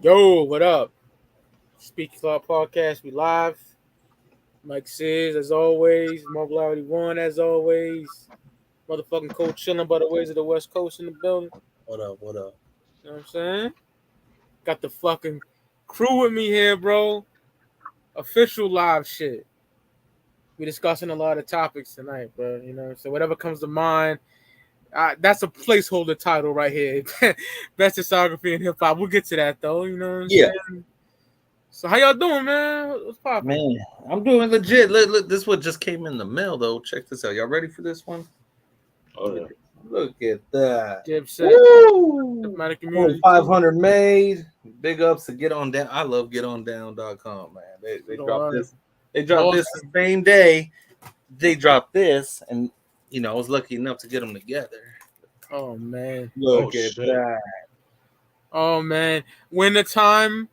Yo, what up? Ya Clout Podcast, we live. Mike Sears, as always. Mobility One, as always. Motherfucking coach chilling by the ways of the West Coast in the building. What up? What up? You know what I'm saying? Got the fucking crew with me here, bro. Official live shit. We discussing a lot of topics tonight, bro. You know, so whatever comes to mind. That's a placeholder title right here. Best discography in hip hop. We'll get to that though. You know what I'm saying? So how y'all doing, man? What's poppin'? Man, I'm doing legit. Look, this one just came in the mail though. Check this out. Y'all ready for this one? Oh yeah. Look at that. Dipset. Diplomatic community. 500 made. Big ups to Get On Down. I love GetOnDown.com, man. They dropped this. They dropped this the same day. They dropped this, and you know I was lucky enough to get them together. Oh man. Look at that. Oh man. When the time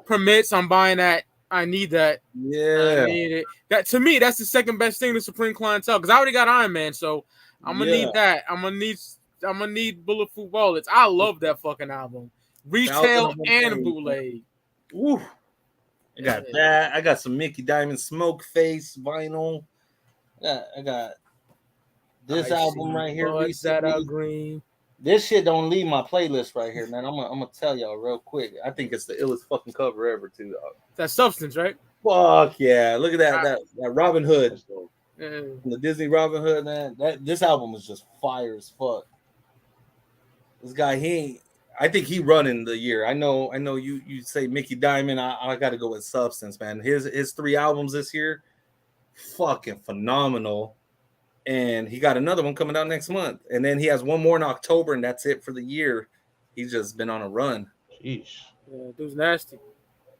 permits, I'm buying that. I need that. Yeah. I need it. That to me, that's the second best thing to Supreme Clientele because I already got Iron Man, so I'm gonna need that. I'm gonna need Bulletproof Bullets. I love that fucking album. Retail and bootleg. Woo. I got that. I got some Mickey Diamond Smoke Face vinyl. I got this album right here. That green. This shit don't leave my playlist right here, man. I'm gonna tell y'all real quick. I think it's the illest fucking cover ever, too, dog. That Substance, right? Fuck yeah! Look at that Robin Hood, yeah. The Disney Robin Hood, man. This album is just fire as fuck. This guy, I think he running the year. I know. You say Mickey Diamond. I got to go with Substance, man. His 3 albums this year, fucking phenomenal. And he got another one coming out next month. And then he has one more in October, and that's it for the year. He's just been on a run. Jeez. Yeah, dude's nasty.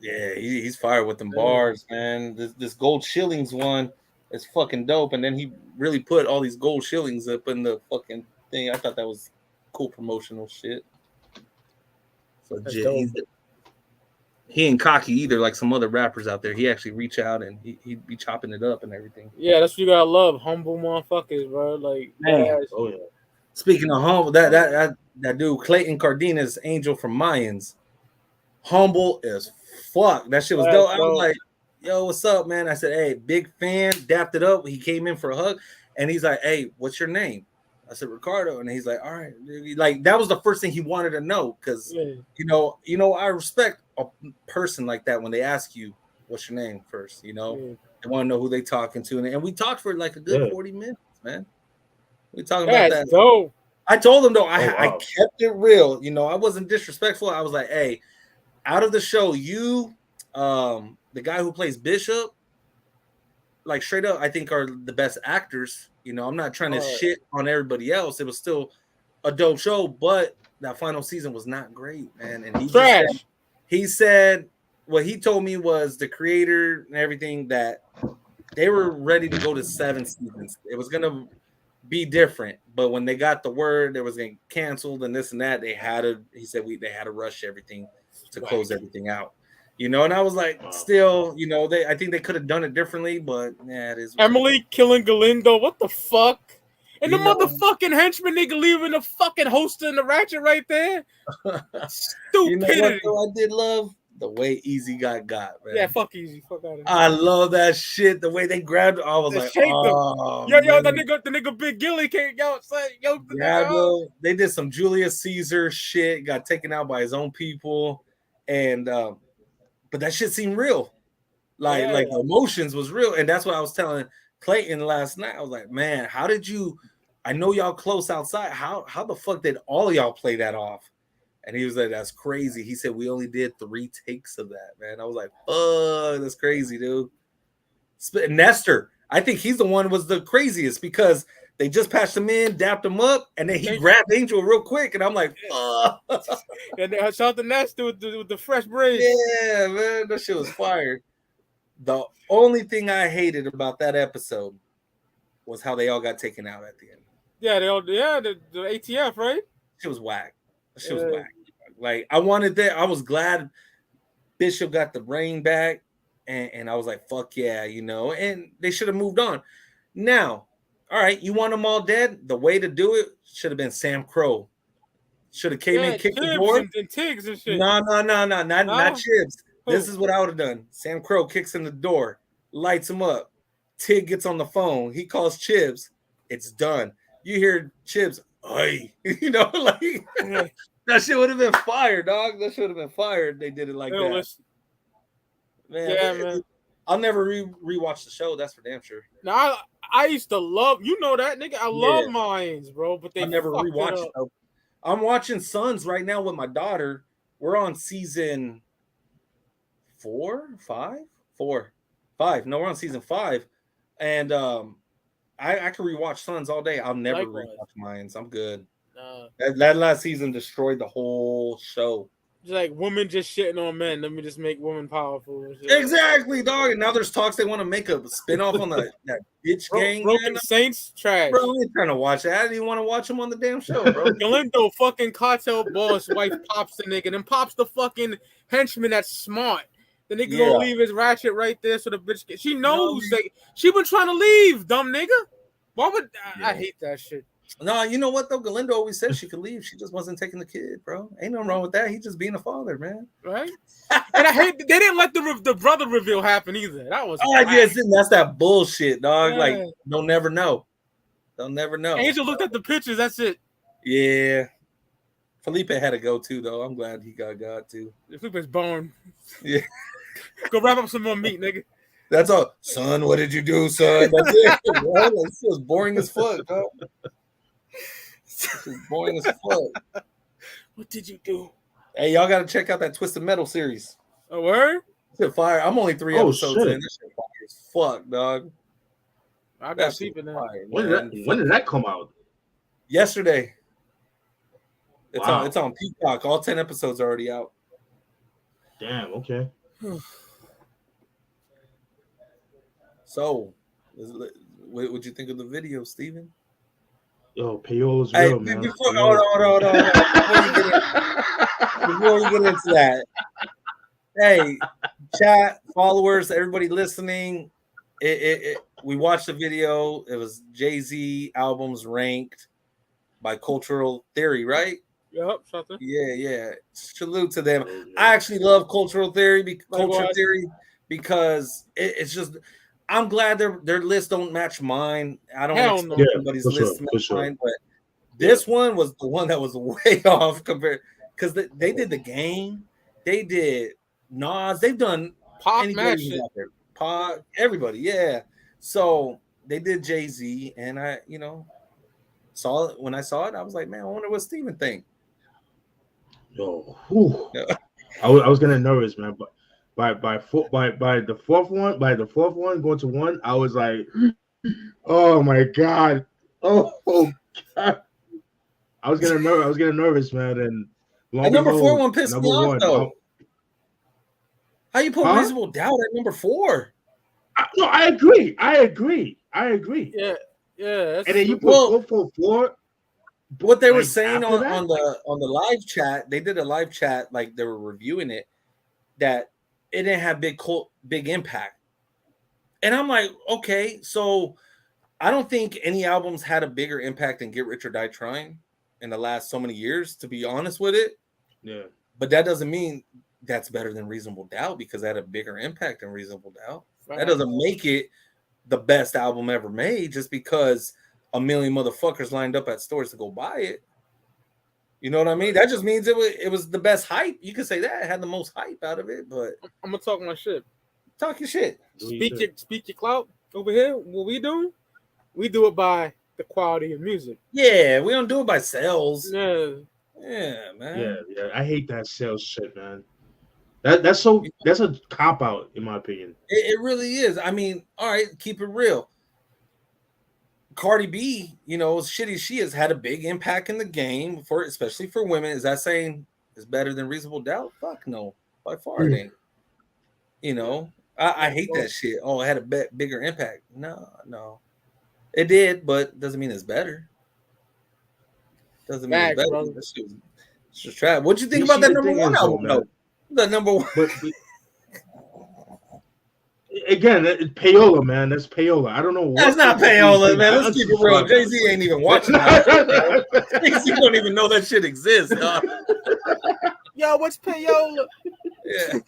Yeah, he's fired with them bars, man. This gold shillings one is fucking dope. And then he really put all these gold shillings up in the fucking thing. I thought that was cool promotional shit. So he ain't cocky either, like some other rappers out there. He actually reach out and he'd be chopping it up and everything. Yeah, that's what you gotta love, humble motherfuckers, bro. Like, oh yeah. Speaking of humble, that dude Clayton Cardenas, Angel from Mayans, humble as fuck. That shit was dope. I was like, "Yo, what's up, man?" I said, "Hey, big fan." Dapped it up. He came in for a hug, and he's like, "Hey, what's your name?" I said Ricardo, and he's like, "All right." Like that was the first thing he wanted to know because you know I respect a person like that when they ask you what's your name first. You know, they want to know who they talking to, and we talked for like a good 40 minutes, man. We talking about that. Dope. I told him though, I kept it real. You know, I wasn't disrespectful. I was like, "Hey, out of the show, you, the guy who plays Bishop, like straight up, I think are the best actors." You know, I'm not trying to shit on everybody else. It was still a dope show, but that final season was not great, man. And he said what he told me was the creator and everything that they were ready to go to 7 seasons. It was gonna be different, but when they got the word it was getting canceled and this and that, they had to rush everything to close everything out. You know, and I was like, still, you know, I think they could have done it differently, but yeah, it is. Emily killing Galindo, what the fuck? And the motherfucking henchman nigga leaving the fucking hoster and the ratchet right there. Stupidity. You know what, though? I did love the way Easy got, man. Yeah, fuck Easy. Fuck out of here. I love that shit. The way they grabbed it, I was like, oh, yo, the nigga Big Gilly came outside. Bro, they did some Julius Caesar shit, got taken out by his own people, and but that shit seemed real. Like the emotions was real. And that's what I was telling Clayton last night. I was like, man, how did you? I know y'all close outside. How the fuck did all of y'all play that off? And he was like, that's crazy. He said, we only did 3 takes of that, man. I was like, oh, that's crazy, dude. Nestor, I think he's the one was the craziest because they just patched him in, dapped him up, and then he grabbed Angel real quick. And I'm like, oh. And shout out to Nestor with the fresh braids. Yeah, man, that shit was fire. The only thing I hated about that episode was how they all got taken out at the end. Yeah, the ATF, right? Shit was whack. Shit was whack. Like I wanted that. I was glad Bishop got the ring back, and I was like, fuck yeah, you know. And they should have moved on. Now, all right, you want them all dead? The way to do it should have been Sam Crow should have came in, kicked the door. And Tiggs and shit. No, not Chips. This is what I would have done. Sam Crow kicks in the door, lights him up. Tig gets on the phone. He calls Chips. It's done. You hear Chips, "Oi," you know, like that shit would have been fire, dog. That should have been fired. They did it like that. Listen. Man, man. I'll never rewatch the show. That's for damn sure. Now I used to love, you know that nigga. I love Mayans, bro. But I never rewatched it. I'm watching Sons right now with my daughter. We're on season 4, 5. No, we're on season 5, and I can rewatch Sons all day. I'll never rewatch Mayans. I'm good. That last season destroyed the whole show. Just like women just shitting on men. Let me just make women powerful. Exactly, dog. And now there's talks they want to make a spinoff on that bitch gang. Broken Saints trash. Bro, I ain't trying to watch that. I didn't even want to watch them on the damn show, bro. Galindo, fucking cartel boss, wife pops the nigga, then pops the fucking henchman that's smart. The nigga gonna leave his ratchet right there so the bitch she knows she been trying to leave, dumb nigga. Why would I hate that shit? No, you know what though? Galindo always said she could leave. She just wasn't taking the kid, bro. Ain't nothing wrong with that. He just being a father, man. Right? And I hate they didn't let the brother reveal happen either. That was that's that bullshit, dog. Yeah. Like they'll never know. They'll never know. Angel looked at the pictures. That's it. Yeah. Felipe had to go too, though. I'm glad he got too. Felipe's born. Yeah. Go wrap up some more meat, nigga. That's all. Son, what did you do, son? That's it. Bro. This was boring as fuck, bro. Boring as fuck. What did you do? Hey, y'all got to check out that Twisted Metal series. A word? It's fire. I'm only 3 episodes in. This shit fire as fuck, dog. I got sheep in there. When did that come out? Yesterday. It's on Peacock. All 10 episodes are already out. Damn. Okay. So, what would you think of the video, Steven? Yo, Payola's real, man. Hold on. Before we get into that, hey, chat, followers, everybody listening, we watched the video. It was Jay-Z albums ranked by Cultural Theory, right? Yep, something. Yeah. Salute to them. I actually love Cultural Theory because it's just. I'm glad their list don't match mine. I don't expect somebody's list to match mine, but this one was the one that was way off compared because they did The Game, they did Nas, they've done Pop, everybody, yeah. So they did Jay-Z, and I, saw it. When I saw it, I was like, man, I wonder what Steven think. Yo, I was getting nervous, man, but. By the fourth one going to 1, I was like, oh my god, oh god, I was getting nervous, man. And number 4 one pissed me off though. How you put Reasonable Doubt at number 4? No, I agree. Yeah. And then you put 4. What they were saying on the live chat, they did a live chat like they were reviewing it that. It didn't have big impact. And I'm like, okay, so I don't think any albums had a bigger impact than Get Rich or Die Trying in the last so many years, to be honest with it. Yeah. But that doesn't mean that's better than Reasonable Doubt because that had a bigger impact than Reasonable Doubt. Right. That doesn't make it the best album ever made just because a million motherfuckers lined up at stores to go buy it. You know what I mean? That just means it was the best hype. You could say that it had the most hype out of it, but I'm gonna talk my shit. Talk your shit. Speak your clout over here. What we do it by the quality of music. Yeah, we don't do it by sales. Yeah, man. Yeah. I hate that sales shit, man. That's a cop out in my opinion. It really is. I mean, all right, keep it real. Cardi B, as shitty as she has, had a big impact in the game especially for women. Is that saying it's better than Reasonable Doubt? Fuck no, by far it ain't. I hate that shit. Oh, it had a bigger impact. No, it did, but doesn't mean it's better. Doesn't mean it's better. It's just trash. What'd you think about that number 1 album? No, the number 1. Again, payola, man. That's payola. I don't know what. That's not payola, man. Let's keep it real. Jay-Z ain't even watching that. Jay-Z don't even know that shit exists, dog. Yo, what's payola? Yeah.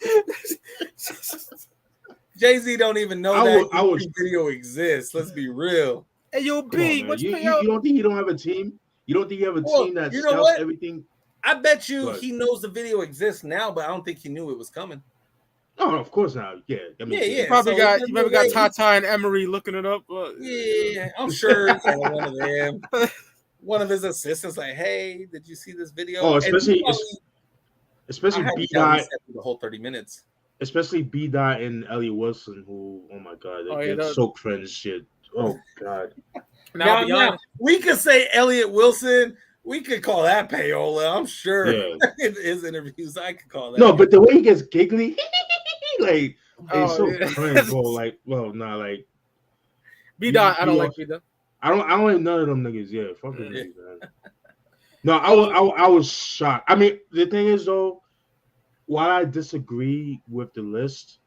Jay-Z don't even know that video exists. Let's be real. Hey, yo, B, on, what's you payola? You don't think you don't have a team? You don't think you have a team that scouts everything? I bet you he knows the video exists now, but I don't think he knew it was coming. Oh, of course not. Yeah, I mean, You probably got Tata and Emery looking it up. Yeah, I'm sure one of them, one of his assistants, like, hey, did you see this video? Oh, especially B Dot the whole 30 minutes. Especially B Dot and Elliot Wilson, who, oh my god, they're soak friends shit. Oh god. Now, we could say Elliot Wilson. We could call that payola. I'm sure. Yeah. In his interviews, I could call that. No, but the way he gets giggly, like it's so cringe, bro. Like, well, nah, like B Dot. I don't like B Dot. I don't like none of them niggas. Yeah, fuck them niggas, man. No, I was shocked. I mean, the thing is though, while I disagree with the list,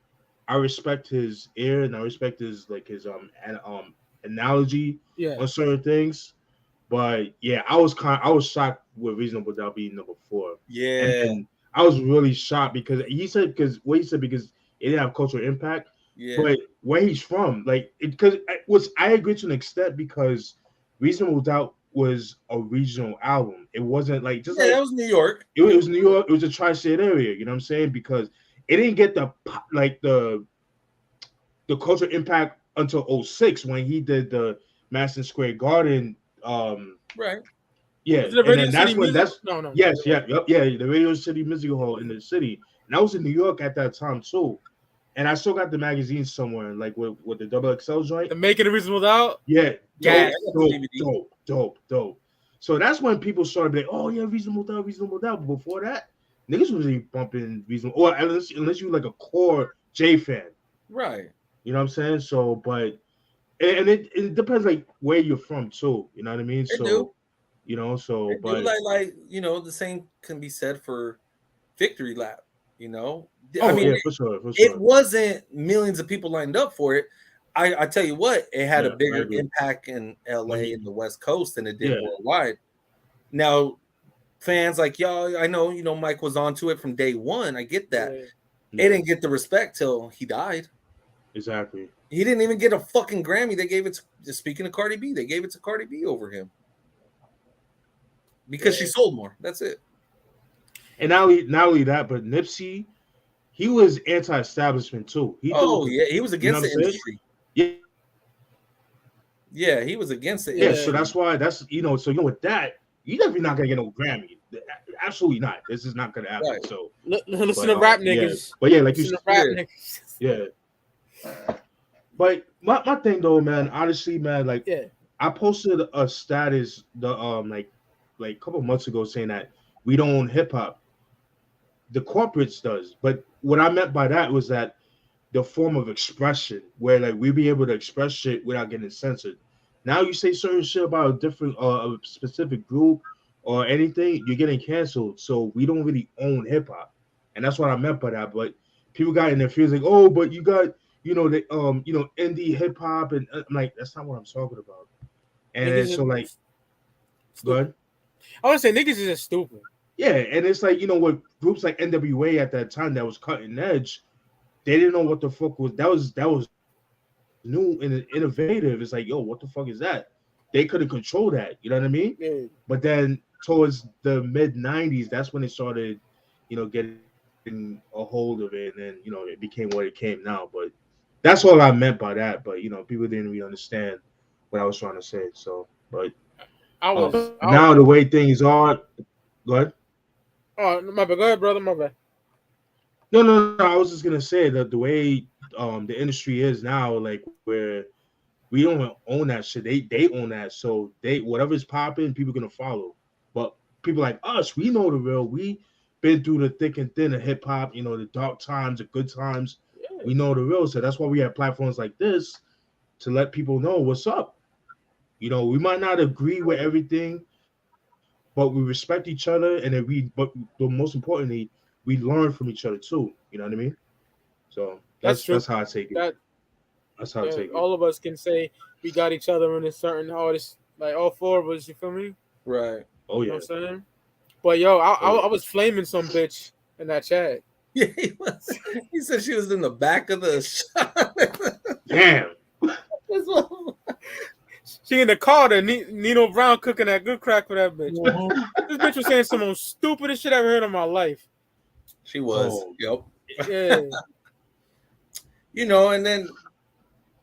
I respect his ear and I respect his analogy on certain things. But yeah, I was shocked with Reasonable Doubt being number 4. Yeah, and I was really shocked because it didn't have cultural impact. Yeah, but where he's from, like, I agree to an extent because Reasonable Doubt was a regional album. It wasn't like that was New York. It was New York. It was a tri-state area. You know what I'm saying? Because it didn't get the cultural impact until 2006 when he did the Madison Square Garden. Right. Yeah, and then that's when the Radio City Music Hall in the city, and I was in New York at that time too, and I still got the magazine somewhere, like with the double XL joint. The Making a Reasonable Doubt. Yeah, dope. So that's when people started being, oh yeah, Reasonable Doubt. But before that, niggas wasn't bumping Reasonable, or unless you like a core J fan, right? You know what I'm saying? So, but. And it depends like where you're from too, you know what I mean? You know, so but like you know, the same can be said for Victory Lap, you know. For sure. It wasn't millions of people lined up for it. I tell you what, it had a bigger impact in LA and the West Coast than it did worldwide. Now, fans like y'all, I know, you know, Mike was onto it from day one. I get that. It didn't get the respect till he died. Exactly. He didn't even get a fucking Grammy. They gave it to, speaking of Cardi B, they gave it to Cardi B over him. Because she sold more. That's it. And not only that, but Nipsey, he was anti-establishment too. He was against the industry. Yeah, he was against it. Yeah, so that's why with that, you're definitely not gonna get no Grammy. Absolutely not. This is not gonna happen. Right. So listen to rap niggas. Yeah. But yeah, like you said, yeah. But my thing though, man, honestly, man, like I posted a status like a couple months ago saying that we don't own hip hop. The corporates does, but what I meant by that was that the form of expression where like we be able to express shit without getting censored. Now you say certain shit about a different a specific group or anything, you're getting canceled. So we don't really own hip hop, and that's what I meant by that. But people got in their feels like, oh, but you got the indie hip hop, and I'm like, that's not what I'm talking about. And so like, good. I want to say niggas is just stupid. Yeah, and it's like with groups like NWA at that time that was cutting edge, they didn't know what the fuck was that was new and innovative. It's like, yo, what the fuck is that? They couldn't control that, you know what I mean? Yeah. But then towards the mid 90s, that's when they started, getting a hold of it, and then it became what it came now. But that's all I meant by that. But people didn't really understand what I was trying to say. So, but now the way things are, go ahead. Oh, my bad. Go ahead, brother. My bad. No. I was just gonna say that the way the industry is now, like where we don't own that shit, they own that. So whatever's popping, people gonna follow. But people like us, we know the real. We been through the thick and thin of hip hop. The dark times, the good times. Yeah. We know the real. So that's why we have platforms like this to let people know what's up. We might not agree with everything, but we respect each other, and then but most importantly, we learn from each other too. You know what I mean? So that's how I take it. That's how I take it. All of us can say we got each other in a certain artist, like all four of us. You feel me? Right. Oh You know yeah. what I'm saying? But yo, I was flaming some bitch in that chat. Yeah, he was. He said she was in the back of the shop. Damn. She in the car, the Nino Brown cooking that good crack for that bitch. This bitch was saying some of the stupidest shit I've ever heard in my life. She was. Oh. Yep. Yeah. You know, and then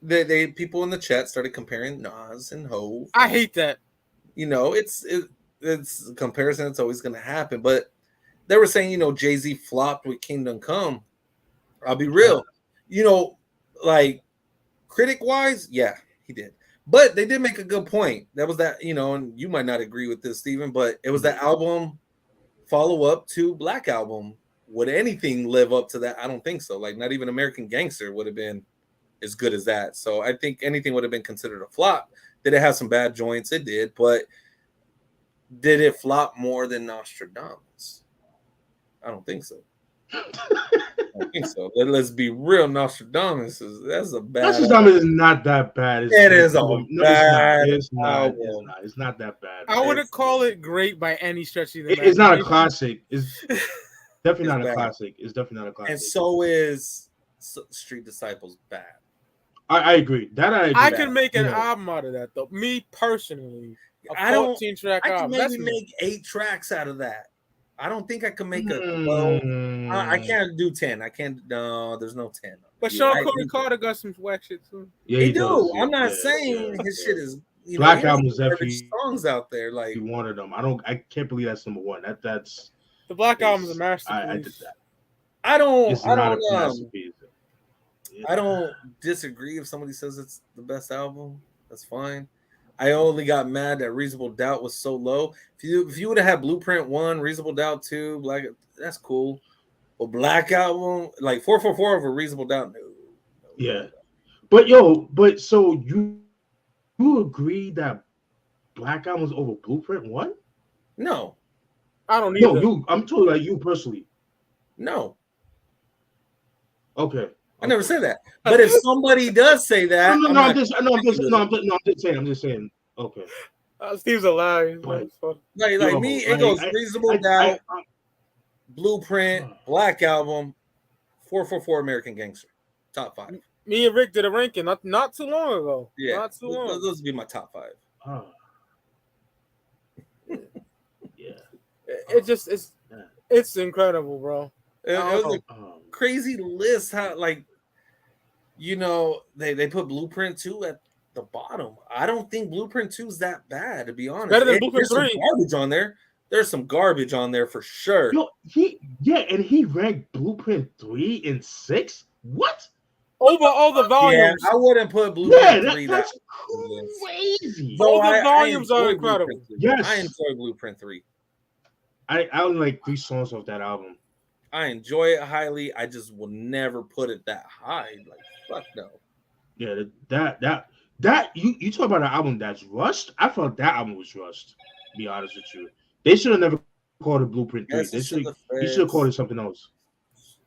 they people in the chat started comparing Nas and Hove. I hate that. You know, it's a comparison. It's always going to happen. But they were saying, you know, Jay-Z flopped with Kingdom Come. I'll be real. You know, like critic-wise, yeah, he did. But they did make a good point. That was that, you know, and you might not agree with this, Steven, but it was that album follow-up to Black Album. Would anything live up to that? I don't think so. Like, not even American Gangster would have been as good as that. So I think anything would have been considered a flop. Did it have some bad joints? It did. But did it flop more than Nostradamus? I don't think so. I think so. Let's be real. Nostradamus that's a bad. Nostradamus is not that bad. It is a bad. It's not that bad. I wouldn't call it great by any stretch of the imagination. It's not a classic. It's definitely not a classic. It's definitely not a classic. And so is Street Disciples bad. I agree. That I agree. I can make an album out of that though. Me personally, I don't. 14-track I can album. maybe make 8 tracks out of that. I don't think I can make a 12. I can't do 10. I can't. No, there's no 10. But Sean Cody Carter got some whack shit too. Yeah, he do. does. I'm not saying his shit is. You Black know, Album is definitely songs out there. Like one of them. I can't believe that's number one. That's the Black Album is a masterpiece. I did that. I don't disagree if somebody says it's the best album. That's fine. I only got mad that Reasonable Doubt was so low. If you would have had Blueprint 1, Reasonable Doubt 2, Black, that's cool. But Black Album, like 444 over Reasonable Doubt, no. Yeah. But so you agree that Black Album was over Blueprint 1? No. I don't either. No, I'm talking like you personally. No. Okay. I never said that. But if somebody does say that, I'm just saying. Okay. Steve's alive. Like me, it goes Reasonable Doubt, Blueprint, Black Album, 444 American Gangster. Top 5. Me and Rick did a ranking not too long ago. Yeah. Not too long. Those would be my top 5. Oh. Yeah. It's incredible, bro. It was a crazy list. How, like, you know, they put Blueprint 2 at the bottom. I don't think Blueprint 2 is that bad, to be honest. Better than Blueprint 3. Some garbage on there. There's some garbage on there for sure. Yo, he ranked Blueprint 3 in 6. What? Over all the volumes. Yeah, I wouldn't put Blueprint 3 that's that crazy. All the volumes are incredible. Yes, I enjoy Blueprint 3. I only like 3 songs off that album. I enjoy it highly. I just will never put it that high. Like, fuck no. Yeah, that you talk about an album that's rushed. I felt that album was rushed. To be honest with you, they should have never called it Blueprint 3. You should have called it something else.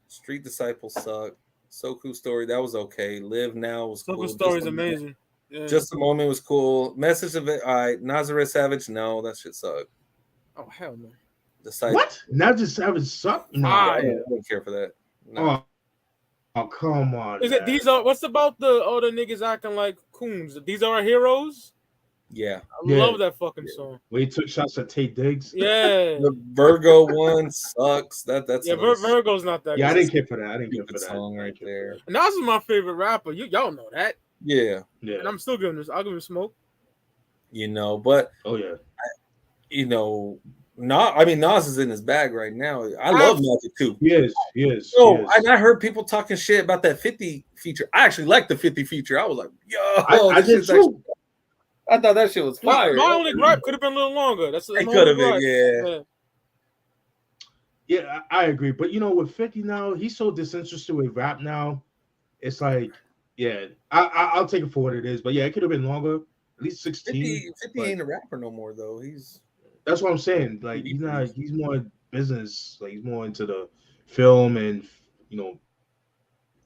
Street Disciples suck. So Cool Story, that was okay. Live Now was cool. So Cool Story is amazing. Yeah. Just a Moment was cool. Message of it. All right. Nazareth Savage, no, that shit sucked. Oh hell no. What? Nazareth Savage sucked? No, I don't care for that. No. Oh, come on. Is it these are what's about the other niggas acting like coons? These are our heroes? Yeah. I love that fucking song. Where he took shots at Tate Diggs. Yeah. The Virgo one sucks. That's Virgo's not that. Yeah, good. I didn't care for that. I didn't care for that song right there. And Nas is my favorite rapper. Y'all know that. Yeah. And I'm still giving this. I'll give him smoke. You know, but Nas is in his bag right now. I love Magic too. Yes. And I heard people talking shit about that 50 feature. I actually like the 50 feature. I was like, yo, I did too. I thought that shit was fire. My only gripe could have been a little longer. It could have been, Yeah, I agree. But you know, with 50 now, he's so disinterested with rap now. It's like, yeah, I'll take it for what it is. But yeah, it could have been longer. At least 16. 50 ain't a rapper no more though. That's what I'm saying. Like he's more business. Like he's more into the film and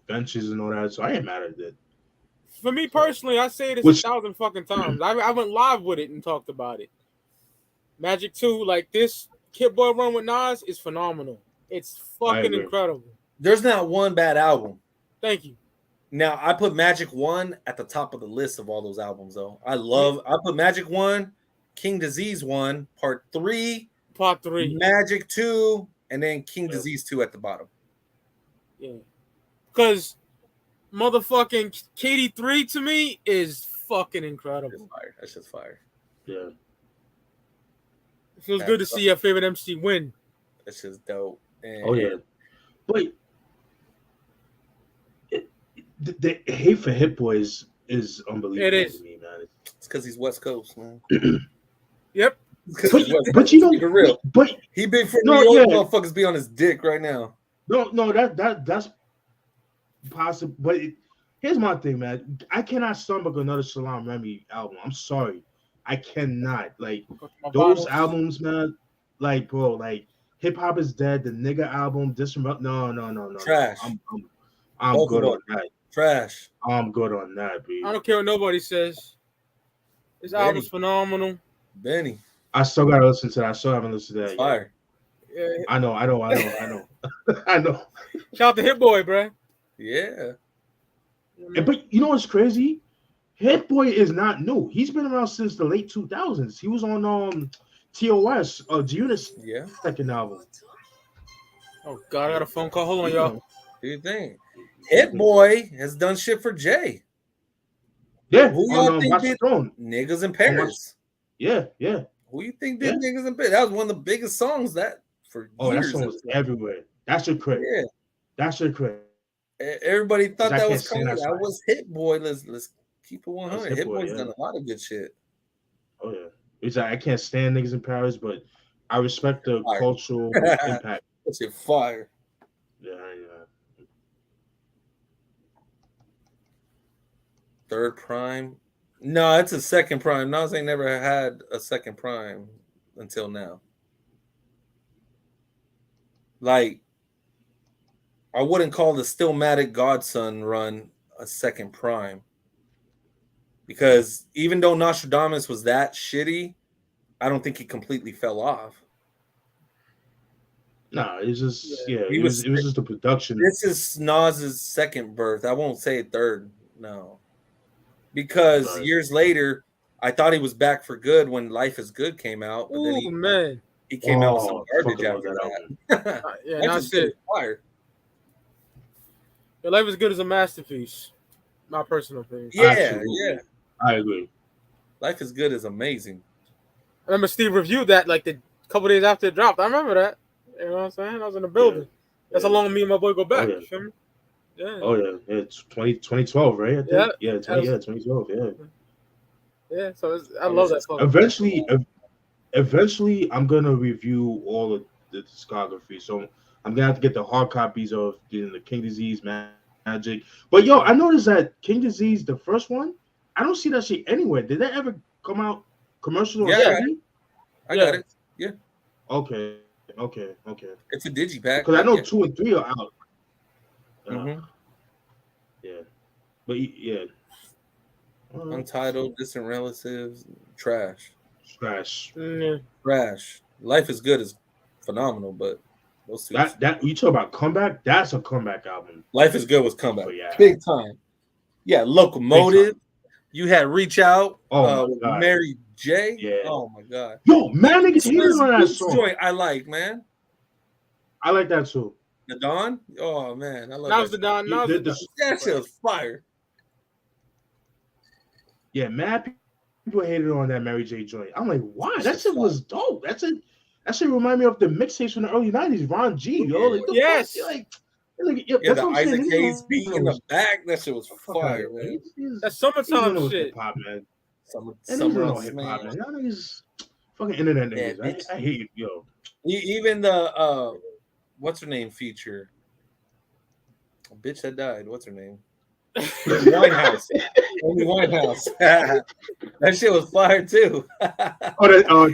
ventures and all that. So I ain't mad at it. For me personally, I say this 1,000 fucking times. I went live with it and talked about it. Magic 2, like this Kid Boy run with Nas is phenomenal. It's fucking incredible. There's not one bad album. Thank you. Now, I put Magic 1 at the top of the list of all those albums, though. I put Magic 1, King Disease 1, Part 3, Magic 2, and then King Disease 2 at the bottom. Yeah. Because motherfucking KD3 to me is fucking incredible. That's just fire. Yeah. It feels good to see your favorite MC win. That's just dope. Yeah. But the hate for Hit Boy is unbelievable. It is. To me, man. It's because he's West Coast, man. Yep. But you know, real. But he been from New York. Motherfuckers be on his dick right now. No, that's possible. But here's my thing, man. I cannot stomach another Salaam Remi album. I'm sorry, I cannot. Like those albums, man. Like, bro, like Hip Hop is Dead, the Nigga album, no. Trash. I'm good on that. Trash. I'm good on that, B. I don't care what nobody says. This album's phenomenal. Benny. I still gotta listen to that. I still haven't listened to that. Fire. Yeah. I know. I know. Shout out to Hit Boy, bro. Yeah. But you know what's crazy? Hit Boy is not new. He's been around since the late 2000s. He was on TOS, G-Unit's second album. Oh God, I got a phone call. Hold on, y'all. Do you think Hit Boy has done shit for Jay? Yeah. Who y'all think did Niggas in Paris? Yeah. Who you think did Niggas in Paris? That was one of the biggest songs that for years. That song was everywhere. That's your credit. Yeah. That's your credit. Everybody thought that was crazy. That was Hit Boy. Let's keep it 100. Hit Boy's done a lot of good shit. Oh yeah. It's like I can't stand Niggas in Paris, but I respect the cultural impact. That's your fire. Yeah. Third prime. No, it's a second prime. Nas ain't never had a second prime until now. Like, I wouldn't call the Stillmatic Godson run a second prime. Because even though Nostradamus was that shitty, I don't think he completely fell off. No, it's just it was just the production. This is Nas's second birth. I won't say third, no. Because years later, I thought he was back for good when Life is Good came out. But then he came out with some garbage after that. That's it. Fire. Yeah, Life is Good is a masterpiece. My personal opinion. Yeah. I agree. Life is Good is amazing. I remember Steve reviewed that like the couple days after it dropped. I remember that. You know what I'm saying? I was in the building. Yeah. That's how long me and my boy go back. Oh, yeah. Yeah. Oh yeah, it's 2012, right? I think. Yeah, 2012. Yeah. Yeah. So I love that song. Eventually, I'm gonna review all of the discography. So I'm gonna have to get the hard copies of the King Disease, Magic. But yo, I noticed that King Disease, the first one, I don't see that shit anywhere. Did that ever come out commercial? Yeah, I got it. Yeah. Okay. It's a digipack. Because I know 2 and 3 are out. Yeah. But yeah. Untitled, Distant Relatives, trash. Mm-hmm. Trash. Life is Good is phenomenal, but those two. That you talk about comeback, that's a comeback album. Life is Good was comeback. Big time. Yeah, Locomotive. You had Reach Out with Mary J. Yeah. Oh my God. Yo, man, niggas hated on that song. Joint I like, man. I like that too. The Dawn? Oh man, I love that. Was the Dawn. That shit was fire. Yeah, mad people hated on that Mary J joint. I'm like, why? That shit was dope. That shit remind me of the mixtapes from the early 90s. Ron G, yo. Like, yes. That's the Isaac Hayes beat in the back. That shit was fire, man. That's summertime shit. Hip hop, man. Summer hip hop, man. Y'all niggas fucking internet niggas. I hate you, yo. Even the what's her name feature? A bitch that died. What's her name? Winehouse. That shit was fire too.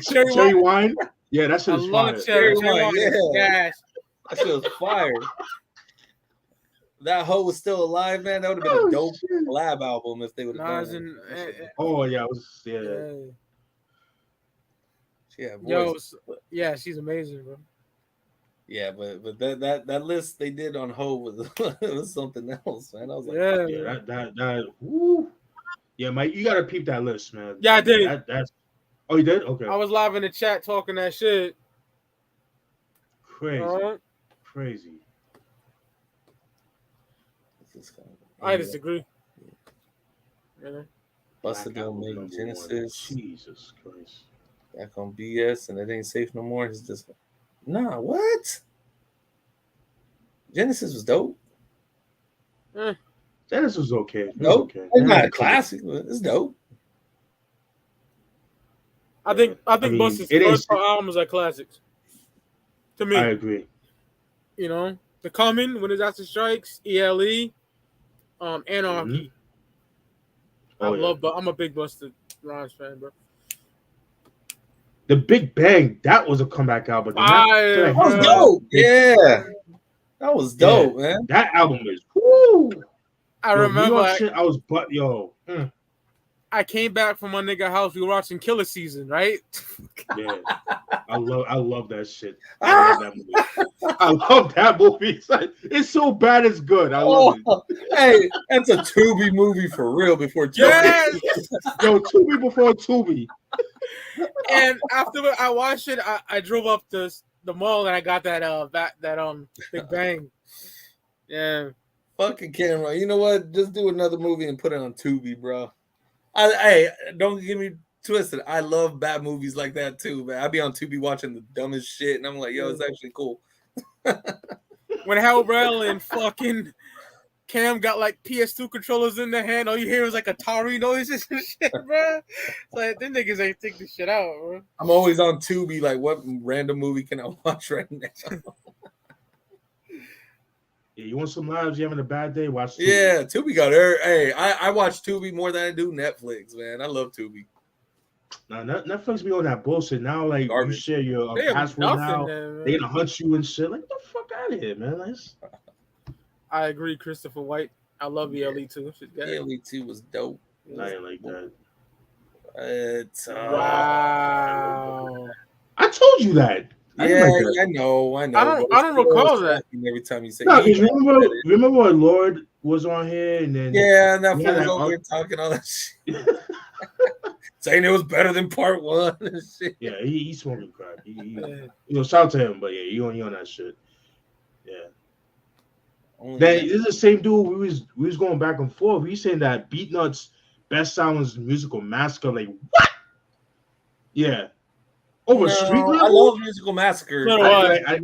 Cherry Wine. Yeah, that shit was fire. Cherry Wine. Yeah. That shit was fire. that hoe was still alive, man, that would have been a dope collab album if they would have done it. Oh yeah, yeah, she's amazing, bro. Yeah, but that list they did on Ho was something else, man. I was like, that woo. Yeah, Mike, you gotta peep that list, man. Yeah, I did. That's oh, you did? Okay. I was live in the chat talking that shit. Crazy. I disagree. Yeah. Busta Don't Make Genesis. Jesus Christ. Back on BS and it ain't safe no more. It's just what? Genesis was dope. Genesis was okay. Nope. Okay. It's not a classic, but it's dope. I think Busta's first albums are classics. To me. I agree. You know, The Coming, When His After Strikes, ELE, Anarchy. Mm-hmm. I'm a big Busta Rhymes fan, bro. The Big Bang, that was a comeback album. That was dope. Yeah. That was dope, man. That album is woo. I remember I was I came back from my nigga house. We were watching Killer Season, right? Yeah. I love that shit. I love that movie. I love that movie. It's so bad it's good. I love it. Hey, that's a Tubi movie for real before Tubi. Yes! Yo, Tubi before Tubi. And after I watched it, I drove up to the mall and I got that Big Bang. Yeah. Fucking camera. You know what? Just do another movie and put it on Tubi, bro. Hey, don't get me twisted. I love bad movies like that too, man. I be on Tubi watching the dumbest shit, and I'm like, yo, it's actually cool. When Hellrell and fucking Cam got like PS2 controllers in their hand, all you hear is like Atari noises and shit, bro. It's like, them niggas ain't think this shit out, bro. I'm always on Tubi, like, what random movie can I watch right now? Yeah, you want some lives? You having a bad day? Watch Tubi. Yeah, Tubi got her. Hey, I watch Tubi more than I do Netflix, man. I love Tubi. Now Netflix be on that bullshit. Now, like, you share your password now, they gonna hunt you and shit. Like, get the fuck out of here, man. I agree, Christopher White. I love ELE too. ELE 2 was dope. I ain't like that. Wow. I told you that. Yeah, I know. I don't recall that. Every time you say, no, remember when Lord was on here and then and that fool was over here talking all that shit, saying it was better than part 1 and shit. Yeah, he's smoking crack. Shout out to him, but yeah, you on that shit. Yeah. This is the same dude. We was going back and forth. We saying that Beatnuts best song was Musical Massacre. Like what? Yeah. Over Street Level? I love Musical Massacre. I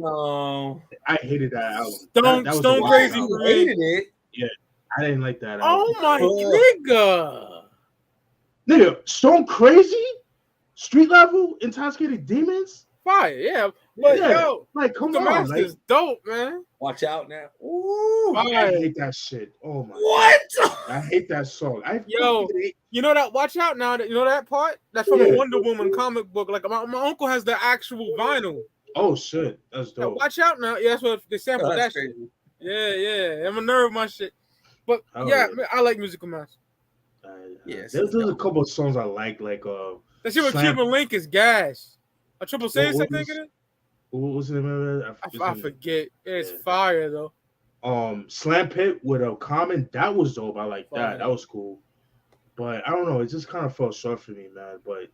hated that album. Stone Crazy for me. Hated it. Yeah, I didn't like that album. Oh my nigga, Stone Crazy, Street Level, Intoxicated Demons. Fire, yeah. But yo, like come on, like, is dope, man. Watch out now. Ooh, I hate that shit. Oh my. What? I hate that song. You know that? Watch out now. You know that part? That's from a Wonder Woman comic book. Like my uncle has the actual vinyl. Oh shit, that's dope. Now, watch out now. Yeah, that's what they sampled that shit. Yeah. I'm a nerd of my shit. But I like Musical Massacre. There's a couple of songs I like that shit with Cuban Link is gas. A Triple Six, I think it is. What was the name of it? I forget. It's fire though. Slam Pit with a Common, that was dope. I like that. That was cool. But I don't know, it just kind of fell short for me, man. But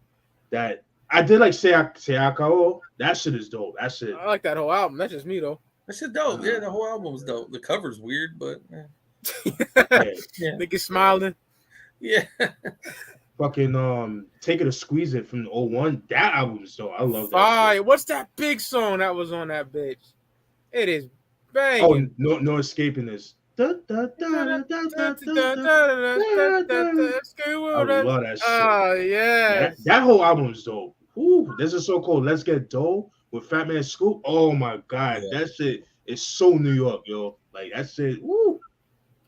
that I did like Say Akao. That shit is dope. That shit. I like that whole album. That's just me though. That shit dope. Yeah, the whole album was dope. The cover's weird, but Nigga smiling. Yeah. Fucking Take It or Squeeze It from 01. That album is dope. I love that. Shit. What's that big song that was on that bitch? It is banging. Oh, no escaping this. I love that shit. Oh yeah. That whole album is dope. Ooh, this is so cool. Let's Get Dough with Fat Man Scoop. Oh my god, that shit is so New York, yo. Like that shit. Woo.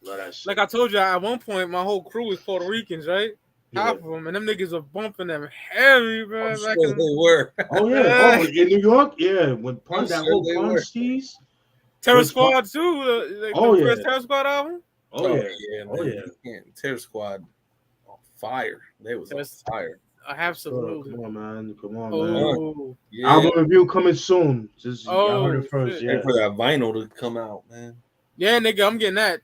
Love that shit. Like I told you, at one point, my whole crew is Puerto Ricans, right? Half of them, and them niggas are bumping them heavy, bro. I'm sure they were. Oh yeah, in New York, yeah. When that whole Punch cheese, Terror Squad too. The first Terror Squad album. Oh man. Terror Squad on fire. They was on fire. Absolutely. Come on, man. Oh, yeah. Album review coming soon. Just I heard it first. Wait for that vinyl to come out, man. Yeah, nigga, I'm getting that.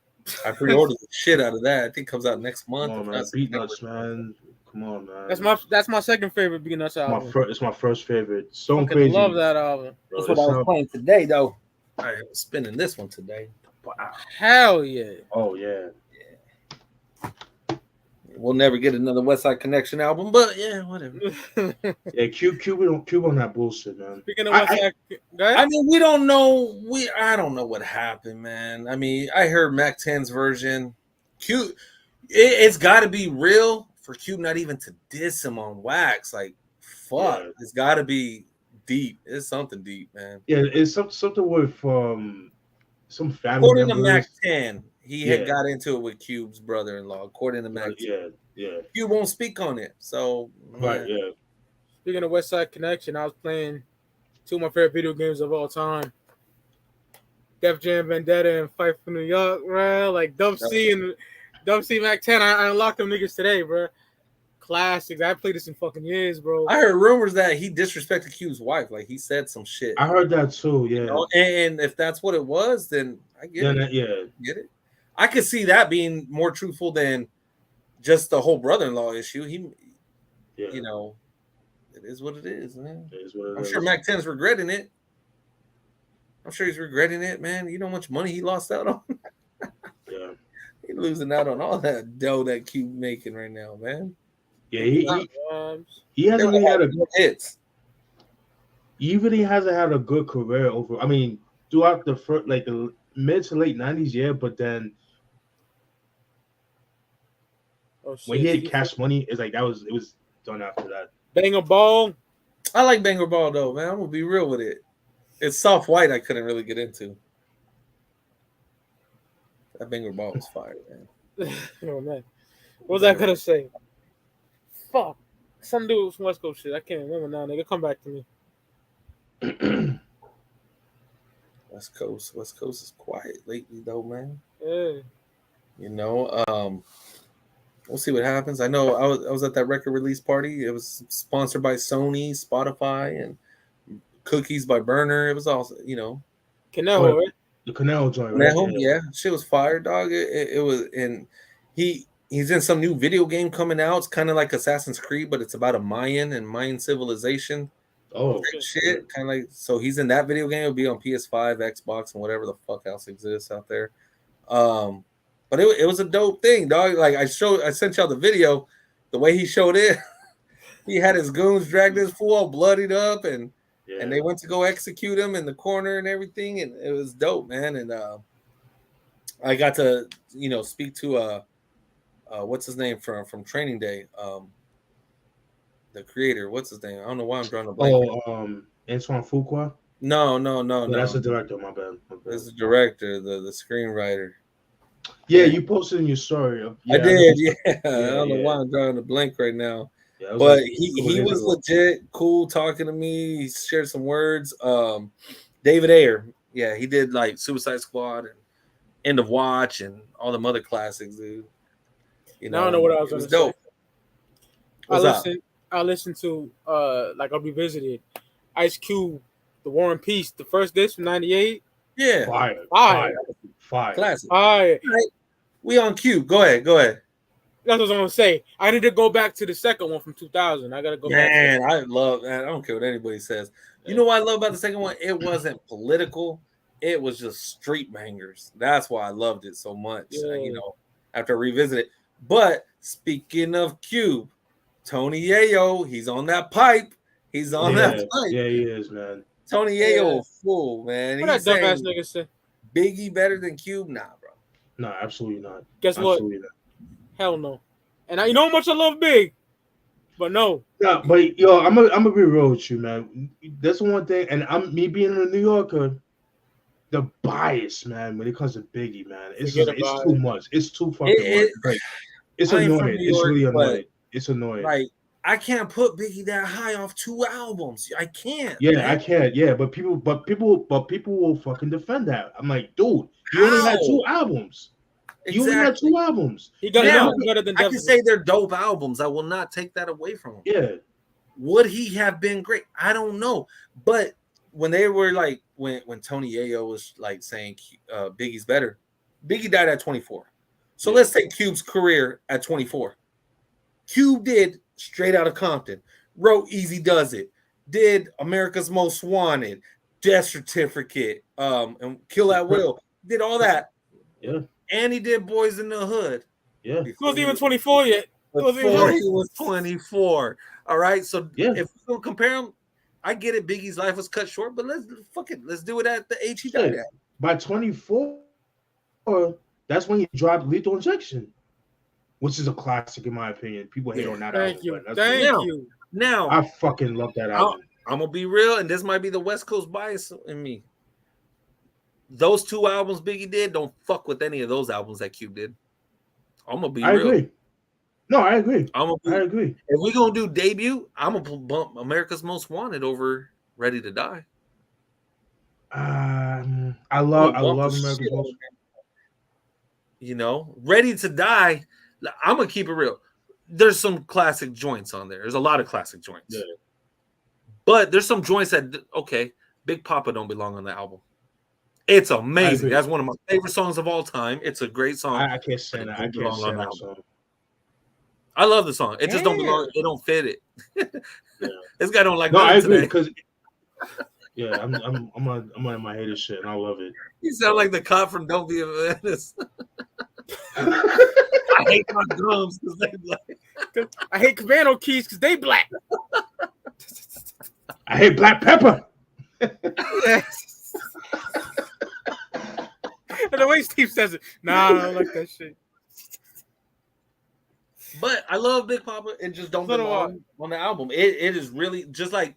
I pre-ordered the shit out of that. I think it comes out next month. Come on, man. Beat Nuts, man. Come on, man. That's my second favorite Beat Nuts album. It's my first favorite. So crazy. I love that album. That's what I was playing today, though. I was spinning this one today. Wow. Hell yeah. Oh yeah. We'll never get another West Side Connection album, but yeah, whatever. Yeah, Cube on that bullshit, man. Speaking of West Side, I mean, we don't know. I don't know what happened, man. I mean, I heard Mac 10's version. Cube, it's got to be real for Cube not even to diss him on wax. Like, fuck, it's got to be deep. It's something deep, man. Yeah, it's something with some family. According to Mac 10. He had got into it with Cube's brother-in-law, according to Mac. Yeah. Cube won't speak on it. So, right, yeah. Speaking of West Side Connection, I was playing two of my favorite video games of all time. Def Jam Vendetta and Fight for New York, bro. Like Dub C Mac 10. I unlocked them niggas today, bro. Classics. I played this in fucking years, bro. I heard rumors that he disrespected Cube's wife. Like he said some shit. I heard that too, yeah. You know? And if that's what it was, then I get it. Yeah. Get it? I could see that being more truthful than just the whole brother-in-law issue. You know, it is what it is, man. I'm sure Mac 10's regretting it. I'm sure he's regretting it, man. You know how much money he lost out on? Yeah. He's losing out on all that dough that Cube making right now, man. Yeah, he hasn't really had a good hits. Even he hasn't had a good career over. I mean, throughout the first, like the mid to late 90s, yeah, but then when he had Cash Money, it's like it was done after that. Banger Ball. I like Banger Ball though, man. I'm gonna be real with it. It's soft white I couldn't really get into. That Banger Ball was fire, man. Oh man. What was I gonna say? Fuck. Some dude from West Coast shit. I can't remember now, nigga. Come back to me. West Coast is quiet lately though, man. Yeah. You know, we'll see what happens. I know I was at that record release party. It was sponsored by Sony, Spotify, and Cookies by Burner. It was also, you know, Conejo, right? The Conejo joint, right? Yeah, shit was fire, dog. It was, and he's in some new video game coming out. It's kind of like Assassin's Creed, but it's about a Mayan civilization. Oh shit! Kind of like, so he's in that video game. It'll be on PS5, Xbox, and whatever the fuck else exists out there. But it was a dope thing, dog. Like I sent y'all the video. The way he showed it, he had his goons dragged his fool all bloodied up, and they went to go execute him in the corner and everything, and it was dope, man. And I got to speak to what's his name from Training Day, the creator. What's his name? I don't know why I'm drawing a blank. Antoine Fuqua. No. That's the director. My bad. That's the director, the screenwriter. Yeah, you posted in your story. I did. I don't know why I'm drawing a blank right now. Yeah, but he was legit cool talking to me. He shared some words. David Ayer. Yeah, he did like Suicide Squad and End of Watch and all them other classics, dude. You know, I don't know what I was going to dope. say. I listened to like I revisited Ice Cube, The War and Peace, the first disc from '98. Yeah, fire, classic. Fire. Right. We on Cube. Go ahead. That's what I was gonna say. I need to go back to the second one from 2000. I gotta go back. Man, I don't care what anybody says. You know what I love about the second one? It wasn't political. It was just street bangers. That's why I loved it so much. Yeah. After I revisit it. But speaking of Cube, Tony Yayo, he's on that pipe. He's on that pipe. Yeah, he is, man. Tony Yayo, fool, man. What that dumbass nigga say? Biggie better than Cube? Nah, bro. No, absolutely not. Guess absolutely what? Not. Hell no. And you know how much I love Big, but no. Yeah, but yo, I'm gonna be real with you, man. That's one thing, and me being a New Yorker, the bias, man, when it comes to Biggie, man, it's too much. It's too fucking much. Like, it's annoying. It's really annoying. It's annoying. Like I can't put Biggie that high off 2 albums. I can't. Yeah, man. I can't. Yeah, but people will fucking defend that. I'm like, dude, he How? only had 2 albums. He only had 2 albums. He done Now, better than I can say they're dope albums. I will not take that away from him. Yeah. Would he have been great? I don't know. But when they were like, when Tony Yayo was like saying Biggie's better, Biggie died at 24. So let's take Cube's career at 24. Cube did Straight Outta Compton, wrote Easy Does It, did America's Most Wanted, Death Certificate, and Kill at Will, did all that. Yeah. And he did Boys in the Hood. Yeah. He wasn't even 24 yet. Before he was 24. All right. So yeah. if we don't compare him, I get it. Biggie's life was cut short, but let's do it at the age he died at. By 24, that's when he dropped Lethal Injection, which is a classic in my opinion. People hate on that album. Thank you. Now I fucking love that album. I'm gonna be real, and this might be the West Coast bias in me. Those 2 albums Biggie did don't fuck with any of those albums that Cube did. I'm gonna be real. Agree. No, I agree. I agree. If we're gonna do debut, I'm gonna bump America's Most Wanted over Ready to Die. I love America's Most Wanted. You know, Ready to Die. I'm gonna keep it real. There's some classic joints on there. There's a lot of classic joints. Yeah. But there's some joints that Big Papa don't belong on the album. It's amazing. That's one of my favorite songs of all time. It's a great song. I can't stand that. I can't stand that song. I love the song. It just don't belong. It don't fit it. Yeah. This guy don't like. No, I agree because. Yeah, I'm on my hater shit, and I love it. You sound like the cop from Don't Be a Menace. I hate my drums because they black. I hate Cabano keys because they black. I hate black pepper. Yes. And the way Steve says it, nah, I don't like that shit. But I love Big Papa. It just don't belong on the album. It is really just like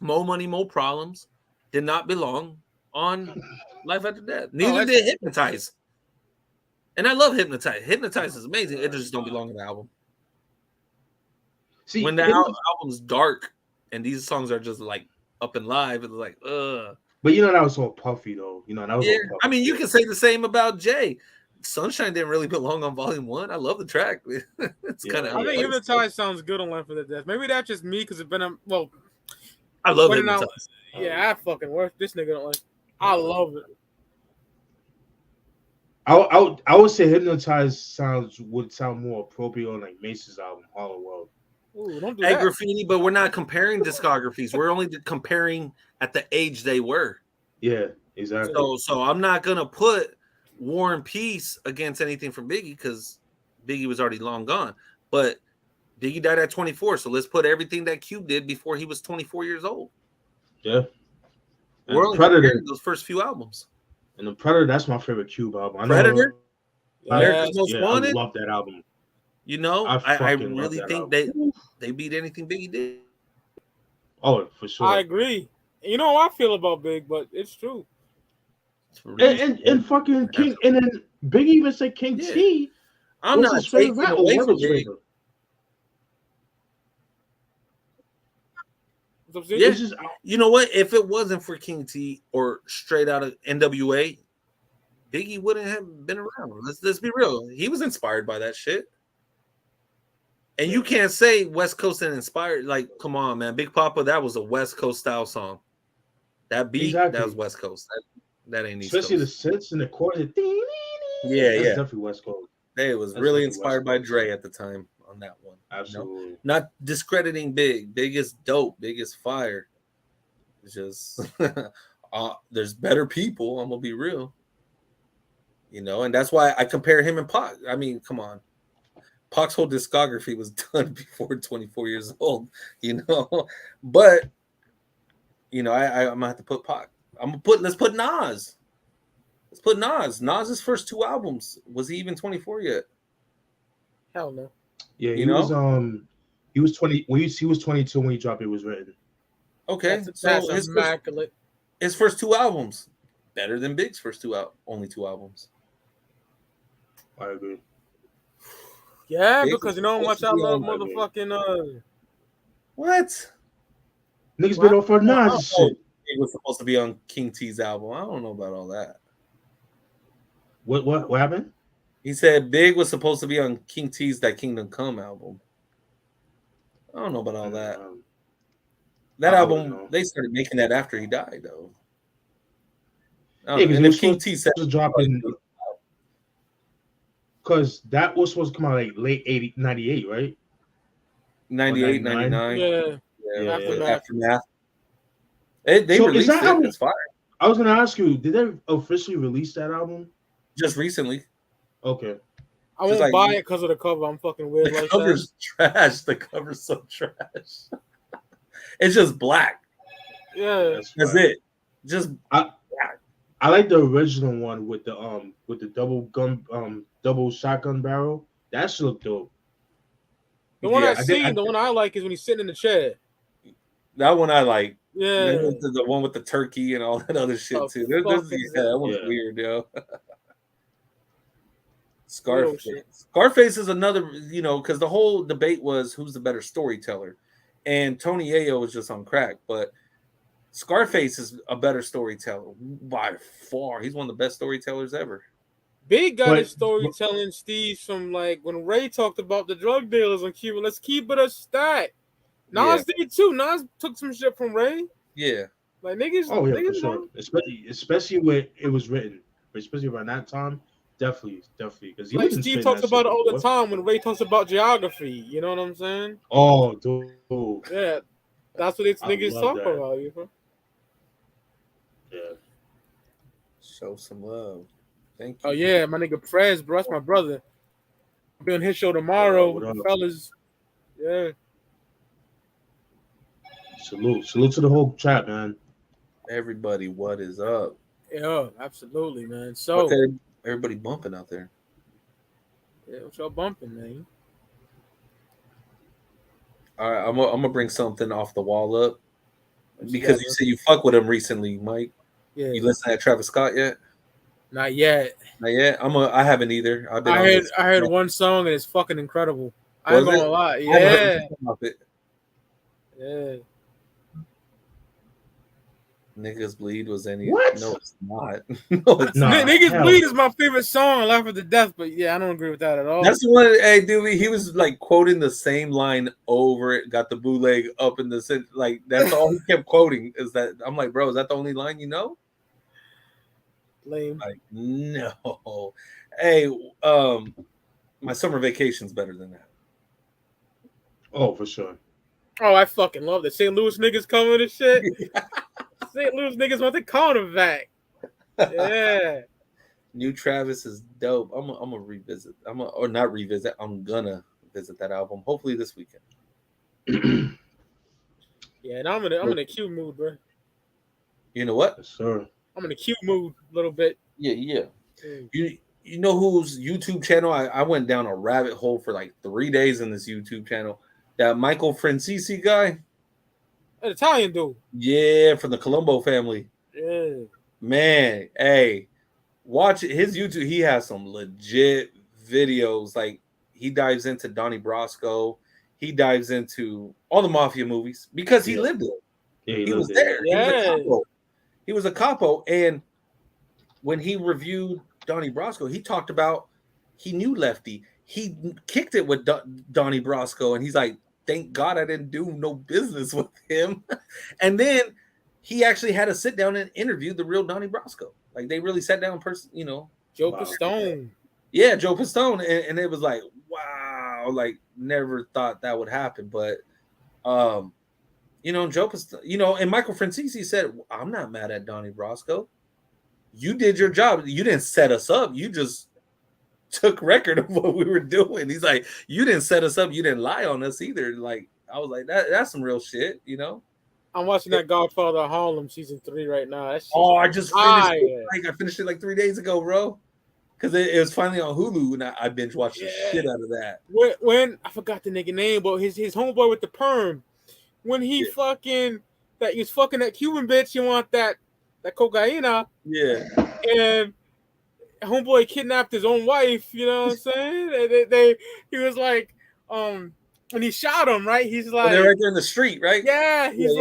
Mo Money, Mo Problems did not belong on Life After Death. Neither did Hypnotize. And I love Hypnotize. Hypnotize is amazing. It just don't belong on the album. See, when the album's dark and these songs are just like up and live, it's like, ugh. But you know that was all puffy though. You know that was all puffy. I mean, you can say the same about Jay. Sunshine didn't really belong on Volume 1. I love the track. It's kind of. I think Hypnotize sounds good on Life After Death. Maybe that's just me because it's been I love Hypnotize. Yeah, I fucking work. This nigga don't like. I love it. I would say Hypnotize would sound more appropriate on like Mace's album Hollow World. Ooh, don't do that. Graffiti, but we're not comparing discographies. We're only comparing at the age they were. Yeah, exactly. So I'm not gonna put War and Peace against anything from Biggie because Biggie was already long gone. But Biggie died at 24, so let's put everything that Cube did before he was 24 years old. Yeah. And we're only comparing those first few albums. And the Predator, that's my favorite Cube album. Predator? America's Most Wanted? I love that album. You know, I really think they beat anything Biggie did. Oh, for sure. I agree. You know how I feel about Big, but it's true. And fucking King, and then Biggie even said King T. I'm not taking away from Big. Yeah, you know what? If it wasn't for King T or straight out of NWA, Biggie wouldn't have been around. Let's be real. He was inspired by that shit. And you can't say West Coast and inspired. Like, come on, man. Big Papa, that was a West Coast style song. That beat, that was West Coast. That ain't East Coast. Especially the synths and the chords. Yeah. Definitely West Coast. It was really inspired by Dre at the time on that one. Absolutely. You know? Not discrediting Big. Big is dope. Big is fire. It's just there's better people. I'm gonna be real. You know, and that's why I compare him and Pac. I mean, come on. Pac's whole discography was done before 24 years old, you know. But you know, I'm gonna have to put Pac. Let's put Nas. Let's put Nas. Nas's first 2 albums. Was he even 24 yet? Hell no. Yeah, he was 20 when he was 22 when he dropped It Was Written. Okay, so his first 2 albums better than Big's first only 2 albums. I agree. Yeah, because you know how much I love motherfucking What? Niggas been off for Nas shit. It was supposed to be on King T's album. I don't know about all that. What happened? He said Big was supposed to be on King T's That Kingdom Come album. I don't know about all that. That album, they started making that after he died, though. Yeah, and if King T said was dropping, because that was supposed to come out like late 98, right? 98, 99. Yeah. Aftermath. They so released it. It's fire. I was gonna ask you, did they officially release that album? Just recently. Okay. I won't buy it because of the cover. I'm fucking weird like that. The cover's trash. The cover's so trash. It's just black. Yeah. That's it. Just I like the original one with the double shotgun barrel. That should look dope. The one the one I like is when he's sitting in the chair. That one I like. Yeah. The one with the turkey and all that other shit too. That one's weird, yo. Scarface is another, because the whole debate was who's the better storyteller, and Tony Ayo was just on crack, but Scarface is a better storyteller by far. He's one of the best storytellers ever. Big got his storytelling, Steve, from like when Ray talked about the drug dealers on Cuba. Let's keep it a stack. Nas did too. Nas took some shit from Ray. Yeah. Like niggas. Oh yeah, niggas for sure. Especially when it was written, especially around that time. Definitely, because like Steve talks about it all the time when Ray talks about geography. You know what I'm saying? Oh, dude. Yeah, that's what niggas talk about. You know? Yeah. Show some love. Thank you. Oh yeah, my nigga Prez, bro. That's my brother. I'll be on his show tomorrow, fellas. Yeah. Salute to the whole chat, man. Everybody, what is up? Yeah, absolutely, man. So everybody bumping out there. Yeah, what y'all bumping, man? All right, I'm gonna bring something off the wall up because you said you fuck with him recently, Mike. Yeah. You listen to Travis Scott yet? Not yet. Not yet. I haven't either. I heard one song and it's fucking incredible. I ain't gonna lie. Yeah. Yeah. Niggas Bleed was any? What? No, it's not. No, it's not. Niggas Bleed is my favorite song, Laugh at the Death, but yeah, I don't agree with that at all. That's the one. Hey, dude, he was like quoting the same line over it. Got the bootleg up in the like. That's all he kept quoting. Is that I'm like, bro, is that the only line you know? Lame. Like, no. Hey, my summer vacation's better than that. Oh, for sure. Oh, I fucking love the St. Louis niggas coming and shit. St. Louis niggas want the corner back. Yeah. New Travis is dope. I'm gonna revisit. Or not revisit. I'm gonna visit that album. Hopefully this weekend. Yeah, and I'm in a cute mood, bro. You know what? Yes, sir. I'm in a cute mood a little bit. Yeah. You know whose YouTube channel? I went down a rabbit hole for like 3 days in this YouTube channel. That Michael Francisi guy. An Italian dude. Yeah, from the Colombo family. Yeah. Man, hey, watch it. His YouTube. He has some legit videos. Like he dives into Donnie Brasco. He dives into all the mafia movies because he lived it. Yeah, he was there. Yeah. He was a capo. And when he reviewed Donnie Brasco, he talked about he knew Lefty. He kicked it with Donnie Brasco, and he's like, thank God I didn't do no business with him. And then he actually had to sit down and interview the real Donnie Brasco. Like they really sat down, Joe Pistone. Yeah, Joe Pistone, and it was like, wow, like never thought that would happen. But, Joe Pistone, and Michael Francisi said, I'm not mad at Donnie Brasco. You did your job. You didn't set us up. You just took record of what we were doing. He's like, you didn't set us up. You didn't lie on us either. Like, I was like, that's some real shit, I'm watching that Godfather of Harlem season 3 right now. I just finished it. I finished it like 3 days ago, bro. Because it was finally on Hulu, and I binge watched the shit out of that. When I forgot the nigga name, but his homeboy with the perm, when he he was fucking that Cuban bitch, you want that cocaina. Yeah. And homeboy kidnapped his own wife, you know what I'm saying? He was like, and he shot him, right? He's like, they're right there in the street, right? Yeah, he's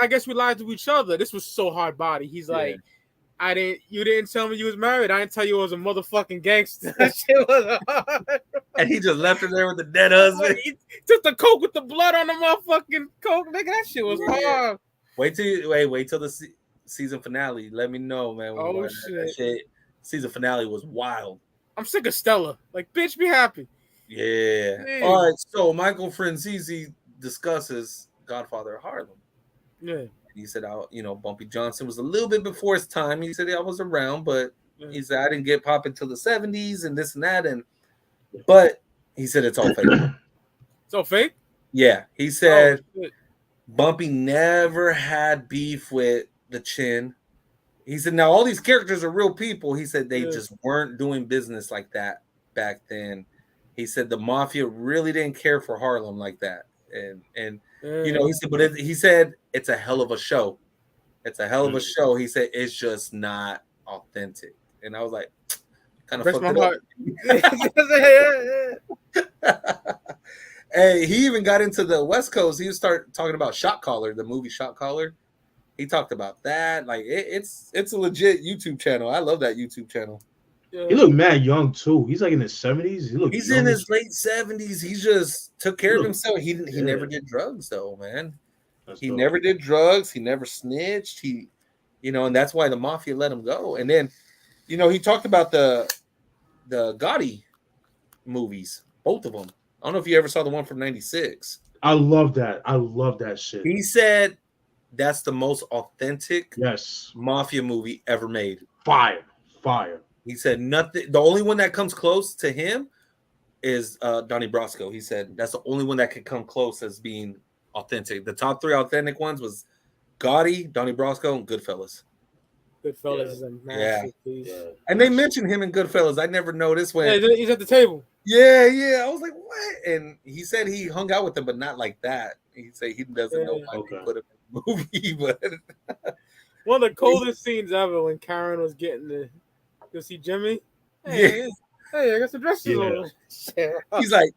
I guess we lied to each other. This was so hard body. He's like, you didn't tell me you was married. I didn't tell you I was a motherfucking gangster. That shit was hard. And he just left her there with the dead husband. He took the coke with the blood on the motherfucking coke. Nigga, that shit was hard. Wait till the season finale. Let me know, man. Oh shit. That shit. Season finale was wild. I'm sick of Stella. Like, bitch, be happy. Yeah. Hey. All right. So Michael Franzese discusses Godfather of Harlem. Yeah. He said, Bumpy Johnson was a little bit before his time. He said I was around, but he said I didn't get pop until the 70s and this and that. But he said it's all fake. It's all fake? Yeah. He said Bumpy never had beef with the Chin. He said, now all these characters are real people. He said they just weren't doing business like that back then. He said the mafia really didn't care for Harlem like that. And he said, but he said it's a hell of a show. It's a hell of a show. He said it's just not authentic. And I was like, kind of fucked it up. Hey, he even got into the West Coast. He started talking about Shot Caller, the movie Shot Caller. He talked about that. Like it's a legit YouTube channel. I love that YouTube channel. He looked mad young too. He's like in his 70s. He's in his late 70s. He just took care of himself. He never did drugs though, man. He never did drugs. He never snitched. And that's why the mafia let him go. And then, he talked about the Gotti movies, both of them. I don't know if you ever saw the one from '96. I love that. I love that shit. He said that's the most authentic yes mafia movie ever made. Fire. He said nothing. The only one that comes close to him is Donnie Brasco. He said that's the only one that could come close as being authentic. The top 3 authentic ones was Gotti, Donnie Brasco, and Goodfellas. Goodfellas is a masterpiece. Yeah. And they mentioned him in Goodfellas. I never noticed when he's at the table. Yeah. I was like, what? And he said he hung out with them, but not like that. He said he doesn't know why he put him in the movie. But one of the coldest scenes ever when Karen was getting to go see Jimmy. Hey, I got some dresses on. He's like,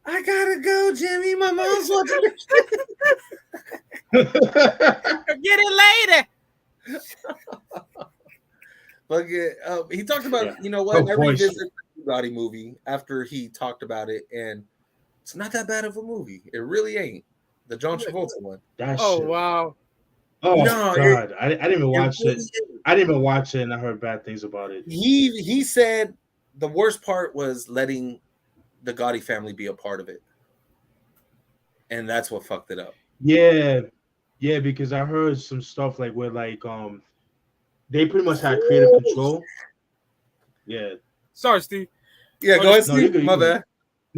I gotta go, Jimmy. My mom's watching. Get it later. But he talked about, I revisited the Gotti movie after he talked about it, and it's not that bad of a movie. It really ain't. The John Travolta one. Wow. Oh no, God! I didn't even watch it. I didn't even watch it, and I heard bad things about it. He said the worst part was letting the Gotti family be a part of it, and that's what fucked it up. Yeah, because I heard some stuff like where they pretty much had creative control. Yeah. Sorry, Steve. Yeah, go ahead, Steve. My bad.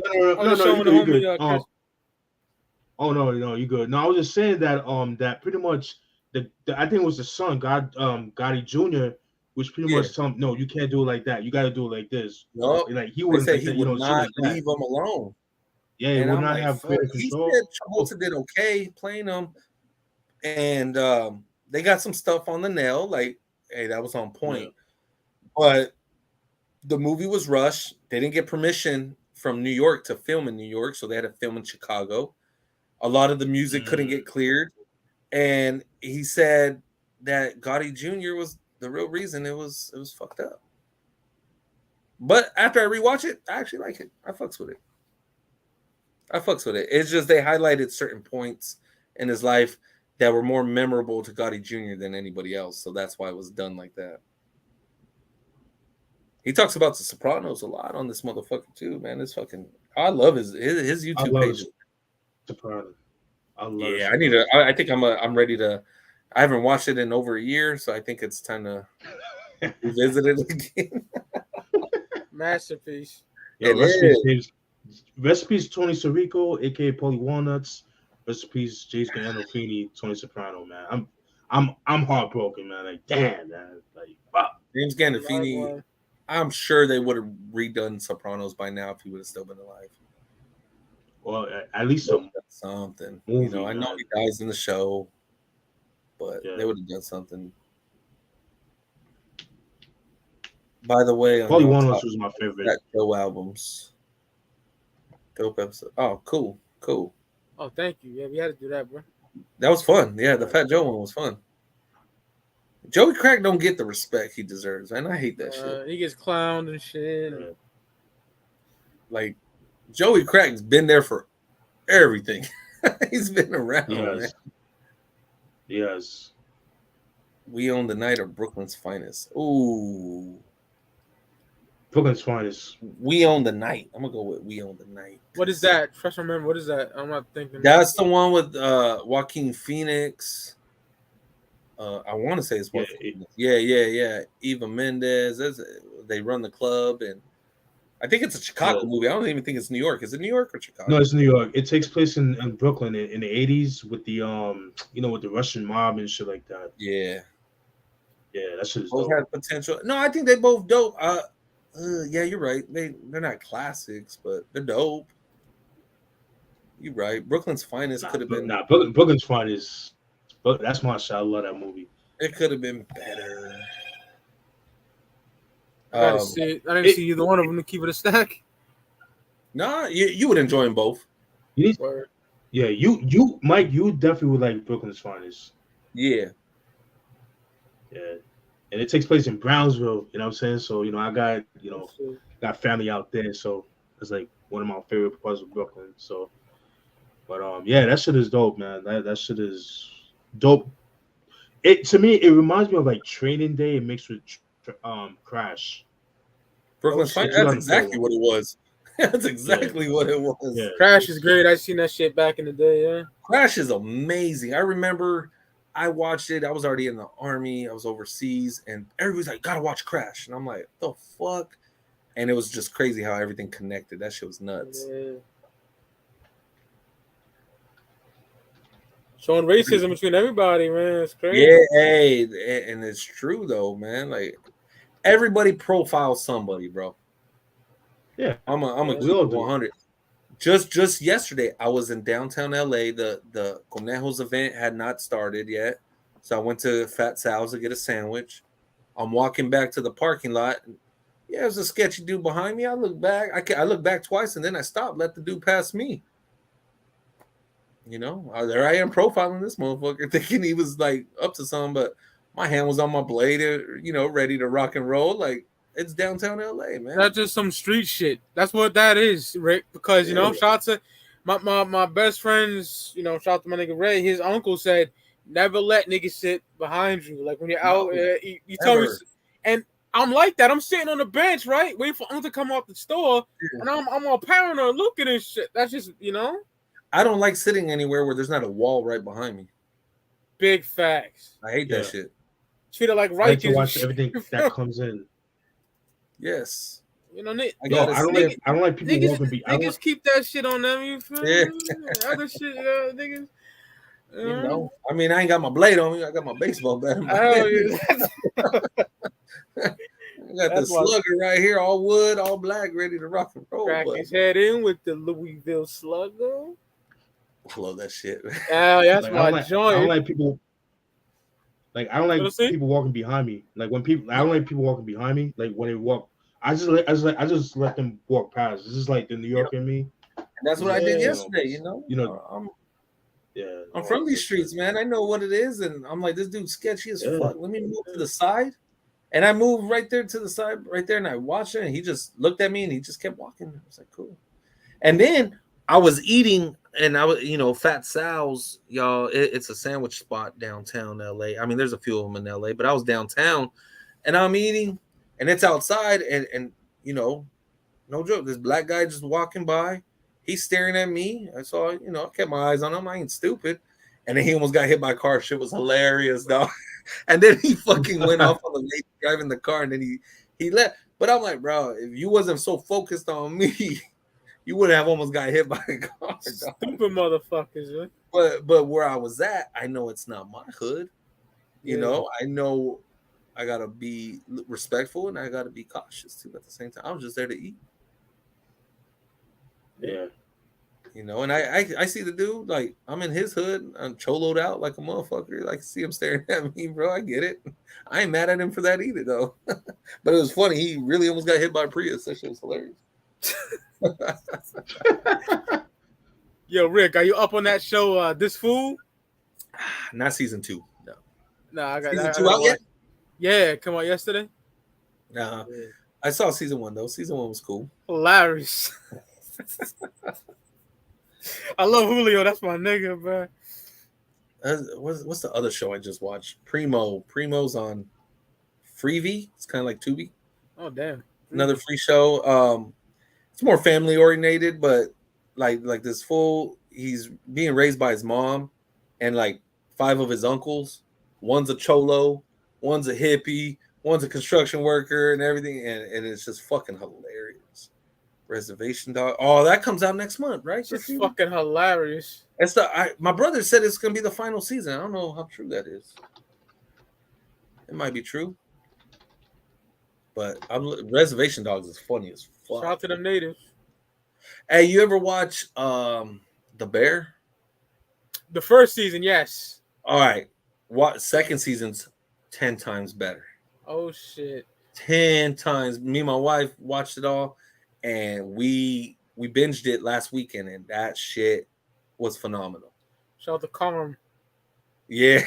No, you're good. Oh no, you good. No, I was just saying that that pretty much I think it was the son, Gotti Jr., which pretty much told him, no, you can't do it like that. You got to do it like this. No, like he would say he would not leave him alone. Yeah, he would not have creative control. He said Travolta did okay playing him, and they got some stuff on the nail. Like, hey, that was on point. Yeah. But the movie was rushed. They didn't get permission from New York to film in New York, so they had to film in Chicago. A lot of the music couldn't get cleared. And he said that Gotti Jr. was the real reason it was fucked up. But after I rewatch it, I actually like it. I fucks with it. It's just they highlighted certain points in his life that were more memorable to Gotti Jr. than anybody else. So that's why it was done like that. He talks about The Sopranos a lot on this motherfucker too, man. I love his YouTube page. Sopranos. I love it. I think I'm ready to. I haven't watched it in over a year, so I think it's time to revisit it again. Masterpiece. Yeah, recipes Tony Sirico, aka Paulie Walnuts. Recipes Jason Gandolfini, Tony Soprano. Man, I'm heartbroken, man. Like, damn, man. Like, fuck. James Gandolfini. I'm sure they would have redone Sopranos by now if he would have still been alive. Well, at least something. Movie, I know he dies in the show, but they would have done something. By the way, Probably one of those was my favorite. Fat Joe albums. Dope episode. Oh, cool. Oh, thank you. Yeah, we had to do that, bro. That was fun. Yeah, the Fat Joe one was fun. Joey Crack don't get the respect he deserves, man. I hate that shit. He gets clowned and shit. Like, Joey Crack's been there for everything. He's been around, man. Yes. We Own the Night of Brooklyn's Finest. Ooh. Brooklyn's Finest. We Own the Night. I'm gonna go with We Own the Night. What is that? Fresh remember. What is that? I'm not thinking. That's the one with Joaquin Phoenix. I want to say it's yeah. Eva Mendes. They run the club, and I think it's a Chicago movie. I don't even think it's New York. Is it New York or Chicago? No, it's New York. It takes place in Brooklyn in the 80s with the with the Russian mob and shit like that. Yeah, that shit is both dope. have potential. No, I think they both dope. Yeah, you're right. They're not classics, but they're dope. You're right. Brooklyn's Finest could have been. Brooklyn's Finest. That's my shot. I love that movie. It could have been better. I didn't see either one of them to keep it a stack. Nah, you would enjoy them both. Yeah, you Mike, you definitely would like Brooklyn's Finest. Yeah. And it takes place in Brownsville, you know what I'm saying? So, I got, got family out there, so it's like one of my favorite parts of Brooklyn. So, but that shit is dope, man. That shit is dope. To me, it reminds me of like Training Day mixed with Crash. Brooklyn's Finest. That's exactly what it was. That's exactly what it was. Yeah. Crash is great. I seen that shit back in the day. Yeah, Crash is amazing. I remember I watched it. I was already in the army. I was overseas, and everybody's like, "Gotta watch Crash," and I'm like, "The fuck!" And it was just crazy how everything connected. That shit was nuts. Yeah. Showing racism between everybody, man. It's crazy. Yeah, hey, and it's true though, man. Like everybody profiles somebody, bro. Yeah, I'm a keep 100. Just yesterday, I was in downtown LA. The Conejos event had not started yet, so I went to Fat Sal's to get a sandwich. I'm walking back to the parking lot. Yeah, there's a sketchy dude behind me. I look back. I look back twice, and then I stopped. Let the dude pass me. There I am profiling this motherfucker, thinking he was like up to something, but my hand was on my blade, ready to rock and roll. Like, it's downtown LA, man. That's just some street shit. That's what that is, Rick. Because shout out to my best friends. Shout out to my nigga Ray. His uncle said, "Never let niggas sit behind you. Like when you're out, you tell me." And I'm like that. I'm sitting on the bench, right, waiting for uncle to come off the store, and I'm all paranoid looking and shit. That's just I don't like sitting anywhere where there's not a wall right behind me. Big facts. I hate that shit. Treat it like right. I like to watch everything that comes in. Yes. I don't like people walking behind. Niggas keep that shit on them. You feel me? Other shit, niggas. I mean, I ain't got my blade on me. I got my baseball bat in my hand. I got the slugger right here, all wood, all black, ready to rock and roll. Crack his head in with the Louisville slugger. I love that shit. Yeah, that's my joint. I don't like people. Like I don't like people walking behind me. I don't like people walking behind me. Like when they walk, I just let them walk past. This is like the New York in me. And that's what I did yesterday. I'm from these streets, man. I know what it is, and I'm like, this dude's sketchy as fuck. Let me move to the side, and I moved right there to the side, right there, and I watched it, and he just looked at me, and he just kept walking. I was like, cool. And then I was eating. And I was, Fat Sal's, y'all, it's a sandwich spot downtown LA. I mean, there's a few of them in LA, but I was downtown and I'm eating and it's outside and no joke, this black guy just walking by. He's staring at me. I saw, I kept my eyes on him. I ain't stupid. And then he almost got hit by a car. Shit was hilarious, dog. And then he fucking went off on the lady driving the car and then he left. But I'm like, bro, if you wasn't so focused on me, you would have almost got hit by a car. Stupid motherfuckers, man. But where I was at, I know it's not my hood. I know I gotta be respectful and I gotta be cautious too at the same time. I was just there to eat. Yeah. You know, and I see the dude, like, I'm in his hood, I'm choloed out like a motherfucker. Like, see him staring at me, bro. I get it. I ain't mad at him for that either, though. But it was funny. He really almost got hit by a Prius. That shit was hilarious. Yo, Rick, are you up on that show, This Fool? Not season 2. No. No, I got Season 2 out yet? Yeah, come out yesterday. Nah. Yeah. I saw season 1, though. Season 1 was cool. Hilarious. I love Julio. That's my nigga, bro. What's the other show I just watched? Primo's on Freevee. It's kind of like Tubi. Oh, damn. Another free show. It's more family oriented, but like this fool, he's being raised by his mom and like 5 of his uncles. One's a cholo, one's a hippie, one's a construction worker and everything. And it's just fucking hilarious. Reservation Dog. Oh, that comes out next month, right? It's fucking hilarious. It's my brother said it's gonna be the final season. I don't know how true that is. It might be true, but Reservation Dogs is funny as fuck. Shout out to them natives. Hey, you ever watch The Bear? The first season, yes. All right. What second season's 10 times better. Oh shit. 10 times. Me and my wife watched it all. And we binged it last weekend, and that shit was phenomenal. Shout out to Carm. Yeah.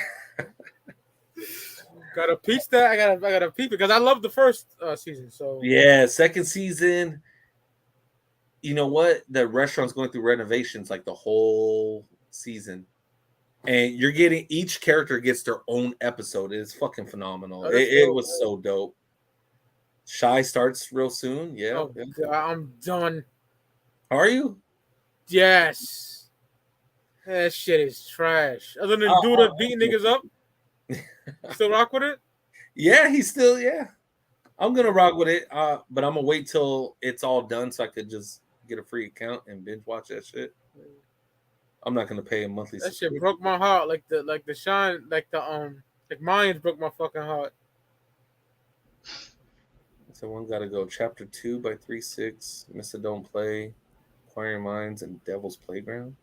Gotta peep that. I gotta peep it because I love the first season. So yeah, second season. You know what? The restaurant's going through renovations like the whole season, and you're getting each character gets their own episode. It's fucking phenomenal. It was so dope. Shy starts real soon. Yeah. Oh, God, I'm done. Are you? Yes. That shit is trash. Other than dude beating niggas up, still rock with it? Yeah, he's still, yeah. I'm going to rock with it, but I'm going to wait till it's all done so I could just get a free account and binge watch that shit. I'm not going to pay a monthly That shit broke my heart. Like Mayans broke my fucking heart. Someone got to go. Chapter 2 by 3-6. Mr. Don't Play. Inquiring Minds and Devil's Playground.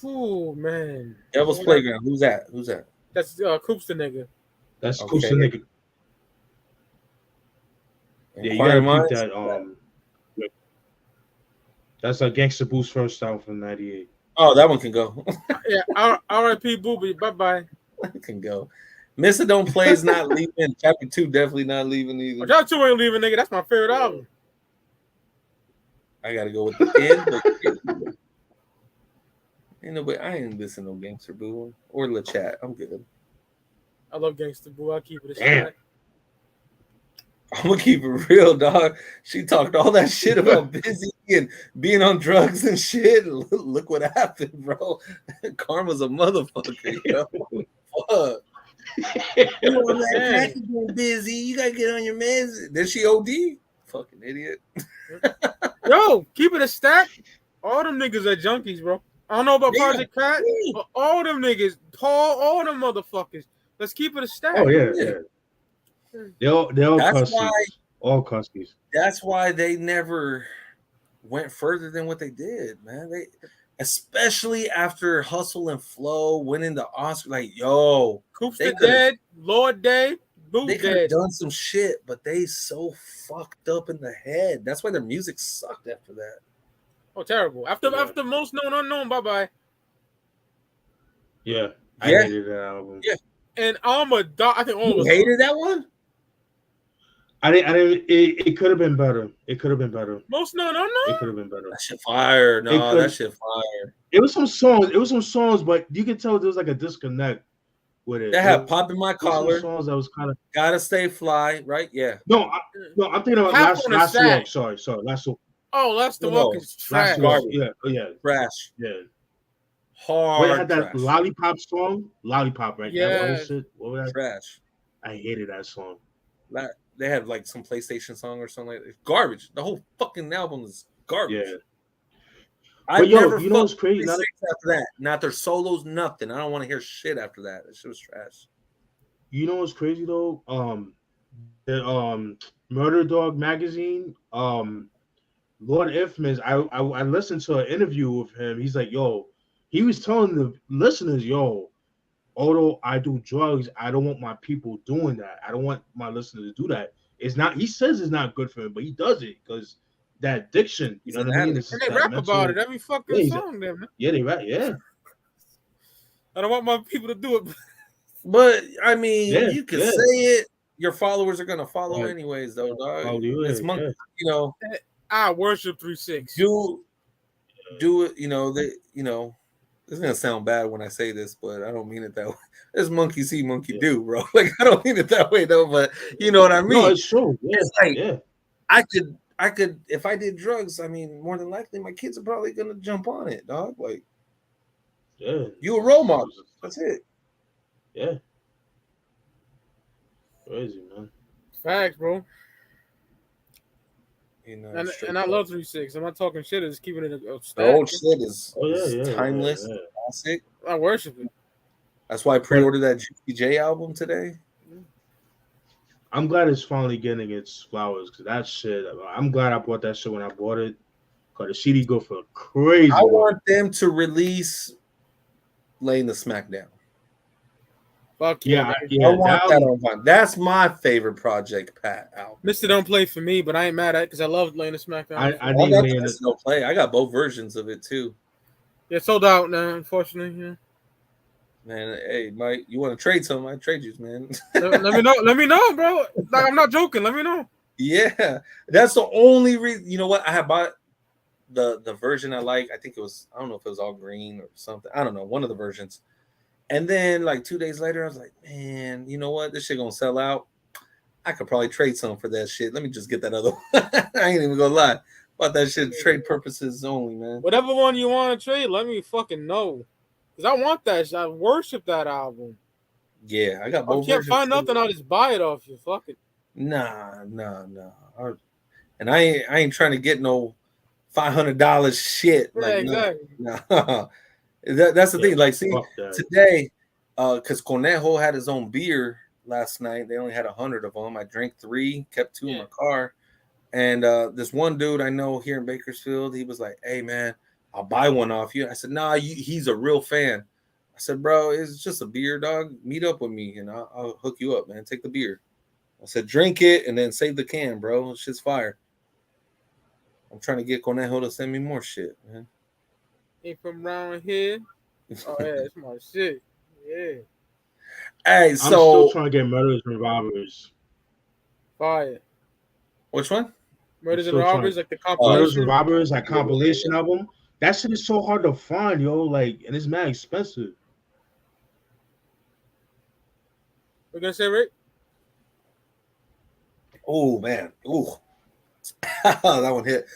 Ooh, man. Devil's Playground. Who's that? That's Coops the nigga. That's okay. Coops the nigga. Yeah, you gotta keep that. That's a Gangsta Boost first album from '98. Oh, that one can go. Yeah, R.I.P. Booby. Bye-bye. That can go. Mr. Don't Play is not leaving. Chapter 2 definitely not leaving either. Chapter 2 ain't leaving, nigga. That's my favorite album. I gotta go with the end. Ain't nobody. I ain't listening to no Gangster Boo or La Chat. I'm good. I love Gangsta Boo. I keep it a shot. I'm gonna keep it real, dog. She talked all that shit about busy and being on drugs and shit. Look what happened, bro. Karma's a motherfucker. You know? Fuck. You know, like, busy. You gotta get on your meds. Then she OD. Fucking idiot. Yo, keep it a stack. All them niggas are junkies, bro. I don't know about Project Cat, but all them niggas, Paul, all them motherfuckers. Let's keep it a stack. Oh yeah. They're all cussies. All cussies. That's why they never went further than what they did, man. They, especially after Hustle and Flow winning the Oscar, like, yo, Coops the dead, Lord Day, Boo they dead. could have done some shit, but they so fucked up in the head. That's why their music sucked after that. Oh, terrible. After Most Known Unknown, bye-bye. Yeah. I hated that album. Yeah. And I think all of us hated that one? I didn't. It could have been better. It could have been better. Most Known Unknown? It could have been better. That shit fire. No, that shit fire. It was some songs, but you could tell there was like a disconnect with it. They had Pop in My Collar. Songs that was kind of Gotta Stay Fly, right? Yeah. No, I'm thinking about Last Walk. Sorry, Last Walk. Oh, Last Walk is trash. Yeah, trash. Yeah. Hard. Wait, I had that Lollipop song. Lollipop, right? Yeah. What was that? Trash. I hated that song. They had like some PlayStation song or something like that. Garbage. The whole fucking album is garbage. Yeah. I never you know what's crazy? After that, not their solos, nothing. I don't want to hear shit after that. That shit was trash. You know what's crazy though? The Murder Dog magazine Lord Infamous, I listened to an interview with him. He's like, yo, he was telling the listeners, yo, although I do drugs, I don't want my people doing that. I don't want my listeners to do that. It's not. He says it's not good for him, but he does it because that addiction. You He's know an what I mean? addict. It's And just they that rap mental. about it every fucking Yeah, song, there, man. yeah, they rap. Yeah, I don't want my people to do it. But I mean, yeah, you can yeah. say it. Your followers are gonna follow Right. anyways, though, dog. Follow you, It's yeah. you know, I worship 3-6. do it. You know, it's gonna sound bad when I say this, but I don't mean it that way. It's monkey see, monkey Yeah. do, bro. Like I don't mean it that way though, but you know what I mean. No, it's true. Yeah, It's like yeah. I could if I did drugs. I mean, more than likely, my kids are probably gonna jump on it, dog. Like, Yeah. you a role model. That's it. Yeah. Crazy, man. Facts, bro. You know, And I love 3-6. I'm not talking shit. It's keeping it a the stack. old shit is Yeah, timeless, yeah. classic. I worship it. That's why I pre-ordered that GPJ album today. I'm glad it's finally getting its flowers because that shit. I'm glad I bought that shit when I bought it. Cause the CD go for crazy. I want them to release Laying the Smackdown. Fuck Yeah, yeah. I want that on vinyl. That's my favorite Project Pat album. Mister don't play for me, but I ain't mad at it because I love Laying the Smackdown. I I need got Laying the no play. I got both versions of it too. Yeah, sold out now, unfortunately. Yeah. Man, hey, Mike, you want to trade something? I trade you, man. Let me know. Let me know, bro. Like, I'm not joking. Let me know. Yeah, that's the only reason. You know what? I have bought the version I like. I think it was, I don't know if it was all green or something. I don't know, one of the versions. And then like 2 days later, I was like, man, you know what? This shit gonna sell out. I could probably trade some for that shit. Let me just get that other one. I ain't even gonna lie. Bought that shit trade purposes only, man. Whatever one you want to trade, let me fucking know. Because I want that shit. I worship that album. Yeah, I got If both you can't versions. find nothing, I'll just buy it off you. Fuck it. Nah. And I ain't trying to get no $500 shit. Yeah, Like, exactly. no. That's the thing. Like, see, today, because Conejo had his own beer last night. They only had 100 of them. I drank 3, kept 2 in my car. And this one dude I know here in Bakersfield, he was like, hey, man, I'll buy one off you. I said, nah, he's a real fan. I said, bro, it's just a beer, dog. Meet up with me, and I'll hook you up, man. Take the beer. I said, drink it and then save the can, bro. It's shit's fire. I'm trying to get Conejo to send me more shit, man. Ain't from around here. Oh, yeah, it's my shit. Yeah. Hey, I'm still trying to get Murders and Robbers. Fire. Which one? Murders and Robbers, like the Murders compilation. and Robbers, that compilation album. That shit is so hard to find, yo. Like, and it's mad expensive. What you gonna say, Rick? Oh man, ooh, that one hit.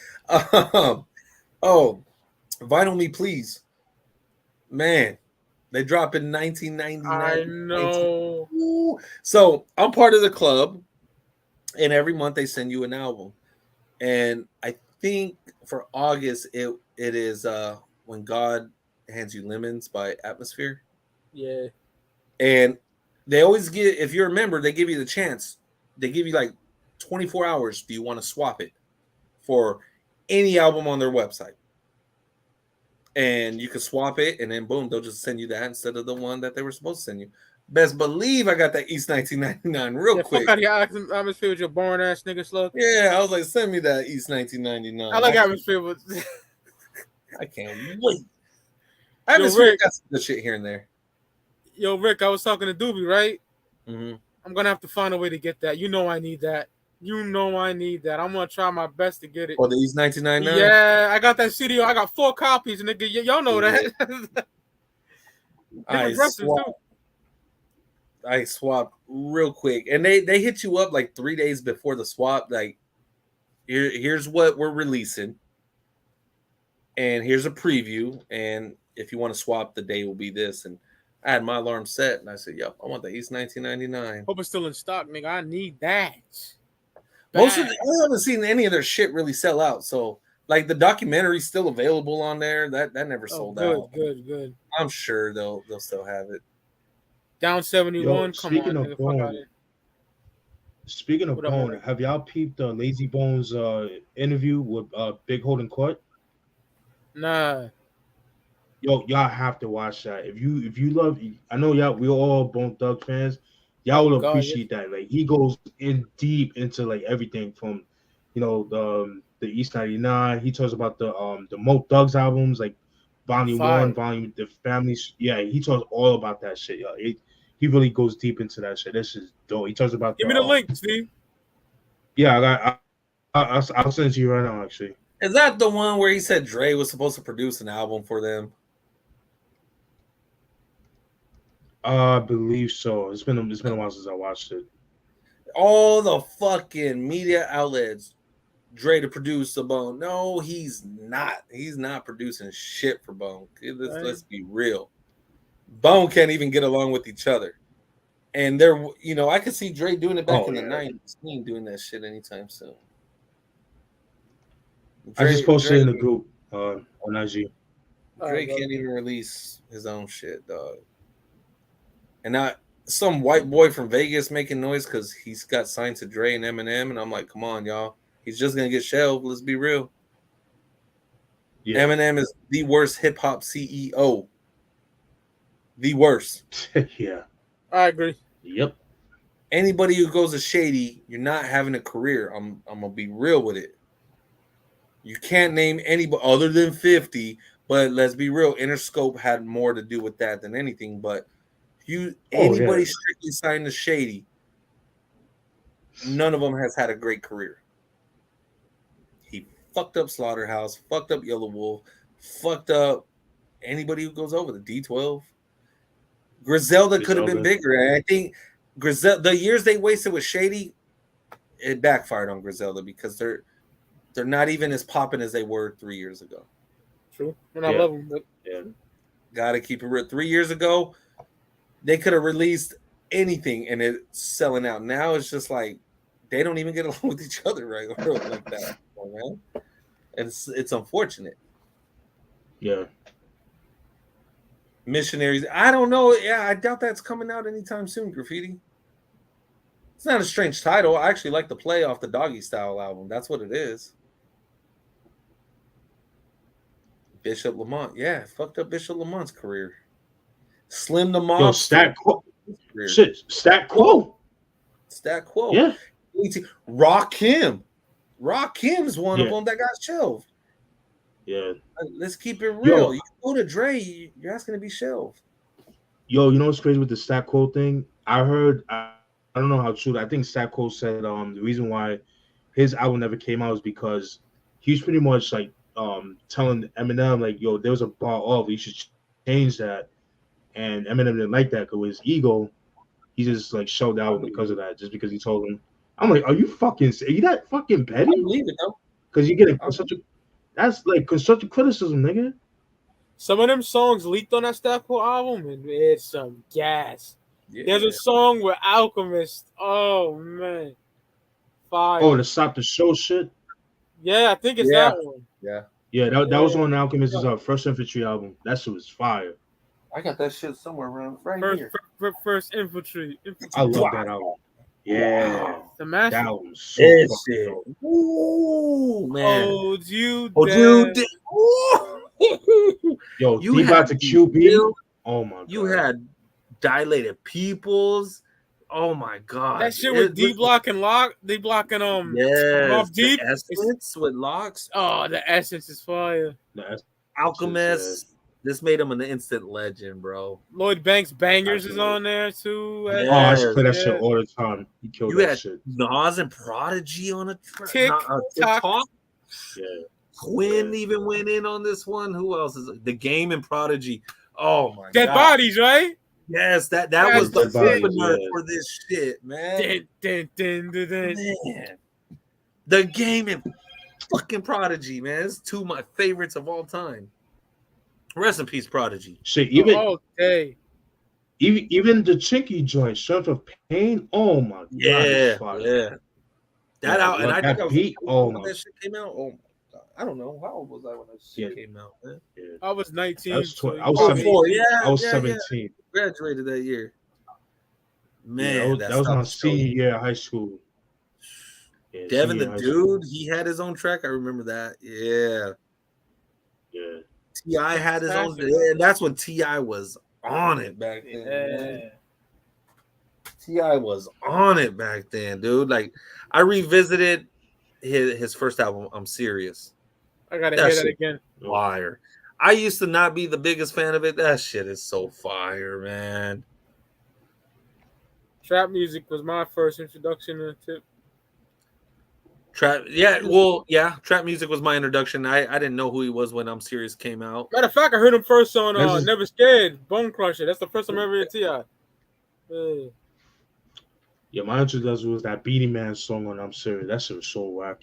Oh, Vinyl Me Please, man. They drop in 1999. I know. So I'm part of the club, and every month they send you an album. And I think for August it is When God Hands You Lemons by Atmosphere. Yeah. And they always give, if you're a member, they give you the chance. They give you like 24 hours. Do you want to swap it for any album on their website? And you can swap it, and then boom, they'll just send you that instead of the one that they were supposed to send you. Best believe I got that East 1999 real quick. Fuck out of your Atmosphere with your boring ass nigga slug. Yeah, I was like, send me that East 1999. I like Atmosphere, but I can't wait. Atmosphere got some good shit here and there. Yo, Rick, I was talking to Doobie, right? Mm-hmm. I'm gonna have to find a way to get that. You know I need that. I'm gonna try my best to get it. Oh, the East 1999? Yeah, I got that CD. I got 4 copies, nigga. Y'all know that. I swapped real quick, and they hit you up like 3 days before the swap. Like, here's what we're releasing, and here's a preview. And if you want to swap, the day will be this. And I had my alarm set, and I said, "Yep, I want the East 1999." Hope it's still in stock, nigga. I need that. I haven't seen any of their shit really sell out. So, like, the documentary's still available on there. That never sold out. Good. I'm sure they'll still have it. Down 71. Come on, nigga. Fuck out of Speaking of What up, Bone, man? have y'all peeped Lazy Bones interview with Big Holden Court? Nah. Yo, y'all have to watch that. If you love, I know y'all, we all Bone Thug fans. Y'all Oh will God, yes. appreciate that. Like he goes in deep into like everything from, the East 99. He talks about the Mo Thugs albums, like Volume Fire. One, Volume the Families. Yeah, he talks all about that shit. Yo, he really goes deep into that shit. This is dope. He talks about Give the me the link, Steve. yeah. I'll send it to you right now. Actually, Is that the one where he said Dre was supposed to produce an album for them? I believe so. It's been a while since I watched it. All the fucking media outlets, Dre to produce the Bone. No, he's not. He's not producing shit for Bone. Let's be real. Bone can't even get along with each other. And I could see Dre doing it back in the 90s. He ain't doing that shit anytime soon. I just posted in the group on IG. Dre can't even release his own shit, dog. And now some white boy from Vegas making noise because he's got signed to Dre and Eminem, and I'm like, come on, y'all. He's just gonna get shelved. Let's be real. Yeah. Eminem is the worst hip hop CEO. The worst. Yeah. I agree. Yep. Anybody who goes to Shady, you're not having a career. I'm gonna be real with it. You can't name anybody other than 50, but let's be real. Interscope had more to do with that than anything. But anybody strictly signed to Shady, none of them has had a great career. He fucked up Slaughterhouse, fucked up Yellow Wolf, fucked up anybody who goes over the D12. Griselda could have been bigger. And I think the years they wasted with Shady, it backfired on Griselda because they're not even as popping as they were 3 years ago. True. And I love them. But... Yeah. Gotta keep it real. 3 years ago, they could have released anything and it's selling out. Now it's just like they don't even get along with each other right like that. Man. It's unfortunate. Yeah. Missionaries. I don't know. Yeah, I doubt that's coming out anytime soon, Graffiti. It's not a strange title. I actually like the play off the Doggy Style album. That's what it is. Bishop Lamont. Yeah, fucked up Bishop Lamont's career. Slim the Mob. Yo, Stat Quo. Shit, Stat Quo. Stat Quo. Yeah. Rakim. Rakim's one of them that got shelved. Yeah. Let's keep it real. Yo, you go to Dre, you're asking to be shelved. Yo, you know what's crazy with the Stat Quo thing? I heard, I don't know how true. I think Stat Quo said the reason why his album never came out is because he's pretty much like telling Eminem like, yo, there was a bar off. You should change that. And Eminem didn't like that because his ego, he just like showed out because of that. Just because he told him, I'm like, are you that fucking petty? I believe it though. Because you're getting that's like constructive criticism, nigga. Some of them songs leaked on that Stat Quo album, and it's some gas. Yeah. There's a song with Alchemist. Oh man, fire! Oh, to stop the show shit. Yeah, I think it's that one. Yeah, that was on Alchemist's First Infantry album. That shit was fire. I got that shit somewhere around here. First Infantry. I love that album. Yeah, the master. That was so shit. Ooh, man. Hold you dead. Yo, you got the QB. Oh my god. You had Dilated Peoples. Oh my god. That shit with D Block and Lock. D Block and Mobb Deep. Essence with Locks. Oh, the Essence is fire. Alchemist. This made him an instant legend, bro. Lloyd Banks Bangers is on there too. Yes, oh, I used to play that shit all the time. He killed that shit. Nas and Prodigy on a TikTok. Yeah. Quinn even went in on this one. Who else is it? The Game and Prodigy? Oh my god. Dead Bodies, right? Yes, that was the opener for this shit, man. Man. The Game and fucking Prodigy, man. It's two of my favorites of all time. Rest in peace, Prodigy. Shit, even even the Chinky joint, Strength of Pain. Oh my god, yeah. That out, and I think that shit came out. Oh my god, I don't know how old was I when that shit came out. Man? Yeah. I was 19. I was 17. I was 17. Graduated that year. Man, that was my senior year of high school. Yeah, Devin the senior high Dude, school. he had his own track. I remember that. Yeah. Yeah. T.I. had his own, Fantastic. and that's when T.I. was on it back then. Man. Yeah. T.I. was on it back then, dude. Like, I revisited his first album, I'm Serious. I gotta That hear that shit again. fire. I used to not be the biggest fan of it. That shit is so fire, man. Trap music was my first introduction to tip. Trap music was my introduction. I didn't know who he was when I'm Serious came out. Matter of fact, I heard him first on This is- Never Scared, Bone Crusher. That's the first time I ever heard T.I. Yeah. Yeah, my introduction was that Beanie Man song on I'm Serious. That shit was so whack.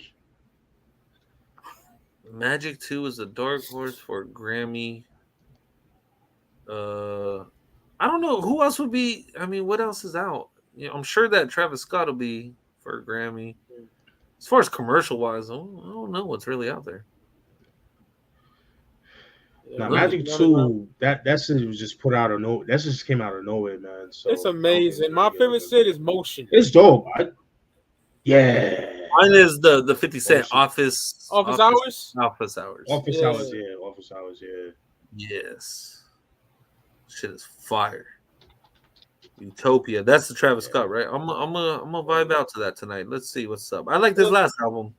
Magic 2 is a dark horse for Grammy. I don't know who else would be. I mean, what else is out? You know, I'm sure that Travis Scott will be for a Grammy. As far as commercial wise, I don't know what's really out there. Now, Magic 2, that shit was just put out of nowhere. That just came out of nowhere, man. So It's amazing. My favorite shit is Motion. It's dope. Yeah. Mine is the 50 Cent Office Hours? Office Hours, yeah. Yes. Shit is fire. Utopia. That's the Travis Scott, right? I'm gonna vibe out to that tonight. Let's see what's up. I like this last album.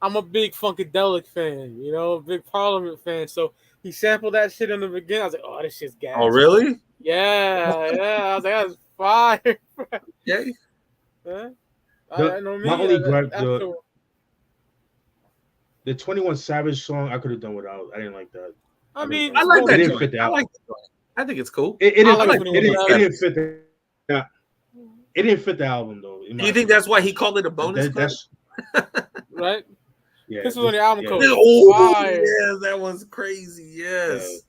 I'm a big Funkadelic fan, a big Parliament fan. So he sampled that shit in the beginning. I was like, oh, this shit's gas. Oh, really? Yeah. I was like, that's fire. Yeah. Huh? My only gripe, the 21 Savage song, I could have done without. I didn't like that. I mean, I like that. It didn't fit the album. I think it's cool. It didn't fit the album though. Do you think that's why he called it a bonus? That's right. Yeah, this was on the album cover. Oh, yes, that one's crazy. Yes,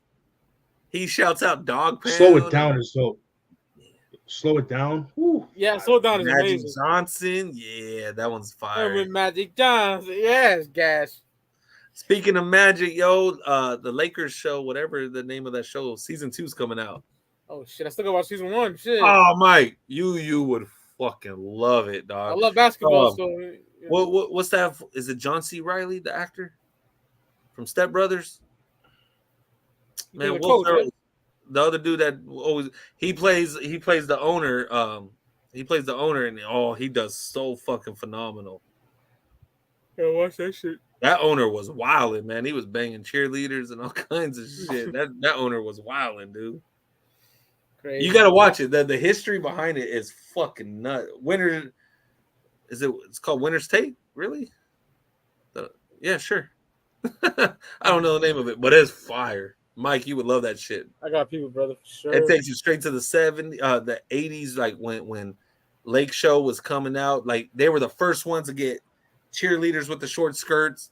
he shouts out "Dog Pound." Slow it down is dope. Slow it down. Woo. Yeah, slow it down is Magic amazing. Johnson, yeah, that one's fire. And with Magic Johnson, yes, gas. Speaking of Magic, the Lakers show, whatever the name of that show, season 2 is coming out. Oh shit, I still got watch season 1. Shit. Oh, Mike, you would fucking love it, dog. I love basketball. What's that? Is it John C. Reilly, the actor from Step Brothers? Man, the other dude that always he plays the owner. He plays the owner, and he does so fucking phenomenal. Yeah, watch that shit. That owner was wilding, man. He was banging cheerleaders and all kinds of shit. that owner was wilding, dude. Crazy. You gotta watch it. The history behind it is fucking nuts. It's called Winter's Take? Really? Yeah, sure. I don't know the name of it, but it's fire. Mike, you would love that shit. I got people, brother, for sure. It takes you straight to the 80s, like when Lake Show was coming out. Like they were the first ones to get cheerleaders with the short skirts.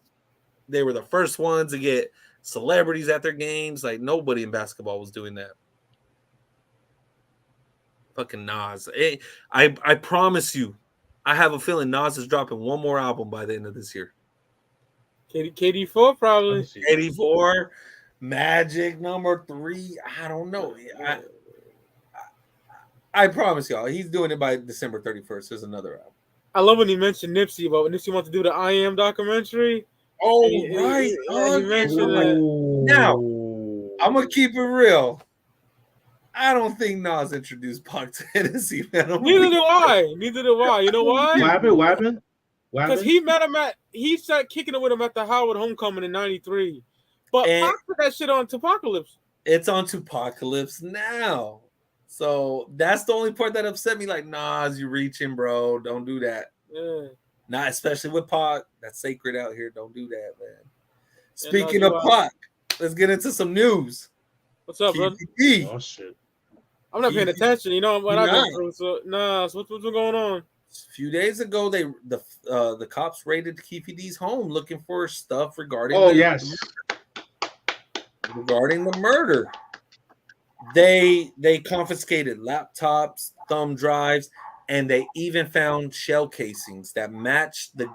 They were the first ones to get celebrities at their games. Like nobody in basketball was doing that. Fucking Nas. I promise you, I have a feeling Nas is dropping one more album by the end of this year. KD4 probably. KD4, Magic number 3. I don't know. I promise y'all, he's doing it by December 31st. There's another album. I love when he mentioned Nipsey, but when Nipsey wants to do the I Am documentary. Oh, right. He mentioned that. Now, I'm going to keep it real. I don't think Nas introduced Pac to Hennessy, man. Neither do I. You know why? What happened? Because he met him he started kicking it with him at the Howard Homecoming in '93. But Pac put that shit on Tupacalypse. It's on Tupacalypse now. So that's the only part that upset me. Like, Nas, you reaching, bro. Don't do that. Yeah. Not especially with Pac. That's sacred out here. Don't do that, man. Speaking of Pac, let's get into some news. What's up, brother? Oh, shit. I'm not paying attention. You know what I've been through. So, what's going on? A few days ago, the cops raided Keefe D's home looking for stuff regarding regarding the murder. They confiscated laptops, thumb drives, and they even found shell casings that matched the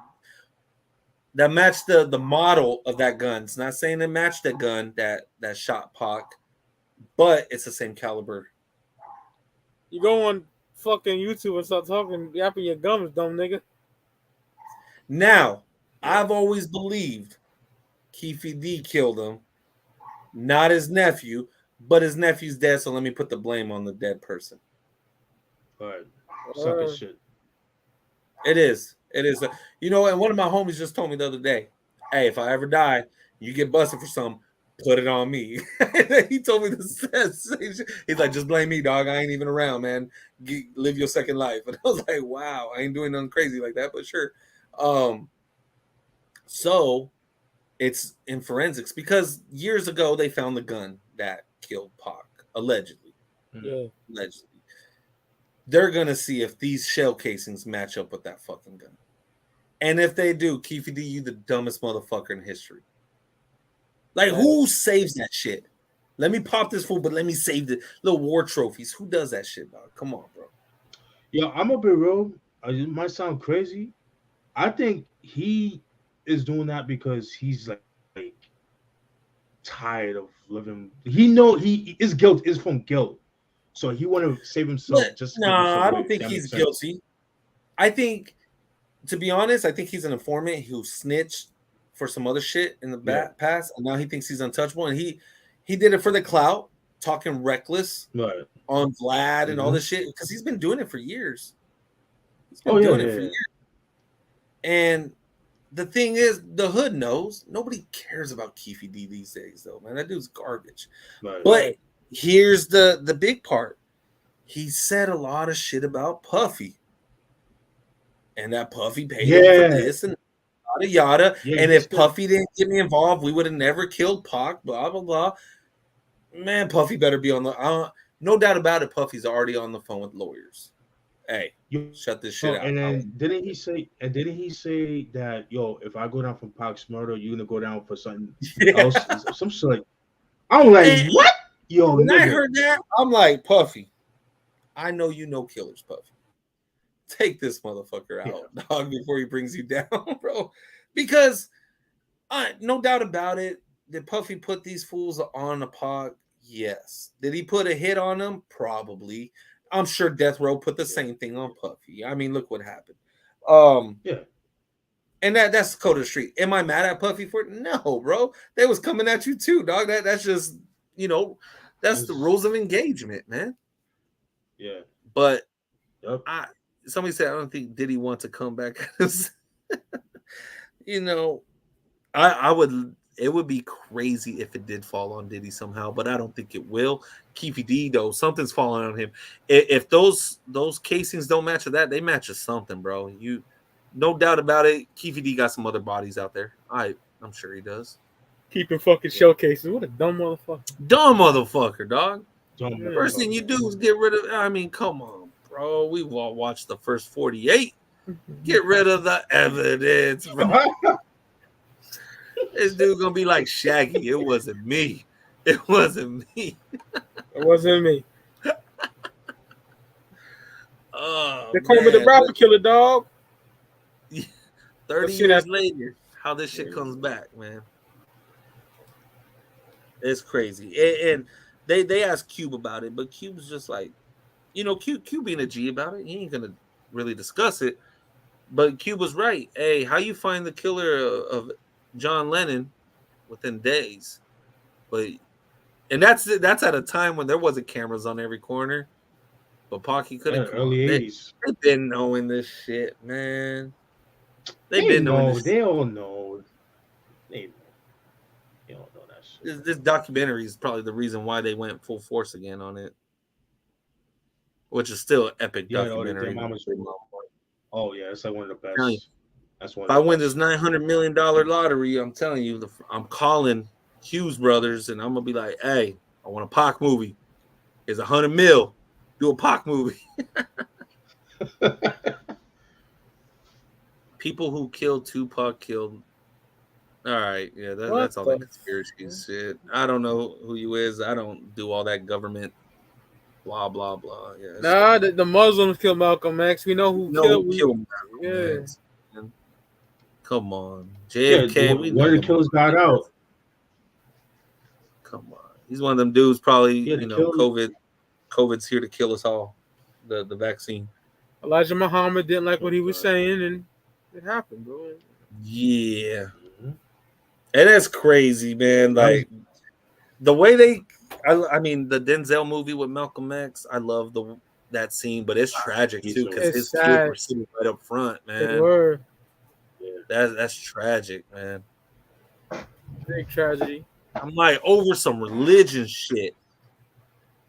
model of that gun. It's not saying it matched the gun that shot Pac, but it's the same caliber. You go on fucking YouTube and start talking, yapping your gums, dumb nigga. Now, I've always believed Keefe D killed him, not his nephew, but his nephew's dead, so let me put the blame on the dead person. All right. Sucking shit. It is. You know, and one of my homies just told me the other day, hey, if I ever die, you get busted for something, put it on me. He told me this. He's like, just blame me, dog. I ain't even around, man. Live your second life. And I was like, wow, I ain't doing nothing crazy like that, but sure. So it's in forensics because years ago they found the gun that killed Pac, allegedly. Yeah. Allegedly. They're gonna see if these shell casings match up with that fucking gun. And if they do, Keefe D, you the dumbest motherfucker in history. Like, who saves that shit? Let me pop this fool, but let me save the little war trophies. Who does that shit, dog? Come on, bro. Yo, I'm gonna be real. It might sound crazy. I think he is doing that because he's like tired of living. He know his guilt is from guilt. So he want to save himself. I don't think he's guilty. I think, to be honest, I think he's an informant who snitched for some other shit in the past, and now he thinks he's untouchable. And he did it for the clout, talking reckless on Vlad and all this shit because he's been doing it for years. He's been doing it for years. And the thing is, the hood knows. Nobody cares about Keefe D these days, though, man. That dude's garbage. But here's the big part. He said a lot of shit about Puffy. And that Puffy paid him for this and yada yada. And if Puffy didn't get me involved, we would have never killed Pac, blah, blah, blah. Man, Puffy better be on the no doubt about it, Puffy's already on the phone with lawyers. Hey, shut this shit out. And then didn't he say that, yo, if I go down from Pac's murder, you're gonna go down for something else? Some shit like, I'm like, what? Yo, when I heard that, I'm like, Puffy, I know you know killers, Puffy. Take this motherfucker out, dog, before he brings you down, bro. Because no doubt about it, did Puffy put these fools on a Pac? Yes. Did he put a hit on them? Probably. I'm sure Death Row put the same thing on Puffy. I mean, look what happened. And that's the code of the street. Am I mad at Puffy for it? No, bro. They was coming at you too, dog. That's just, that's the rules of engagement, man. Yeah. But somebody said, I don't think Diddy wants to come back. It would be crazy if it did fall on Diddy somehow, but I don't think it will. Keefe D, though, something's falling on him. If those casings don't match with that, they match with something, bro. No doubt about it. Keefe D got some other bodies out there. I'm sure he does. Keeping fucking showcases. What a dumb motherfucker. Dumb motherfucker, dog. First thing you do is get rid of. I mean, come on, bro. We've all watched the first 48. Get rid of the evidence, bro. This dude gonna be like Shaggy. It wasn't me. It wasn't me. It wasn't me. Oh, they call me the rapper killer, dog. 30 years later, how this shit comes back, man. It's crazy. And they asked Cube about it, but Cube's just like, Cube being a G about it, he ain't gonna really discuss it. But Cube was right. Hey, how you find the killer of John Lennon within days? And that's at a time when there wasn't cameras on every corner. But Pocky couldn't. Early 80s. They've been knowing this shit, man. They've been knowing this. They all know. They all know that shit. This documentary is probably the reason why they went full force again on it. Which is still an epic documentary. Oh yeah, it's like one of the best. That's one. If I win this $900 million lottery, I'm telling you, I'm calling Hughes Brothers, and I'm gonna be like, "Hey, I want a Pac movie. It's $100 million. Do a Pac movie." People who killed Tupac killed. All right, yeah, that's all that conspiracy shit. I don't know who you is. I don't do all that government. Blah blah blah. Yeah. The Muslims killed Malcolm X. We know who killed Malcolm X. Come on, JFK. One of the killers got out. Come on, he's one of them dudes. Probably COVID's here to kill us all. The vaccine. Elijah Muhammad didn't like what he was saying, and It happened, bro. Yeah. And that's crazy, man. Like the way I mean, the Denzel movie with Malcolm X, I love that scene, but it's tragic too because It's his sad. kids were sitting right up front, man. They were. That's tragic, man. Big tragedy. I'm like, over some religion shit.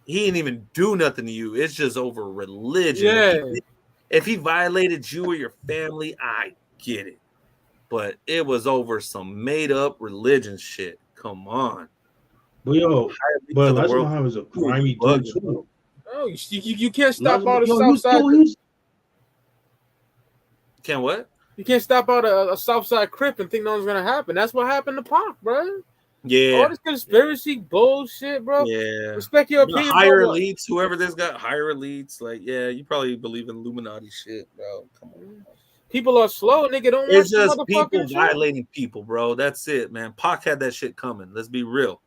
He didn't even do nothing to you. It's just over religion. Yeah. If he violated you or your family, I get it. But it was over some made up religion shit. Come on. But Elijah Muhammad was a grimy dude too. Oh, you can't stop out a Southside. Can't what? You can't stop out a Southside Crip and think nothing's gonna happen. That's what happened to Pac, bro. Yeah. All this conspiracy bullshit, bro. Yeah. Respect your opinion. Higher elites, whoever this got, higher elites. Like, yeah, you probably believe in Illuminati shit, bro. Come on. People are slow, nigga. Don't It's just people violating people, bro. That's it, man. Pac had that shit coming. Let's be real.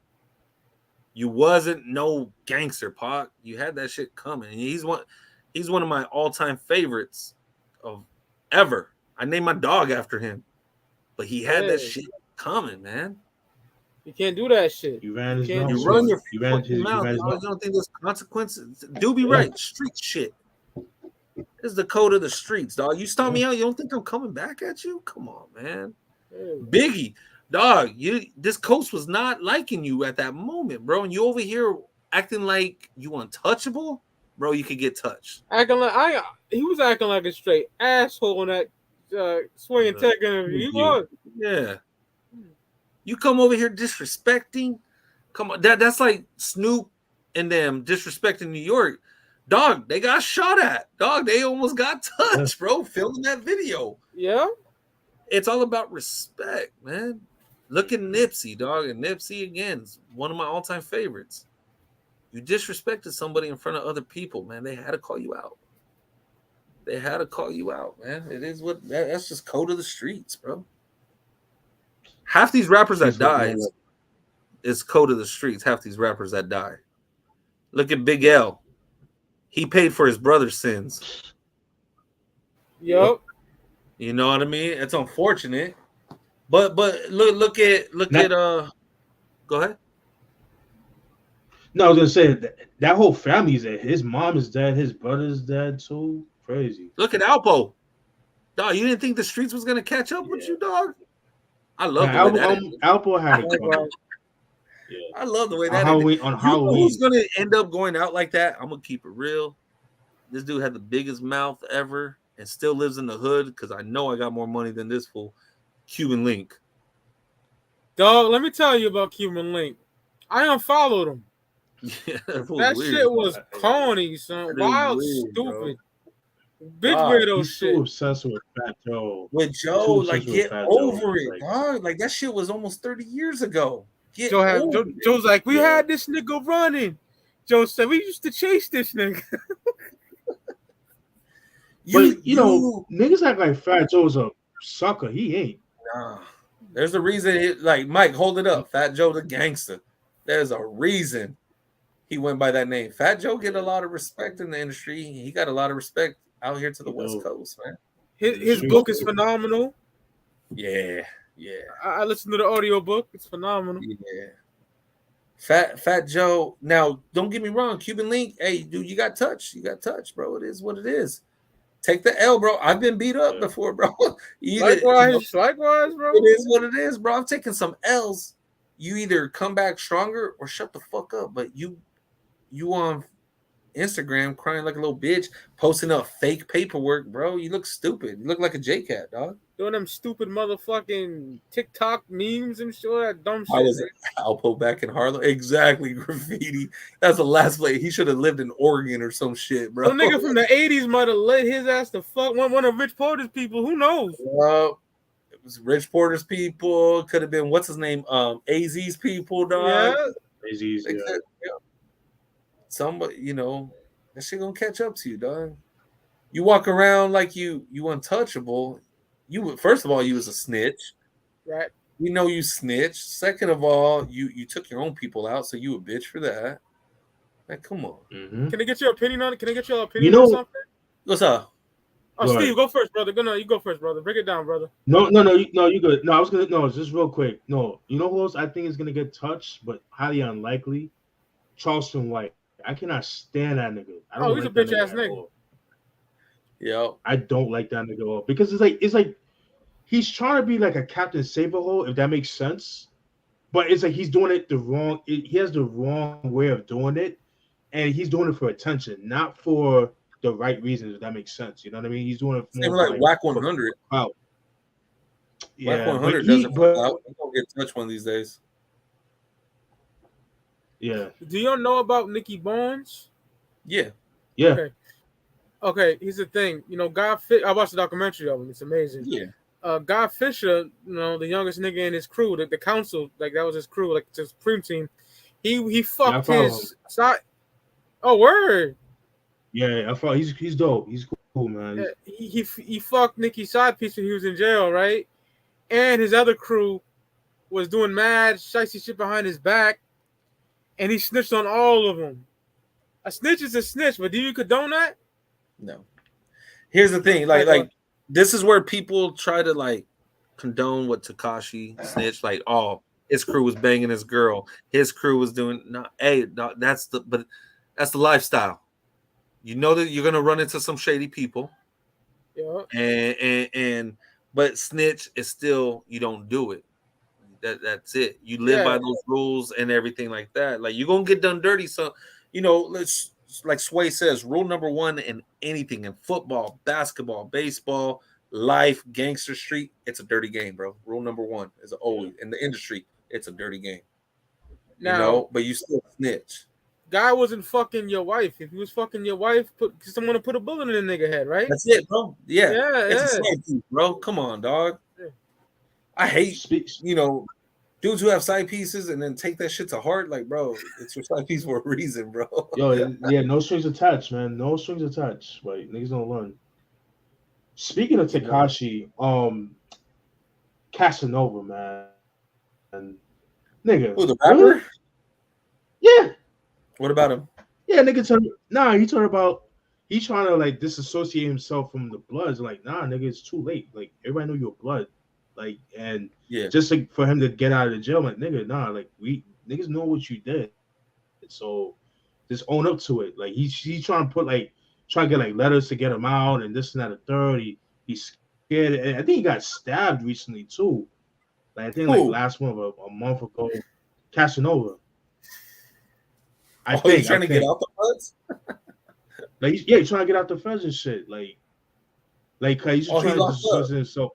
You wasn't no gangster, Pac. You had that shit coming. And he's one of my all-time favorites of ever. I named my dog after him. But he had that shit coming, man. You can't do that shit. You run your fucking mouth. You don't think there's consequences? Do be right. Street shit. This is the code of the streets, dog. You stomp me out, you don't think I'm coming back at you? Come on, man. Biggie, dog, this coast was not liking you at that moment, bro. And you over here acting like you untouchable, bro. You could get touched. He was acting like a straight asshole in that swinging tech interview. He was. Yeah. You come over here disrespecting. Come on, that's like Snoop and them disrespecting New York. Dog, they got shot at. Dog, they almost got touched, bro, filming that video. Yeah. It's all about respect, man. Look at Nipsey, dog. And Nipsey, again, is one of my all-time favorites. You disrespected somebody in front of other people, man. They had to call you out. They had to call you out, man. It is that's just code of the streets, bro. Half these rappers that died is code of the streets. Half these rappers that die. Look at Big L. He paid for his brother's sins. Yep. You know what I mean? It's unfortunate. But look at go ahead. No, I was gonna say that whole family's dead. His mom is dead, his brother's dead too. Crazy. Look at Alpo. Dog, you didn't think the streets was gonna catch up with you, dog? I love the way that Alpo had it. I love the way that on Halloween. Who's gonna end up going out like that? I'm gonna keep it real. This dude had the biggest mouth ever and still lives in the hood because I know I got more money than this fool. Cuban Link. Dog, let me tell you about Cuban Link. I unfollowed him. Yeah, that shit was corny, son. Wild, stupid. Bro. Big weirdo shit. So obsessed with Fat Joe. With Joe, like get over it, dog. Like that shit was almost 30 years ago. Joe's like, we had this nigga running. Joe said we used to chase this nigga. you know, niggas act like Fat Joe's a sucker. He ain't. Nah. There's a reason. Like Mike, hold it up. Fat Joe the gangster. There's a reason he went by that name. Fat Joe get a lot of respect in the industry. He got a lot of respect out here to the West Coast, man. His book is phenomenal. Yeah. I listened to the audio book. It's phenomenal. Yeah. Fat Joe. Now, don't get me wrong. Cuban Link, hey, dude, you got touched. You got touched, bro. It is what it is. Take the L, bro. I've been beat up before, bro. Likewise, bro. It is what it is, bro. I've taken some L's. You either come back stronger or shut the fuck up. But you on Instagram crying like a little bitch, posting up fake paperwork, bro. You look stupid. You look like a J-Cat, dog. Doing them stupid motherfucking TikTok memes and shit, that dumb shit. I was Alpo back in Harlem. Exactly, graffiti. That's the last place. He should have lived in Oregon or some shit, bro. Some nigga from the 80s might have let his ass to fuck one of Rich Porter's people. Who knows? It was Rich Porter's people. Could have been, what's his name? AZ's people, dog. Yeah. AZ's, yeah. Somebody, you know, that shit gonna catch up to you, dog. You walk around like you untouchable. You first of all, you was a snitch, right? We know you snitched. Second of all, you took your own people out, so you a bitch for that. Like, come on. Can I get your opinion on it? Can I get your opinion on something? What's up? Oh, Steve, go first, brother. You go first, brother. Break it down, brother. No, you good. No, I was gonna just real quick. No, you know who else I think is gonna get touched, but highly unlikely? Charleston White. I cannot stand that nigga. I don't He's like a bitch that ass nigga. Yeah, I don't like that nigga at all because it's like he's trying to be like a Captain Saberhole, if that makes sense. But it's like he's doing it the wrong. He has the wrong way of doing it, and he's doing it for attention, not for the right reasons. If that makes sense, you know what I mean? He's doing it same more like Whack 100. Wow. Whack Yeah, 100 but doesn't. He's gonna get touched one of these days. Yeah. Do you know about Nicky Bones? Yeah. Yeah. Okay. Here's the thing. You know, I watched the documentary of him. It's amazing. Yeah. Guy Fisher, you know, the youngest nigga in his crew, the council, like that was his crew, like the Supreme Team. He fucked his side. Oh, word. Yeah, I thought he's dope. He's cool, man. He fucked Nicky's side piece when he was in jail, right? And his other crew was doing mad shicey shit behind his back, and he snitched on all of them. A snitch is a snitch, but do you condone that? No. Here's the thing, like this is where people try to like condone what Tekashi snitched, like, oh, his crew was banging his girl, his crew was doing that's the lifestyle. You know that you're gonna run into some shady people. Yeah. But snitch is still, you don't do it. That's it. You live by those rules and everything like that. Like, you're gonna get done dirty. So, you know, let's, like Sway says, rule number one in anything, in football, basketball, baseball, life, gangster street, it's a dirty game, bro. Rule number one is always in the industry, it's a dirty game. Now, you know, but you still snitch. Guy wasn't fucking your wife. If he was fucking your wife, someone to put a bullet in the nigga head, right? That's it, bro. Yeah. It's a side piece, bro. Come on, dog. Yeah. I hate, you know, dudes who have side pieces and then take that shit to heart. Like, bro, it's your side piece for a reason, bro. Yo, yeah, no strings attached, man. No strings attached. Like, niggas don't learn. Speaking of Tekashi, Casanova, man. And nigga. Who, the rapper? Really? Yeah. What about him? Yeah, nigga. He talking about he's trying to like disassociate himself from the Bloods. Like, nah, nigga, it's too late. Like, everybody know you're Blood. Like, and just like for him to get out of the jail, like, nigga, nah, like niggas know what you did. So just own up to it. Like, he's trying to get like letters to get him out and this and that. The third, he's scared. And I think he got stabbed recently too. Like, I think like last month, a month ago, Casanova. He's trying to get out the feds? Like, he's trying to get out the feds and shit. Like he's just trying to disassociate himself.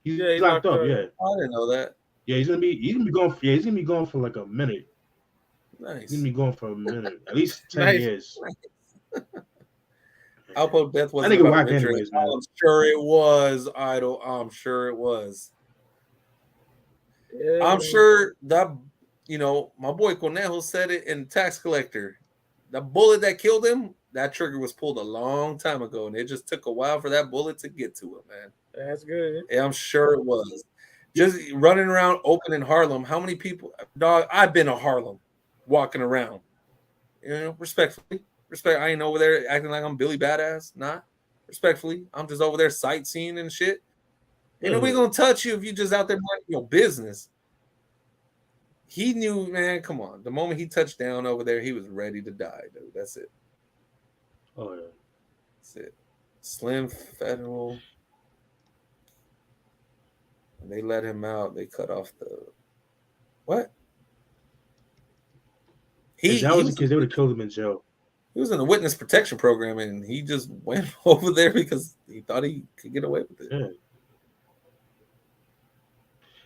He's locked up. Yeah, I didn't know that. Yeah, he's gonna be gone. Yeah, he's gonna be gone for like a minute. Nice. He's gonna be gone for a minute, at least 10 years. Alpo death was. I think whack anyways, man. I'm sure it was, Idol. I'm sure it was. Yeah. I'm sure that. You know, my boy Conejo said it in Tax Collector. The bullet that killed him, that trigger was pulled a long time ago, and it just took a while for that bullet to get to him, man. That's good. Yeah, I'm sure it was. Just running around open in Harlem. How many people? Dog, I've been to Harlem, walking around. You know, respectfully. I ain't over there acting like I'm Billy Badass. Nah. Respectfully. I'm just over there sightseeing and shit. Ain't nobody gonna touch you if you just out there minding your business. He knew, man, come on. The moment he touched down over there, he was ready to die, dude. That's it. Oh, yeah. That's it. Slim Federal. When they let him out, they cut off the... What? If that was the case, they would have killed him in jail. He was in the witness protection program, and he just went over there because he thought he could get away with it. Yeah.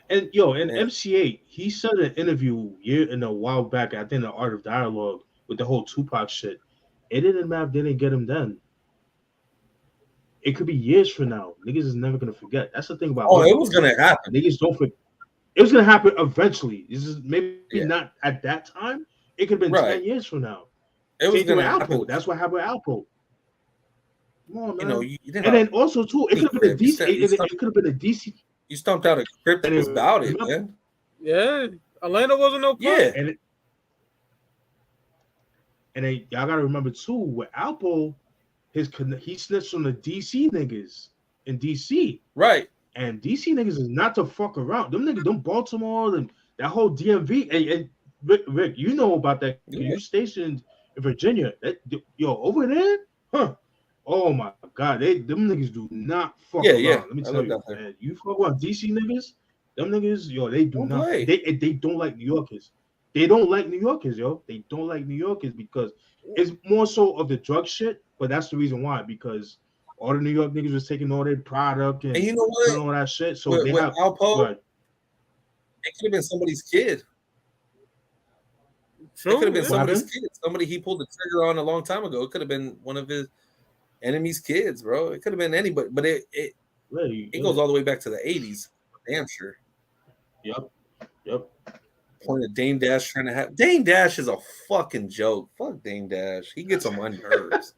And MC8, he said in an interview a while back, I think the Art of Dialogue, with the whole Tupac shit, it didn't matter if they didn't get him then. It could be years from now. Niggas is never gonna forget. That's the thing about it was gonna happen. Niggas don't forget. It was gonna happen eventually. This is maybe not at that time. It could have been 10 years from now. It was gonna happen. Alpo. That's what happened with Alpo. Come on, man. You know, you didn't and then also too, it could have been a DC. It could have been a DC. You stumped out a script that was about it, man. Yeah, Atlanta wasn't no problem. Yeah, and then y'all gotta remember too, with Alpo, he snitched on the DC niggas in DC. Right. And DC niggas is not to fuck around. Them niggas, them Baltimore and that whole DMV. And Rick, you know about that. You stationed in Virginia. Over there, huh? Oh my God, them niggas do not fuck around. Let me tell you, man. You fuck around DC niggas, them niggas, they do not. They don't like New Yorkers. They don't like New Yorkers, yo. They don't like New Yorkers because it's more so of the drug shit. But that's the reason why, because all the New York niggas was taking all their product and you know what? All that shit. So with they have. Alpo, it could have been somebody's kid. True. It could have been somebody's kid. Somebody he pulled the trigger on a long time ago. It could have been one of his enemy's kids, bro. It could have been anybody, but it goes all the way back to the 80s. Damn sure. Yep. Point of Dame Dash trying to have Dame Dash is a fucking joke. Fuck Dame Dash. He gets on my nerves.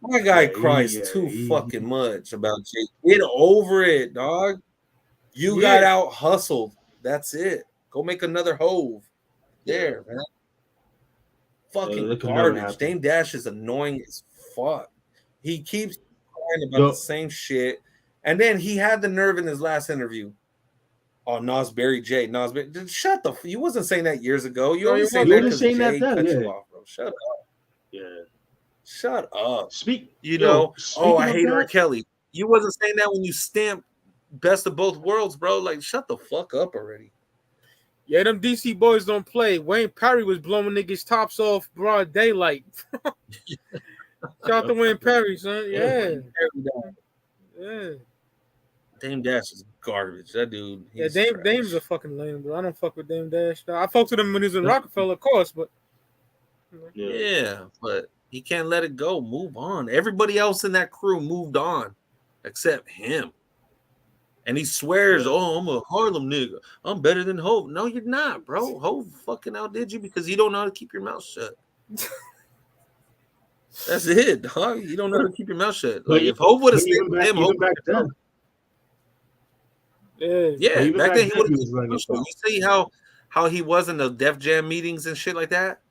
My guy cries too fucking much about Jake. Get over it, dog. You got out hustled. That's it. Go make another Hove. There, man. Fucking garbage. Dame Dash is annoying as fuck. He keeps crying about the same shit. And then he had the nerve in his last interview. Oh, Nosberry J. Nosberry. Shut the you wasn't saying that years ago. You always saying that because Jay cut you off, bro. Shut up. Yeah. Shut up. I hate R. Kelly. You wasn't saying that when you stamped Best of Both Worlds, bro. Like, shut the fuck up already. Yeah, them DC boys don't play. Wayne Perry was blowing niggas' tops off broad daylight. Shout out to Wayne Perry, son. Yeah. Dame Dash is garbage. That dude. Dame's a fucking lame, bro. I don't fuck with Dame Dash. I fucked with him when he was in Rockefeller, of course, but but he can't let it go. Move on. Everybody else in that crew moved on, except him. And he swears, "Oh, I'm a Harlem nigga. I'm better than Hov." No, you're not, bro. Hov fucking outdid you because you don't know how to keep your mouth shut. That's it, dog. You don't know how to keep your mouth shut. Like if Hov would have stayed with him, Hov back then. Back then he would have. You see how he was in the Def Jam meetings and shit like that.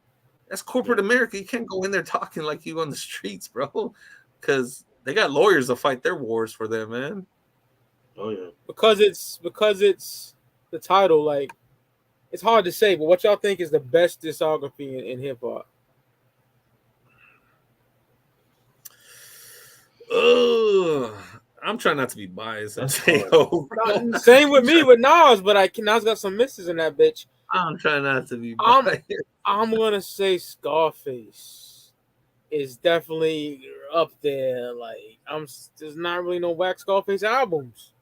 That's corporate America. You can't go in there talking like you on the streets, bro, because they got lawyers to fight their wars for them, man. Oh yeah, because it's the title. Like, it's hard to say, but what y'all think is the best discography in hip hop? I'm trying not to be biased. Same with me with Nas, but Nas got some misses in that bitch. I'm trying not to be biased. I'm gonna say Scarface is definitely up there. Like, there's not really no whack Scarface albums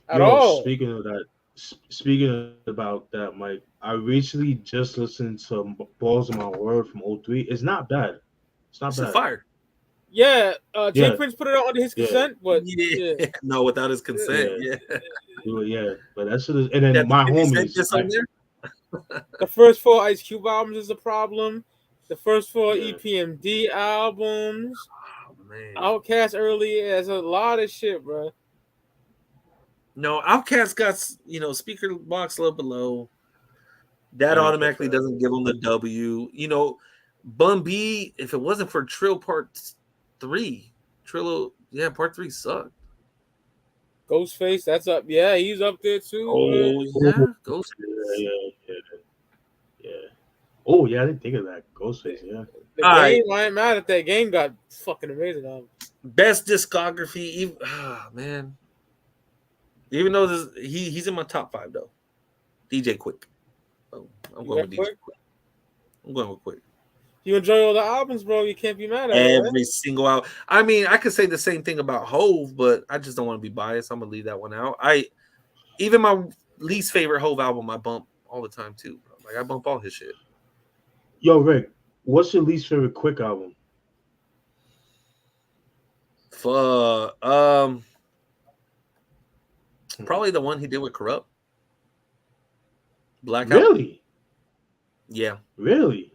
at all. Speaking about that, Mike, I recently just listened to Balls of My Word from 03. It's not bad. It's not bad. Fire. Yeah, Jay Prince put it out under his consent, but no, without his consent. But that shit is. And then my homies. The first 4 Ice Cube albums is a problem. The first 4 EPMD albums. Oh, man. Outkast early has a lot of shit, bro. No, Outkast got Speaker Box Low Below. That automatically doesn't give them the W. Bun B, if it wasn't for Trill Part 3, Part 3 sucked. Ghostface, that's up. Yeah, he's up there too. Ghostface. Yeah. Oh yeah, I didn't think of that. Ghostface. Yeah. I ain't mad at that game. Got fucking amazing. Best discography, man. Even though he's in my top 5 though. DJ Quick. I'm going with DJ Quick. I'm going with Quick. You enjoy all the albums, bro. You can't be mad at every single album. I mean, I could say the same thing about Hove, but I just don't want to be biased. I'm gonna leave that one out. Even my least favorite Hove album, I bump all the time too, bro. Like I bump all his shit. Yo, Rick, what's your least favorite Quick album? Probably the one he did with Corrupt. Blackout. Really? Yeah. Really?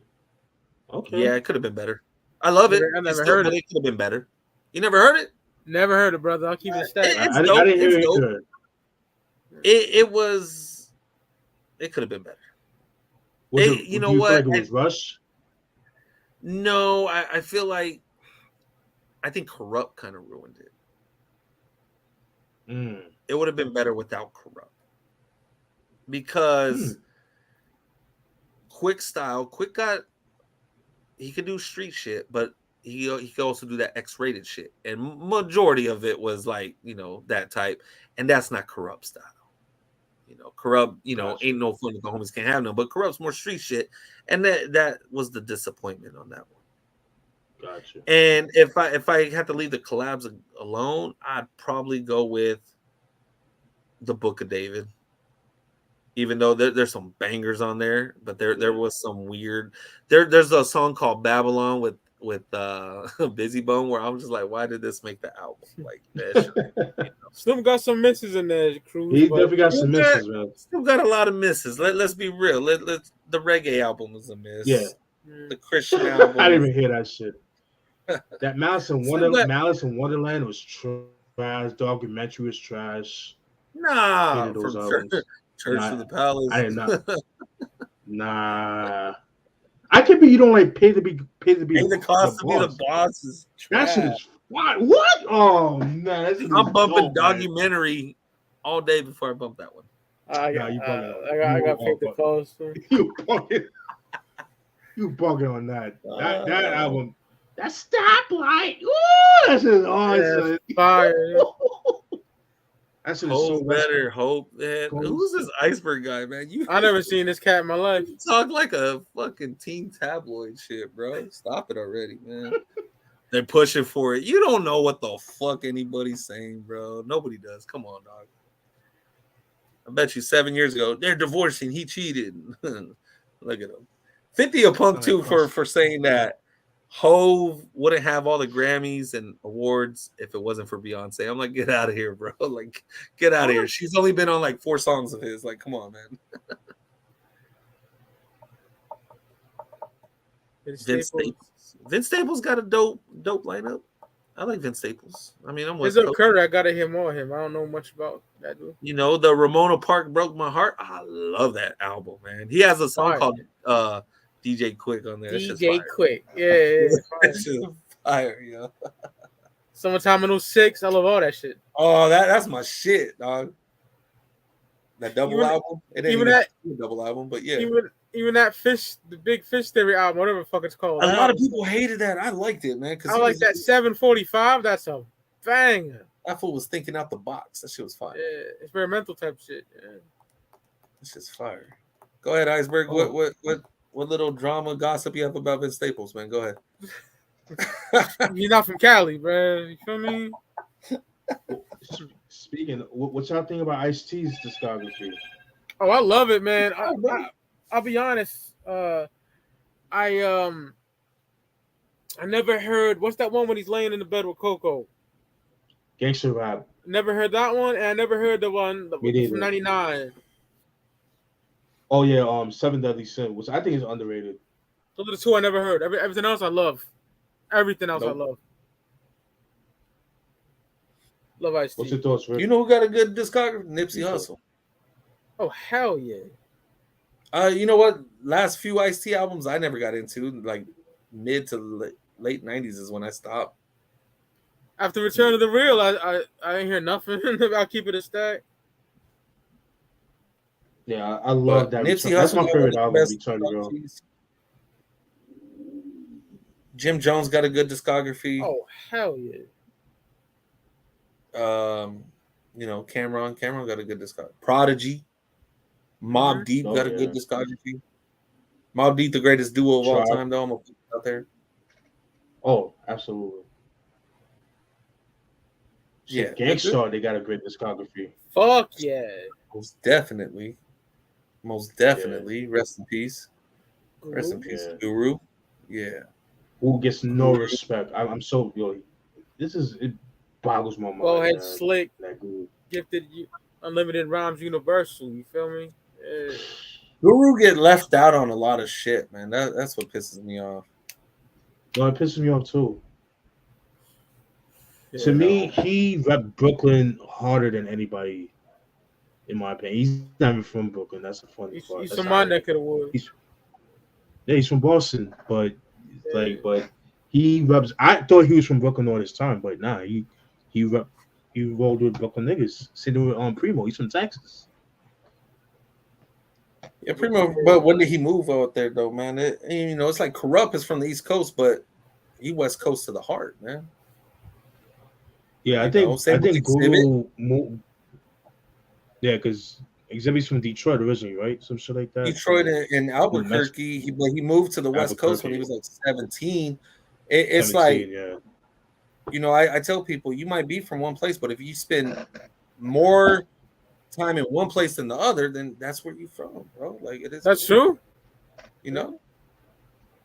Okay. Yeah, it could have been better. I love it. I never heard it. It could have been better. You never heard it? Never heard it, brother. I'll keep it stacked. I didn't hear it. It could have been better. You know what? Like it was rushed? No, I feel like I think Corrupt kind of ruined it. Mm. It would have been better without Corrupt. Because Quick he could do street shit, but he could also do that X-rated shit. And majority of it was like, that type. And that's not Corrupt style. Corrupt, Gotcha. ain't no fun if the homies can't have no, but Corrupt's more street shit. And that was the disappointment on that one. Gotcha. And if I had to leave the collabs alone, I'd probably go with the Book of David. Even though there's some bangers on there, but there was some weird. There's a song called Babylon with Busy Bone where I'm just like, why did this make the album? Like that. Snoop got some misses in there, Cruz. He definitely got some misses, man. Snoop got a lot of misses. Let's be real. The reggae album was a miss. Yeah. The Christian album. I didn't even hear that shit. That Malice in Wonderland was trash. Documentary was trash. Nah, those Church of the Palace. I did not. Nah. I can be. You don't like pay to be. Pay the cost to be the boss. That shit is what? Oh man, I'm bumping Documentary all day before I bump that one. I got paid the cost. You bugging on that? That album. That Stoplight. Ooh, that shit is awesome. Fire. That shit is Hope better. Hope, man. Who's this Iceberg guy, man? I never seen this cat in my life. You talk like a fucking teen tabloid shit, bro. Stop it already, man. They're pushing for it. You don't know what the fuck anybody's saying, bro. Nobody does. Come on, dog. I bet you 7 years ago they're divorcing. He cheated. Look at him. 50 a punk too for saying that Hove wouldn't have all the Grammys and awards if it wasn't for Beyonce. I'm like, get out of here, bro. Like, get out of here. She's only been on like 4 songs of his. Like, come on, man. Vince Staples got a dope lineup. I like Vince Staples. I mean, I'm with Curry. I gotta hear more of him. I don't know much about that dude. The Ramona Park Broke My Heart. I love that album, man. He has a song called DJ Quick on there. DJ Quick. Yeah. That's just fire, yo. Summertime in 06. I love all that shit. Oh, that's my shit, dog. That double album. It ain't even that double album, but yeah. Even that the Big Fish Theory album, whatever the fuck it's called. A lot of people hated that. I liked it, man. I like that 745. That's a banger. That fool was thinking out the box. That shit was fire. Yeah, experimental type shit. Yeah. This is fire. Go ahead, Iceberg. Oh. What little drama gossip you have about Vince Staples, man? Go ahead. You're not from Cali, bro. You feel me? Speaking, what y'all think about Ice-T's discography? Oh, I love it, man. I'll be honest. I never heard. What's that one when he's laying in the bed with Coco? Gangster Rap. Never heard that one, and I never heard the one from '99. Oh yeah, 7 Deadly Sin, which I think is underrated. Those are the 2 I never heard. Everything else I love. Everything else I love. Love Ice-T. What's your thoughts, Rick? You know who got a good discography? Nipsey Hussle. Oh hell yeah. You know what? Last few Ice-T albums I never got into. Like mid to late 90s is when I stopped. After Return of the Real, I didn't hear nothing about Keep It a Stack. Yeah, I love that. Nipsey Hussle, that's my favorite album. Return of the Real. Jim Jones got a good discography. Oh hell yeah. Cameron got a good discography. Prodigy, Mobb Deep got a good discography. Mobb Deep, the greatest duo of all time, though. I'm gonna put it out there. Oh, absolutely. Yeah, Gangstar, they got a great discography. Fuck yeah. Most definitely. Yeah. Rest in peace. Guru. Rest in peace, Guru. Yeah. Who gets no respect? I'm so it boggles my mind. Go ahead, Slick. Gifted unlimited rhymes universal. You feel me? Yeah. Guru get left out on a lot of shit, man. That's what pisses me off. No, it pisses me off too. Yeah, to me, he repped Brooklyn harder than anybody, in my opinion. He's not even from Brooklyn. That's a funny part. He's from my neck of the woods. He's from Boston, but He rubs. I thought he was from Brooklyn all this time, but nah, he rub, he rolled with Brooklyn niggas. Sitting with Primo. He's from Texas. Yeah, Primo. But when did he move out there though, man? It's like Corrupt is from the East Coast, but he West Coast to the heart, man. Yeah, I think Guru moved. Yeah, because Exhibit's from Detroit originally, right? Some shit like that. Detroit and Albuquerque. He moved to the West Coast when he was like 17. It's 17, like, I tell people you might be from one place, but if you spend more time in one place than the other, then that's where you're from, bro. Like it is. That's true.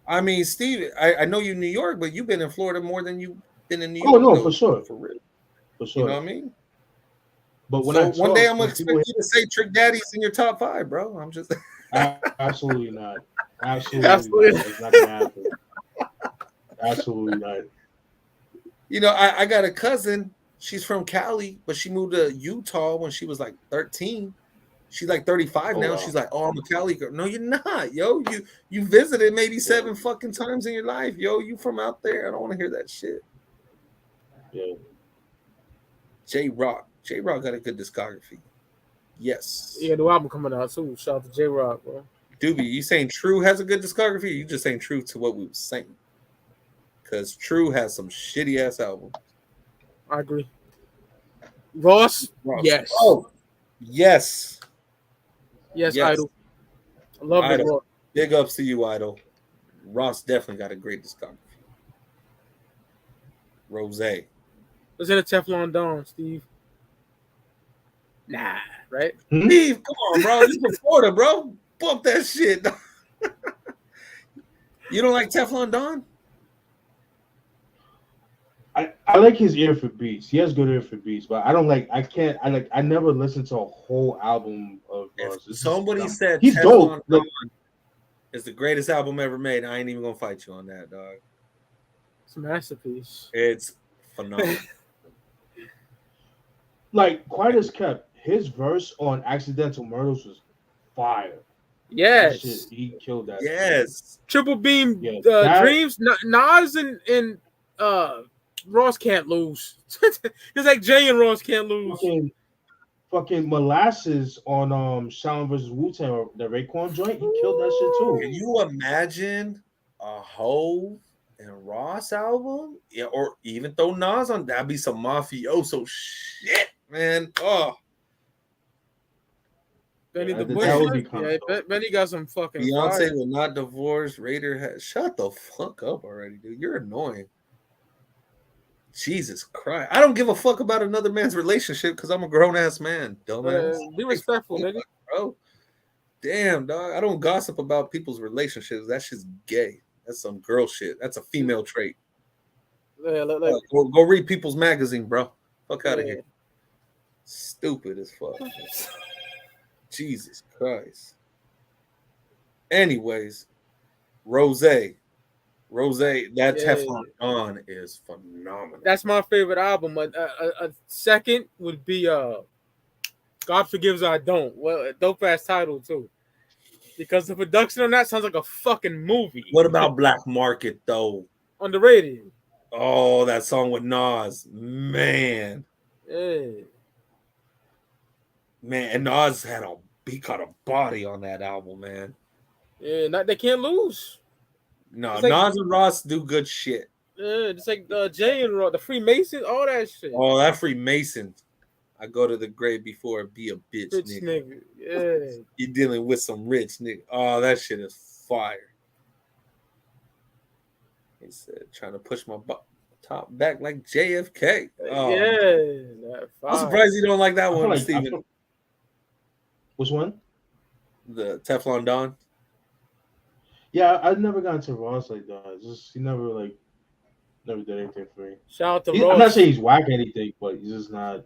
I mean, Steve, I know you're New York, but you've been in Florida more than you've been in New York. Oh no, for sure, for real. For sure. You know what I mean? But one day I'm gonna expect you to say Trick Daddy's in your top 5, bro. I'm just absolutely not. Absolutely not. It's not gonna happen. Absolutely not. I got a cousin. She's from Cali, but she moved to Utah when she was like 13. She's like 35 now. Wow. She's like, "Oh, I'm a Cali girl." No, you're not, yo. You visited maybe 7 fucking times in your life, yo. You from out there? I don't want to hear that shit. Yeah. J-Rock got a good discography. Yes. Yeah, new album coming out too. Shout out to J-Rock, bro. Doobie, you saying True has a good discography? Or you just saying true to what we were saying? Because True has some shitty ass albums. I agree. Ross? Yes. Oh, yes. Yes, Idol. I love it, Ross. Big ups to you, Idol. Ross definitely got a great discography. Rose. Listen to Teflon Don, Steve. Nah, right? Steve, come on, bro. You from Florida, bro. Bump that shit. You don't like Teflon Don? I like his ear for beats. He has good ear for beats, but I don't like. I never listened to a whole album of. Somebody said he's dope. It's the greatest album ever made. I ain't even gonna fight you on that, dog. It's a masterpiece. It's phenomenal. Like Quiet as Kept, his verse on Accidental Murders was fire. Yes, he killed that. Yes, Triple Beam Dreams. Nas and Ross can't lose. It's like Jay and Ross can't lose. Fucking Molasses on Shaolin vs. Wu-Tang, the Raekwon joint. He killed that shit too. Can you imagine a Hove and Ross album? Yeah, or even throw Nas on. That'd be some mafioso shit, man. Oh. Benny the Butcher. Benny got some fucking Beyonce fire. will not divorce. Raider has shut the fuck up already, dude. You're annoying. Jesus Christ. I don't give a fuck about another man's relationship because I'm a grown-ass man, dumbass. Be respectful, nigga. Bro. Damn, dog. I don't gossip about people's relationships. That shit's gay. That's some girl shit. That's a female trait. Yeah, go read People's Magazine, bro. Fuck out of here. Stupid as fuck. Jesus Christ. Anyways, Rose, that Teflon Don is phenomenal. That's my favorite album. A second would be God Forgives I Don't. Well, a dope ass title too. Because the production on that sounds like a fucking movie. What about Black Market though? Underrated. Oh, that song with Nas. Man. Yeah. Man, and Nas he caught a body on that album, man. Yeah, they can't lose. No, Nas and Ross do good shit. Yeah, just like Jay and Ross, the Freemasons, all that shit. Oh, that Freemason. I go to the grave before be a bitch nigga. Yeah. You're dealing with some rich nigga. Oh, that shit is fire. He said, trying to push my top back like JFK. Oh, yeah. I'm surprised you don't like that one, Steven. Which one? The Teflon Don. Yeah, I've never gotten to Ross like that. He never did anything for me. Shout out to Ross. I'm not saying he's whack anything, but he's just not.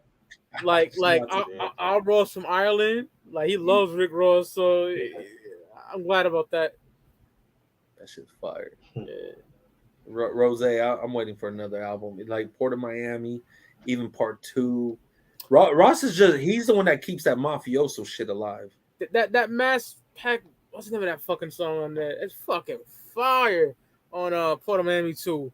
Our Ross from Ireland, like he loves Rick Ross, so I'm glad about that. That shit's fire. Yeah. Rose, I'm waiting for another album, like Port of Miami, even Part 2. Ross is he's the one that keeps that mafioso shit alive. That Mass Pack, what's the name of that fucking song on there? It's fucking fire on Port of Miami too.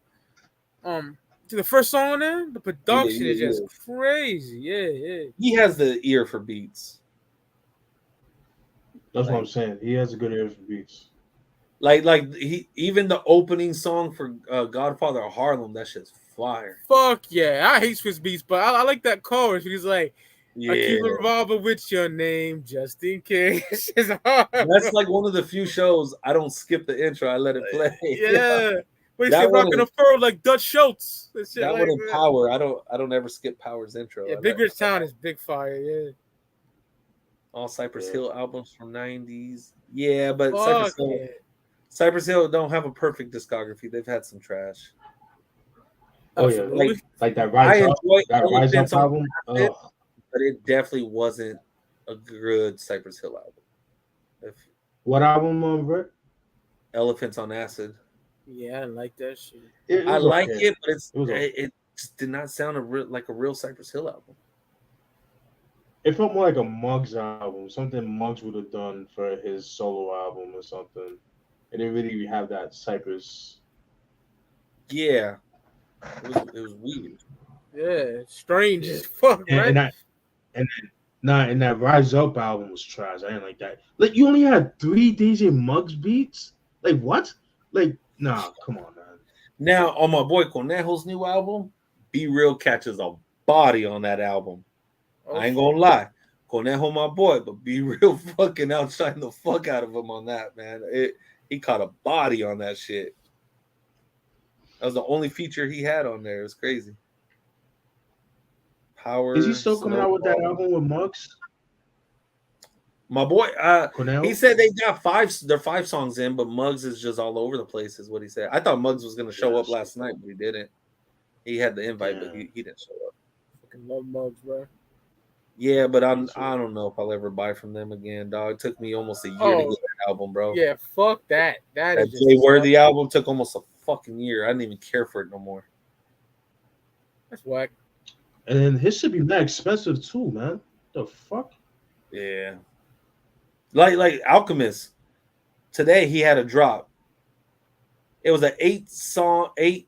To the first song on there, the production is just crazy. Yeah. He has the ear for beats. That's what I'm saying. He has a good ear for beats. Like he even the opening song for Godfather of Harlem, that shit's fire. Fuck yeah, I hate Swiss Beats, but I like that chorus. He's like, I keep a revolver with your name just in case. That's like one of the few shows I don't skip the intro. I let it play. Yeah. Wait, he's rocking a fur like Dutch Schultz. That one in Power. I don't ever skip Power's intro. Yeah, Big Rich Town is big fire. Yeah. All Cypress Hill albums from '90s. Yeah, but Fuck Cypress Hill don't have a perfect discography. They've had some trash. Oh yeah, like that Rise Up album. But it definitely wasn't a good Cypress Hill album. What album, Brett? Elephants on Acid. Yeah, I didn't like that shit. I like it, but it did not sound like a real Cypress Hill album. It felt more like a Muggs album, something Muggs would have done for his solo album or something. It didn't really have that Cypress. Yeah, it was weird. Yeah, strange as fuck, right? And that Rise Up album was trash. I didn't like that. Like, you only had 3 DJ Muggs beats? Like, what? Like, nah, come on, man. Now, on my boy Conejo's new album, Be Real catches a body on that album. I ain't gonna lie. Conejo, my boy, but Be Real fucking outshine the fuck out of him on that, man. He caught a body on that shit. That was the only feature he had on there. It was crazy. Power. Is he still coming out with that album with Muggs? My boy, Cornell? He said they got 5 songs in, but Muggs is just all over the place, is what he said. I thought Muggs was gonna show up last night, but he didn't. He had the invite, but he didn't show up. Fucking love Muggs, bro. Yeah, but I don't know if I'll ever buy from them again, dog. It took me almost a year to get that album, bro. Yeah, fuck that. That Jay Worthy album took almost a fucking year. I didn't even care for it no more. That's whack. And then his should be that expensive too, man. The fuck? Yeah. Like Alchemist. Today he had a drop. It was an 8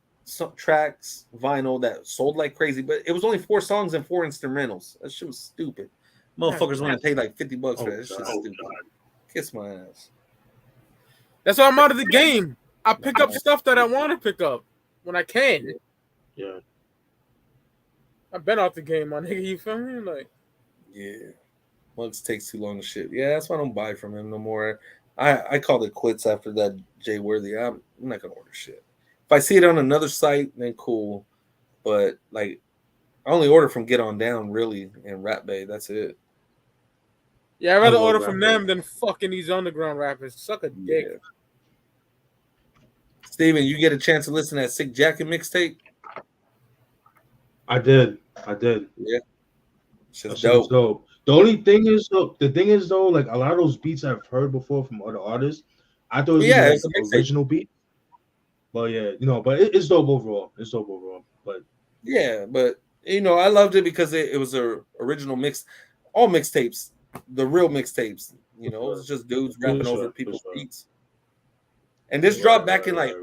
tracks vinyl that sold like crazy, but it was only 4 songs and 4 instrumentals. That shit was stupid. Motherfuckers want to pay like $50 for that. That shit's stupid. Kiss my ass. That's why I'm out of the game. I pick up stuff that I want to pick up when I can. Yeah. I've been out the game, my nigga. You feel me? Like, yeah. Muggs takes too long to ship. Yeah, that's why I don't buy from him no more. I called it quits after that Jay Worthy. I'm not gonna order shit. If I see it on another site, then cool. But like, I only order from Get On Down, really, and Rap Bay. That's it. Yeah, I'd rather order from them than fucking these underground rappers. Suck a dick. Yeah. Steven, you get a chance to listen to that Sick Jacket mixtape? I did. Yeah. Shit's dope. The only thing is though, like a lot of those beats I've heard before from other artists, I thought it was like original beat. But yeah, but it's dope overall. But yeah, but I loved it because it was a original mix. All mixtapes, the real mixtapes. It was just dudes rapping over people's beats. And this dropped back in like 05,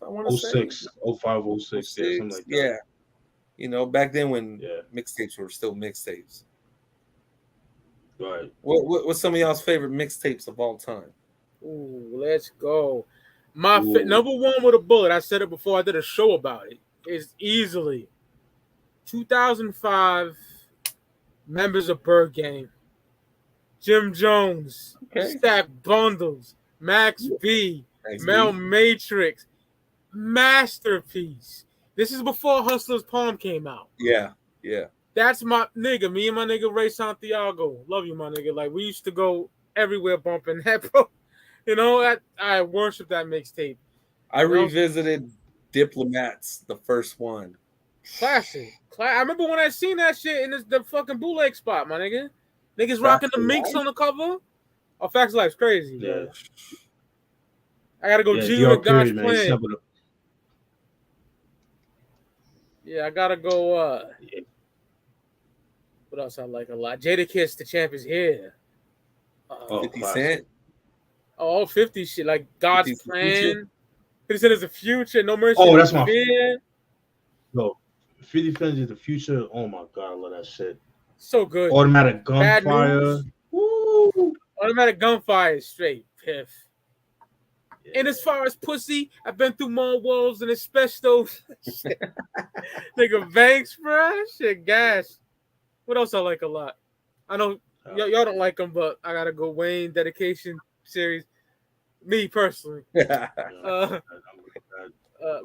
I want to say. 05, 06, something like that. Yeah. Back then when mixtapes were still mixtapes. Right. What's some of y'all's favorite mixtapes of all time? Ooh, let's go. My number one with a bullet, I said it before, I did a show about it, is easily 2005 Members of Bird Game. Jim Jones, Stack Bundles, Max B, Mel Matrix, masterpiece. This is before Hustler's Palm came out. Yeah. That's my nigga. Me and my nigga Ray Santiago. Love you, my nigga. Like, we used to go everywhere bumping that, bro. I worship that mixtape. I revisited Diplomats, the first one. Classic. I remember when I seen that shit in the fucking bootleg spot, my nigga. Niggas rocking the Minx on the cover. Oh, Facts Life's crazy. Yeah. Bro. I gotta go G with God's Plan. Yeah, I gotta go. What else I like a lot? Jadakiss, The Champ Is Here. 50 Cent. Oh, 50 shit like God's Plan. He said it's a future, no mercy. Oh, that's my fear. Yo, 50 Fans is the future. Oh my god, I love that shit. So good. Automatic Gunfire. Woo. Automatic Gunfire is straight piff. Yeah. And as far as pussy, I've been through more walls and asbestos. Nigga Banks, bro. Shit, gas. What else I like a lot? I know y'all don't like them, but I gotta go Wayne Dedication series. Me personally.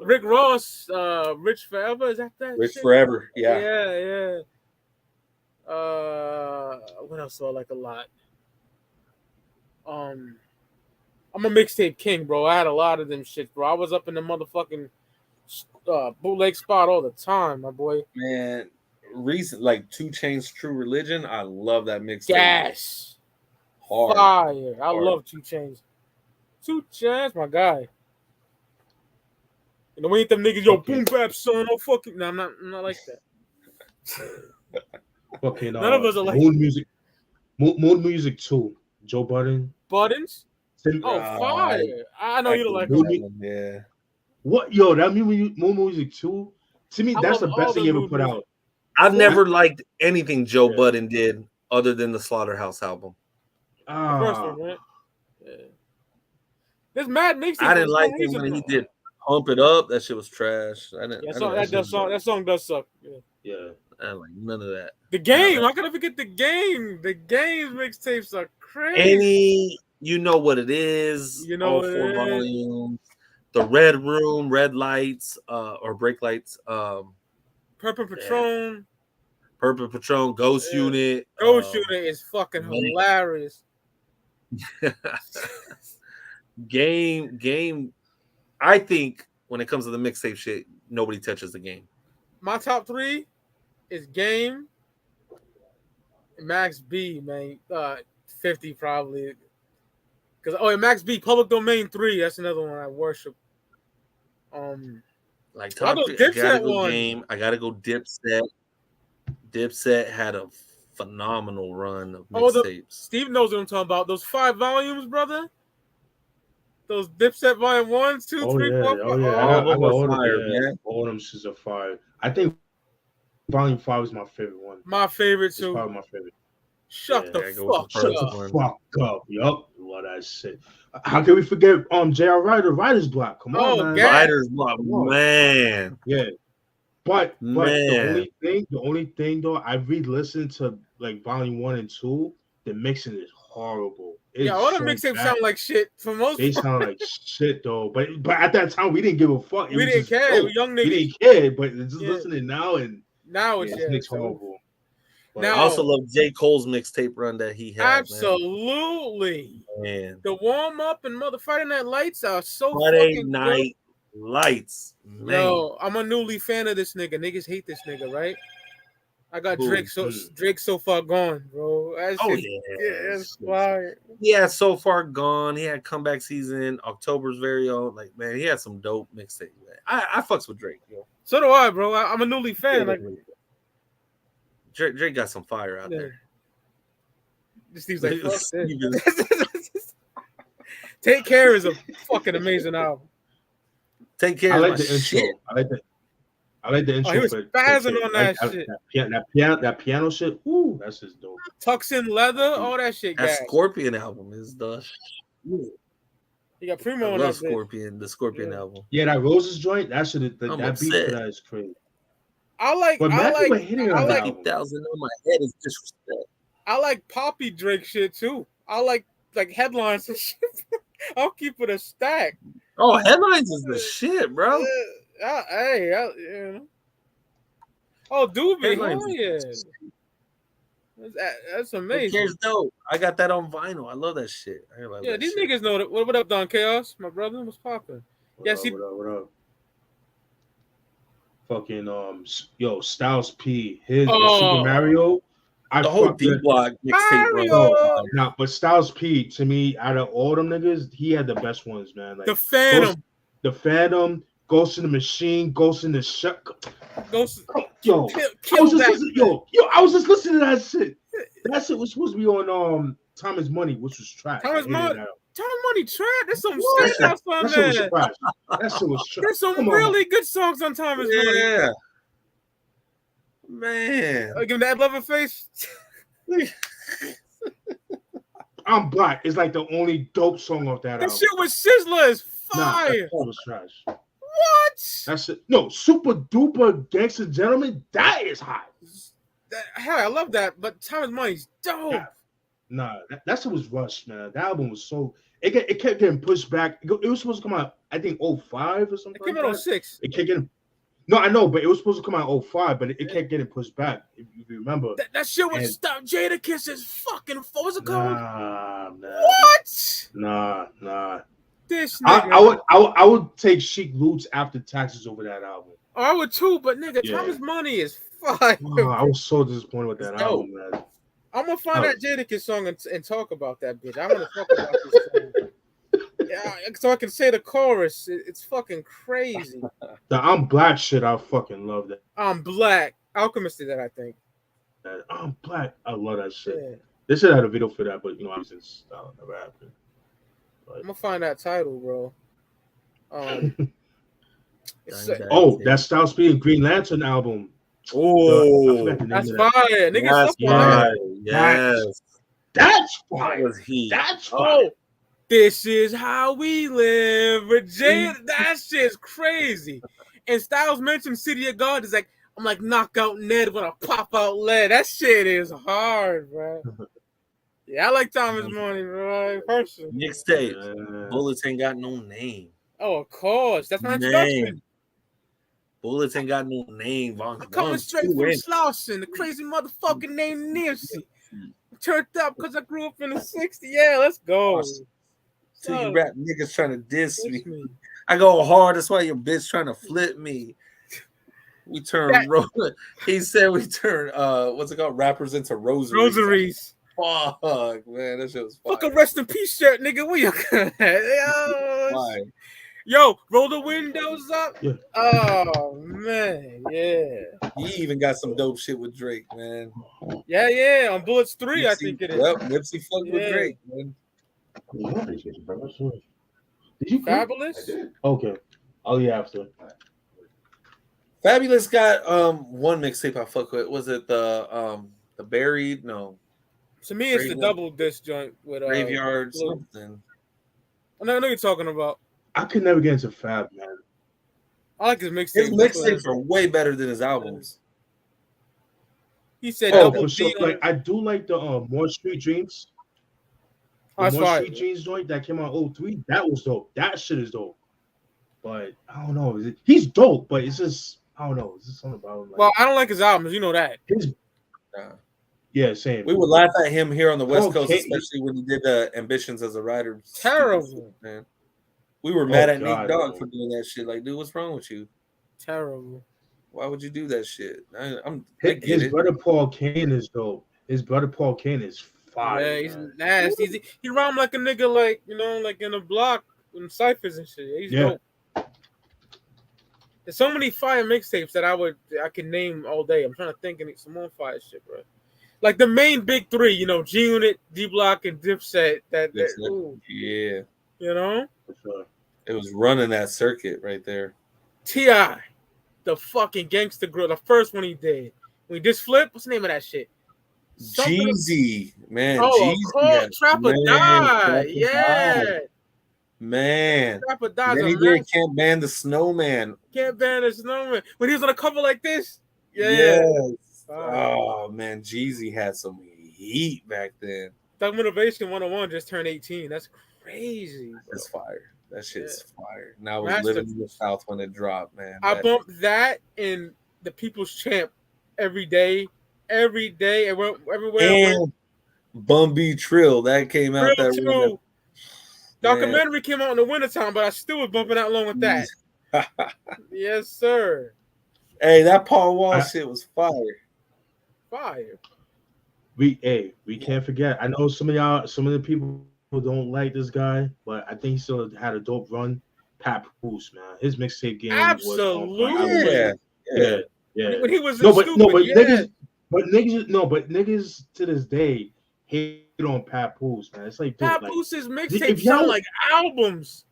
Rick Ross, Rich Forever. Is that Rich shit? Forever? Yeah. Yeah. What else do I like a lot? I'm a mixtape king, bro. I had a lot of them shit, bro. I was up in the motherfucking bootleg spot all the time, my boy. Man, recent like 2 Chainz True Religion. I love that mixtape. Gas. Hard. Fire. I love 2 Chainz. 2 Chainz, my guy. You know, we ain't them niggas, yo, boom bap, son. Oh, fucking. No, I'm not like that. Okay, none of us are like Mood Music 2. Joe Budden. Buttons? Fire. I know you don't like that. Yeah. What? Yo, that Mood Music 2? To me, that's the best thing he ever put out. I've never liked anything Joe Budden did other than the Slaughterhouse album. The first one, right? Yeah. This mad mixtape. I didn't like him when he did Pump It Up. That shit was trash. That song does suck. Yeah. I like none of that. The Game. How can I forget The Game? The Game's mixtapes are crazy. You know what it is. You know all 4 volumes. The Red Room, Red Lights, or Brake Lights. Purple Patron. Purple Patron, Ghost Unit. Ghost Unit is fucking hilarious. Game. I think when it comes to the mixtape shit, nobody touches The Game. My top 3 is Game, Max B, man. 50 probably. Because Max B, Public Domain 3. That's another one I worship. Like top 3, I gotta go Game. I gotta go Dipset. Dipset had a phenomenal run of mixtapes. Steve knows what I'm talking about. Those 5 volumes, brother. Those Dipset volume 1, 2, 3, 4, 5. I got all of them shits are fire. I think volume 5 is my favorite one. My favorite too. It's probably my favorite. Shut the fuck up. Yup. Love that shit. How can we forget J.R. Ryder, Writer's Block? Come on, man. Writer's Block, man. Yeah. But the only thing though, I re-listened to like volume 1 and 2. The mixing is horrible. All the mixtapes sound like shit for most. They sound like shit though. But at that time we didn't give a fuck. We didn't care. We were young niggas. We didn't care. But just listening now it's horrible. Now, I also love J. Cole's mixtape run that he had. Absolutely. Man. The warm up and Friday Night Lights are so Friday Night Lights. Man. Yo, I'm a newly fan of this nigga. Niggas hate this nigga, right? I got Drake so far gone, bro. That's fire. Yeah, So Far Gone. He had Comeback Season, October's very own. Like, man, he had some dope mixtape. I fucks with Drake, yo. So do I, bro. I'm a newly fan. Drake got some fire out there. This seems like Take Care is a fucking amazing album. Take Care. I like the intro. I like the intro. He was spazzing on that shit. That piano shit. Ooh, that's just dope. Tux in Leather, all that shit. That Scorpion album is the shit. You got Primo on that Scorpion. The Scorpion album. Yeah, that Roses joint. That shit. That beat for that is crazy. I like 50,000 on my head is disrespect. I like poppy Drake shit too. I like headlines and shit. I'll keep it a stack. Oh, headlines is the shit, bro. Oh, Doobie. Oh, yeah. That's amazing. Cares dope. I got that on vinyl. I love that shit. These niggas know that. What up, Don Chaos? My brother was popping. What up? Fucking Styles P, his Super Mario. The whole D Block mixtape, bro. Nah, but Styles P, to me, out of all them niggas, he had the best ones, man. Like the Phantom, Ghost in the Machine, Ghost in the Shut. Ghost. Yo, I was just listening to that shit. That shit was supposed to be on Time Is Money, which was trash. Time Is Money. Time Money Trap. There's some standouts on there. That shit was trash. There's some really good songs on Time Is Money. Yeah. Man. Give him that lover face. I'm Black is like the only dope song off that album. That shit with Sizzler is fire. Nah, that was trash. What? That's it. No, Super Duper Gangster Gentleman. That is hot. Hell, I love that. But Time Is Money's dope. Nah, that shit was rushed, man. That album was so. It kept getting pushed back. It was supposed to come out, I think, 05 or something. It came out 06. It kept getting. No, I know, but it was supposed to come out 05, but it kept getting pushed back. If you remember, that shit was Stop Jadakiss is fucking. What was it called? Nah, man. What? Nah. This nigga. I would take Chic Loots After Taxes over that album. Oh, I would too, but nigga, Time Is Money is fire. Oh, I was so disappointed with that album, man. I'm gonna find that Jadakiss song and talk about that bitch. I want to talk about this song. Yeah, so I can say the chorus. It's fucking crazy. The I'm Black shit, I fucking love that. I'm Black. Alchemist did that, I think. I'm Black. I love that shit. Yeah. They should have had a video for that, but obviously that never happened. But... I'm gonna find that title, bro. That Styles P and Green Lantern album. Oh, that's fire. Niggas, yes. That's fire. Was he? That's fire. Oh, this is how we live. That shit's crazy. And Styles mentioned City of God. Is like, I'm like knockout Ned when I pop out lead. That shit is hard, bro. Yeah, I like Time Is Money, bro. Personally. Mixtape. Bullets Ain't Got No Name. Oh, of course. That's my introduction. Bullets Ain't Got No Name. I'm coming straight from Slauson, the crazy motherfucker named Nipsey. Turned up because I grew up in the 60s. Yeah, let's go. So you rap niggas trying to diss me. I go hard. That's why your bitch trying to flip me. We turn. He said we turn. What's it called? Rappers into rosaries. Fuck, man, that shit was fire. Fuck a rest in peace shirt, nigga. We yo, roll the windows up. Yeah. Oh man, yeah. He even got some dope shit with Drake, man. Yeah, on Bullets 3, Nipsey, I think it is. Yep, Nipsey fucked with Drake, man. Did you Fabulous? Okay. I'll be after. Fabulous got one mixtape I fuck with. Was it the Buried? No. To me, it's the double disc joint with Graveyard something. I know what you're talking about. I could never get into Fab, man. I like his mixtape. His mixtapes are way better than his albums. He said double for sure. Like I do like the More Street Dreams. The More Street Dreams joint that came out 03. That was dope. That shit is dope. But I don't know. He's dope, but it's just I don't know. It's just something about him. Well, I don't like his albums. You know that. Yeah, same. We would laugh at him here on the West Coast, especially when he did the Ambitions as a writer. Terrible, man. We were mad at Nate Dogg for doing that shit. Like, dude, what's wrong with you? Terrible. Why would you do that shit? His brother Paul Kane is dope. His brother Paul Kane is fire. Yeah, he's nasty. He rhymed like a nigga, like like in a block in ciphers and shit. He's dope. There's so many fire mixtapes that I can name all day. I'm trying to think of some more fire shit, bro. Like the main big three, G Unit, D Block, and Dipset. Yeah. For sure. It was running that circuit right there. T.I., the fucking gangster grill, the first one he did. When he just flipped, what's the name of that shit? Jeezy, man. Jeezy. Trap or Die. Yeah. Man. Trap or Die. Then he did Can't Ban the Snowman. Can't Ban the Snowman. When he was on a cover like this. Yeah. Yes. Oh, man. Jeezy had some heat back then. Thug Motivation 101 just turned 18. That's crazy. Bro. That's fire. That shit's fire. Now we're living in the South when it dropped, man. I bumped that in the People's Champ every day, everywhere. And Bumby Trill, that came out that winter. Documentary came out in the wintertime, but I still was bumping out along with that. Yes, sir. Hey, that Paul Wall shit was fire. Fire. We can't forget. I know some of the people who don't like this guy, but I think he still had a dope run. Pat Bruce, man, his mixtape game absolutely. Yeah. When he was niggas to this day hate on Papoose, man. It's like, dude, Papooses like, mixtapes sound like albums.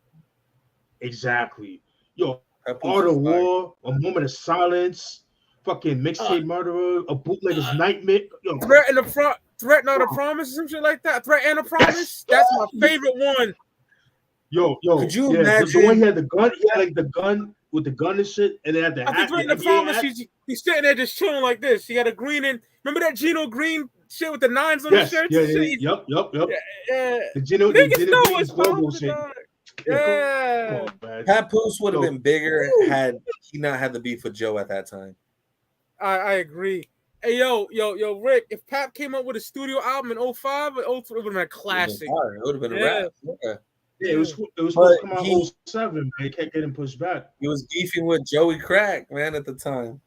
Exactly. Yo, Papoose Art of is fire. War, A Moment of Silence, fucking Mixtape Murderer, A Bootlegger's Nightmare. Yo, Threat in the front, Threat Not a Promise, or some shit like that. Threat and a Promise. That's my favorite one. Yo, Could you yeah, imagine the one he had the gun, he had like the gun with the gun and shit, and then had the I think hat, Threat the and a NBA Promise, hat. he's sitting there just chilling like this. He had a green and remember that Gino Green shit with the nines on Yes, the shirts? yeah, and shit? yep. Yeah. The Gino Niggas know what's logo popping, shit. dog. Come Yeah. on, man. Papoose would have Yo, been bigger had he not had the beef with Joe at that time. I agree. Hey, yo, Rick, if Pap came up with a studio album in 05 or 03, it would have been a classic. It would have been a rap. Yeah. Yeah, it was supposed But to come out 07, man. It kept getting pushed back. He was beefing with Joey Crack, man, at the time.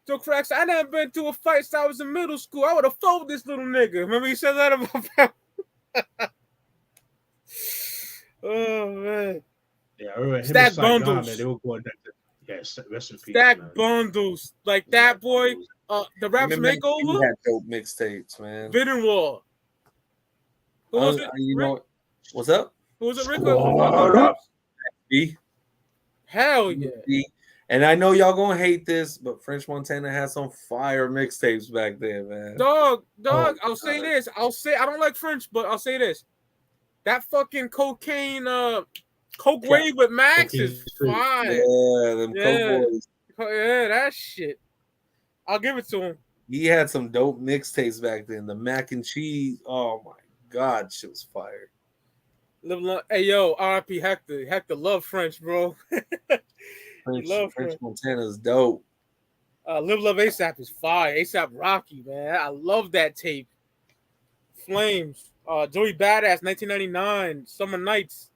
Joe Cracks, I never been to a fight since I was in middle school. I would have folded this little nigga. Remember he said that about Pap? Oh, man. Yeah, I remember him Stack and Saigon, bundles. man, they were going back to, rest in peace, Stack man. bundles. Like that boy. The Raps Makeover. He had dope mixtapes, man. Bidden War. Who was it? You Rick? know, what's up? Who was it, Rick? Squad up. B. Hell yeah. B. And I know y'all gonna hate this, but French Montana had some fire mixtapes back then, man. Dog, I'll say this. I don't like French, but I'll say this. That fucking cocaine, Coke Wave with Max is fire. Yeah, them Coke boys. Yeah, that shit. I'll give it to him. He had some dope mixtapes back then. The mac and cheese. Oh my god, shit was fire. Hey yo, R.I.P. Hector. Hector love French, bro. French Montana's dope. Live Love ASAP is fire. ASAP Rocky, man. I love that tape. Flames. Joey Badass, 1999. Summer Nights.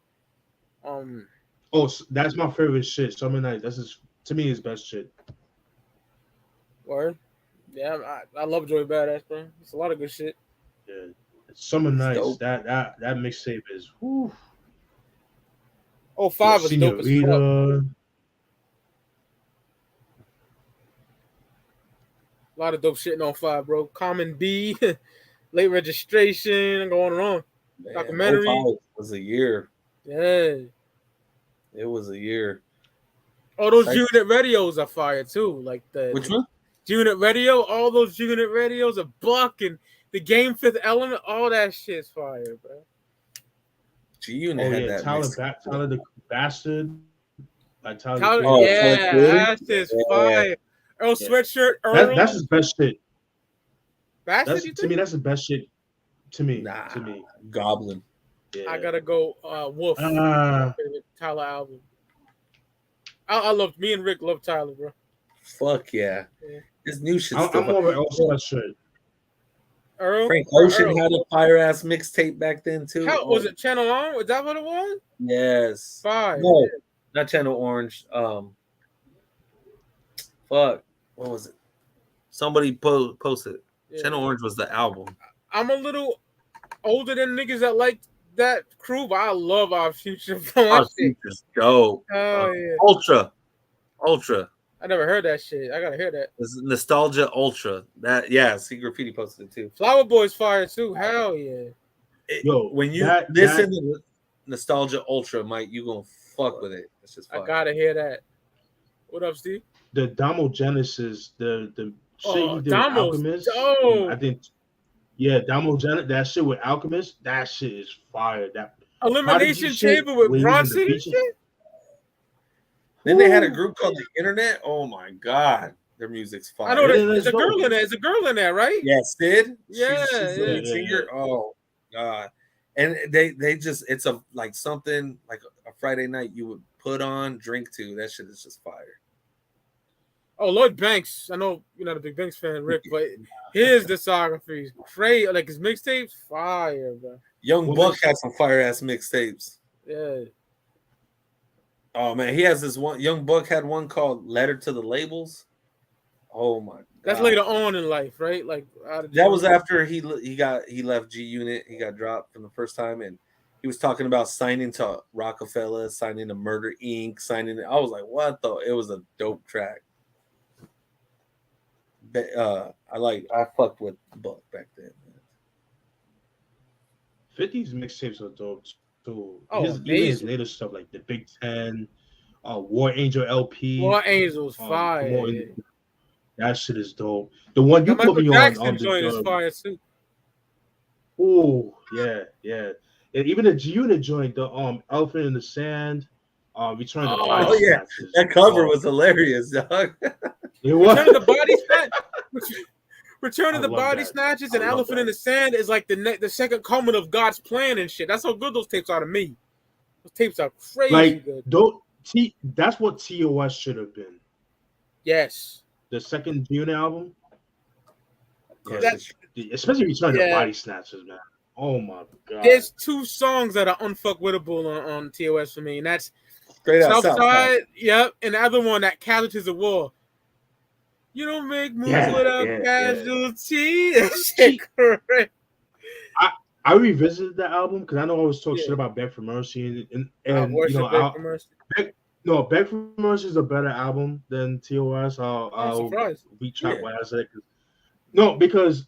Oh, that's my favorite shit. Summer Nights. To me his best shit. Word. Yeah, I love Joey Badass, bro. It's a lot of good shit. Yeah. Summer Nights. Dope. That mixtape is whew. 05 was dope as fuck. A lot of dope shit in 05, bro. Common D, Late Registration, going on. Man, Documentary. 05 was a year. Yeah. It was a year. All those unit radios are fire too. Like Which one? Unit radio, all those unit radios are buck and the game Fifth Element, all that shit's fire, bro. G-Unit had that. Tyler the Bastard. Like Tyler that shit's fire. Earl Sweatshirt. Earl. That's his best shit. Bastard, to me, that's the best shit. To me. Goblin. Yeah. I gotta go Wolf. My favorite Tyler album. I love me and Rick love Tyler, bro. Fuck yeah. His new shit. I'm more of an Earl Sweatshirt. Frank Ocean had a fire ass mixtape back then too. Was it Channel On? Was that what it was? Yes. Fire. No, not Channel Orange. Fuck. What was it? Somebody posted. Yeah. Channel Orange was the album. I'm a little older than niggas that like that crew, but I love Our Future. Our Future's dope. Oh yeah. Ultra. I never heard that shit. I gotta hear that. This is Nostalgia Ultra. See Graffiti posted it too. Flower Boy's fire too. Hell yeah. When you listen to Nostalgia Ultra, Mike, you gonna fuck with it. It's just fire. I gotta hear that. What up, Steve? The Damo Genesis, the shit he did with Alchemist. Oh, I think, Damo Genesis, that shit with Alchemist, that shit is fire. That Elimination Chamber with Bronson and shit. Then they had a group called The Internet. Oh my god, their music's fire. I know there's a girl in there. There's a girl in there, right? Yeah, Sid. Yeah, she's a singer. Oh god, and they just it's something like a Friday night you would put on, drink to. That shit is just fire. Oh, Lloyd Banks. I know you're not a big Banks fan, Rick, but his discography is great. Like his mixtapes, fire, bro. Young Buck had some fire ass mixtapes. Yeah. Oh man, he has this one. Young Buck had one called "Letter to the Labels." Oh my god, that's later on in life, right? Like that was after he left G Unit. He got dropped from the first time, and he was talking about signing to Rockefeller, signing to Murder Inc., signing. I was like, what the? It was a dope track. I fucked with Buck back then. 50's mixtapes are dope too. Oh, Even his later stuff like the Big 10, War Angel LP. War Angel's fire. That shit is dope. The one you put me Jackson on joint is fire too. Oh yeah. And even the G-Unit joint, the Elephant in the Sand, Return of the Body Snatchers. That cover was hilarious, dog. It was. Return of the Body Snatchers. Return of the Body Snatchers and Elephant in the Sand is like the second coming of God's plan and shit. That's how good those tapes are to me. Those tapes are crazy good. That's what TOS should have been. Yes. The second G-Unit album. Especially Return of the Body Snatchers, man. Oh my god. There's 2 songs that are unfuckwittable on TOS for me, and that's Straight Out Southside. Yep, and the other one, that Casualties of War. You don't make moves without casualty. I revisited that album because I know I was talking shit about Beg for Mercy and Beg for Mercy. Beg for Mercy is a better album than TOS. I'll retract what I said. Because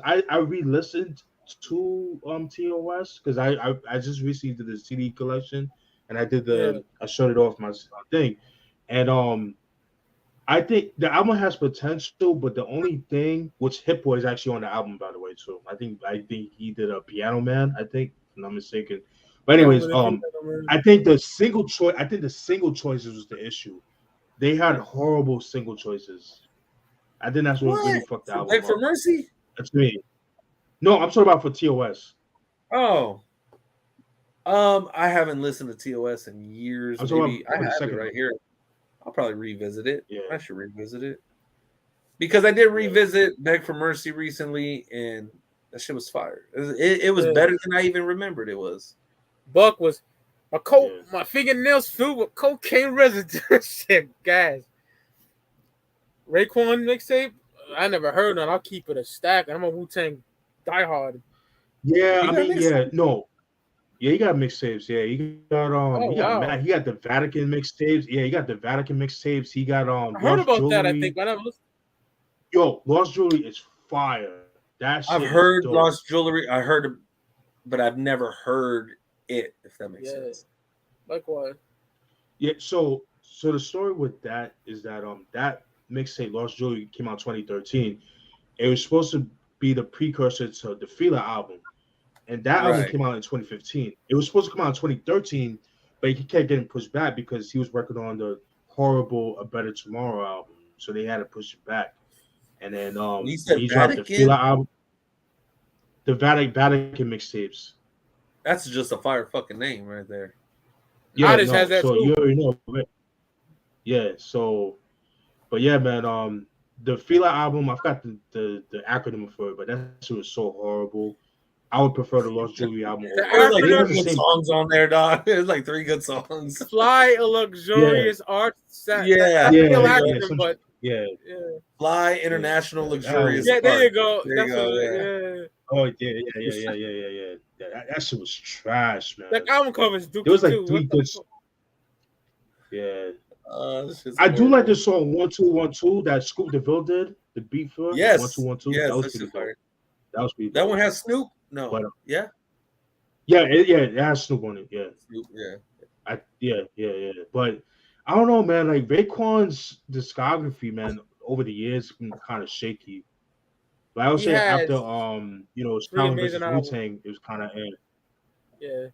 I re-listened to TOS because I just received the CD collection and I did I showed it off my thing, and I think the album has potential, but the only thing, which Hit Boy is actually on the album, by the way, too. I think he did a Piano Man, if I'm not mistaken. But anyways, I think the single choices was the issue. They had horrible single choices. I think that's what really fucked the album Beg for Mercy? That's me. No, I'm talking about for TOS. Oh. I haven't listened to TOS in years. Maybe I have it right here. I'll probably revisit it. Yeah. I should revisit it. Because I did revisit Beg for Mercy recently, and that shit was fire. It was better than I even remembered it was. Buck was my fingernails filled with cocaine residue. Shit, guys. Raekwon mixtape? I never heard none. I'll keep it a stack. I'm a Wu-Tang diehard. Yeah, Yeah, he got mixtapes. Yeah, he got he got the Vatican mixtapes. Yeah, he got the Vatican mixtapes. He got I heard about Jewelry. That. I think, but I never listened. Yo, Lost Jewelry is fire. I've heard Lost Jewelry. I heard it, but I've never heard it. If that makes sense. Likewise. Yeah. So the story with that is that that mixtape Lost Jewelry came out 2013. It was supposed to be the precursor to the Fila album. And that album came out in 2015. It was supposed to come out in 2013, but he kept getting pushed back because he was working on the horrible A Better Tomorrow album. So they had to push it back. And then he dropped the Fila album. The Vatican mixtapes. That's just a fire fucking name right there. Yeah, has that you already know. Yeah, but yeah, man, the Fila album, I forgot the acronym for it, but that shit was so horrible. I would prefer the Lost Jewelry album. There's like 3 good songs on there, dog. There's like 3 good songs. Fly a luxurious art set. Fly international luxurious. Yeah, there you go. Oh yeah. That shit was trash, man. That album cover is Duke. There was like 3 good. Yeah. I do like the song 1212 that Scoop DeVille did. The beat for 1212. Yes, that was pretty fire. That was pretty. That one has Snoop. No, but, yeah, it has Snoop on it. Yeah, Snoop, But I don't know, man. Like Raekwon's discography, man, over the years been kind of shaky. But I would say after Stalin versus Wu-Tang, it was kind of Yeah.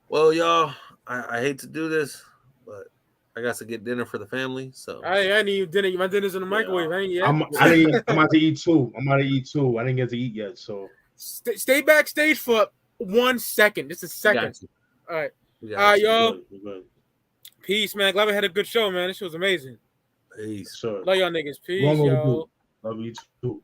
Well, y'all, I hate to do this, but I got to get dinner for the family. So I need dinner. My dinner's in the microwave. I'm about to eat too. I didn't get to eat yet, so. Stay backstage for 1 second. Just a second. All right. Y'all. Peace, man. Glad we had a good show, man. This show was amazing. Peace, sir. Love y'all niggas. Peace, y'all. Love you too.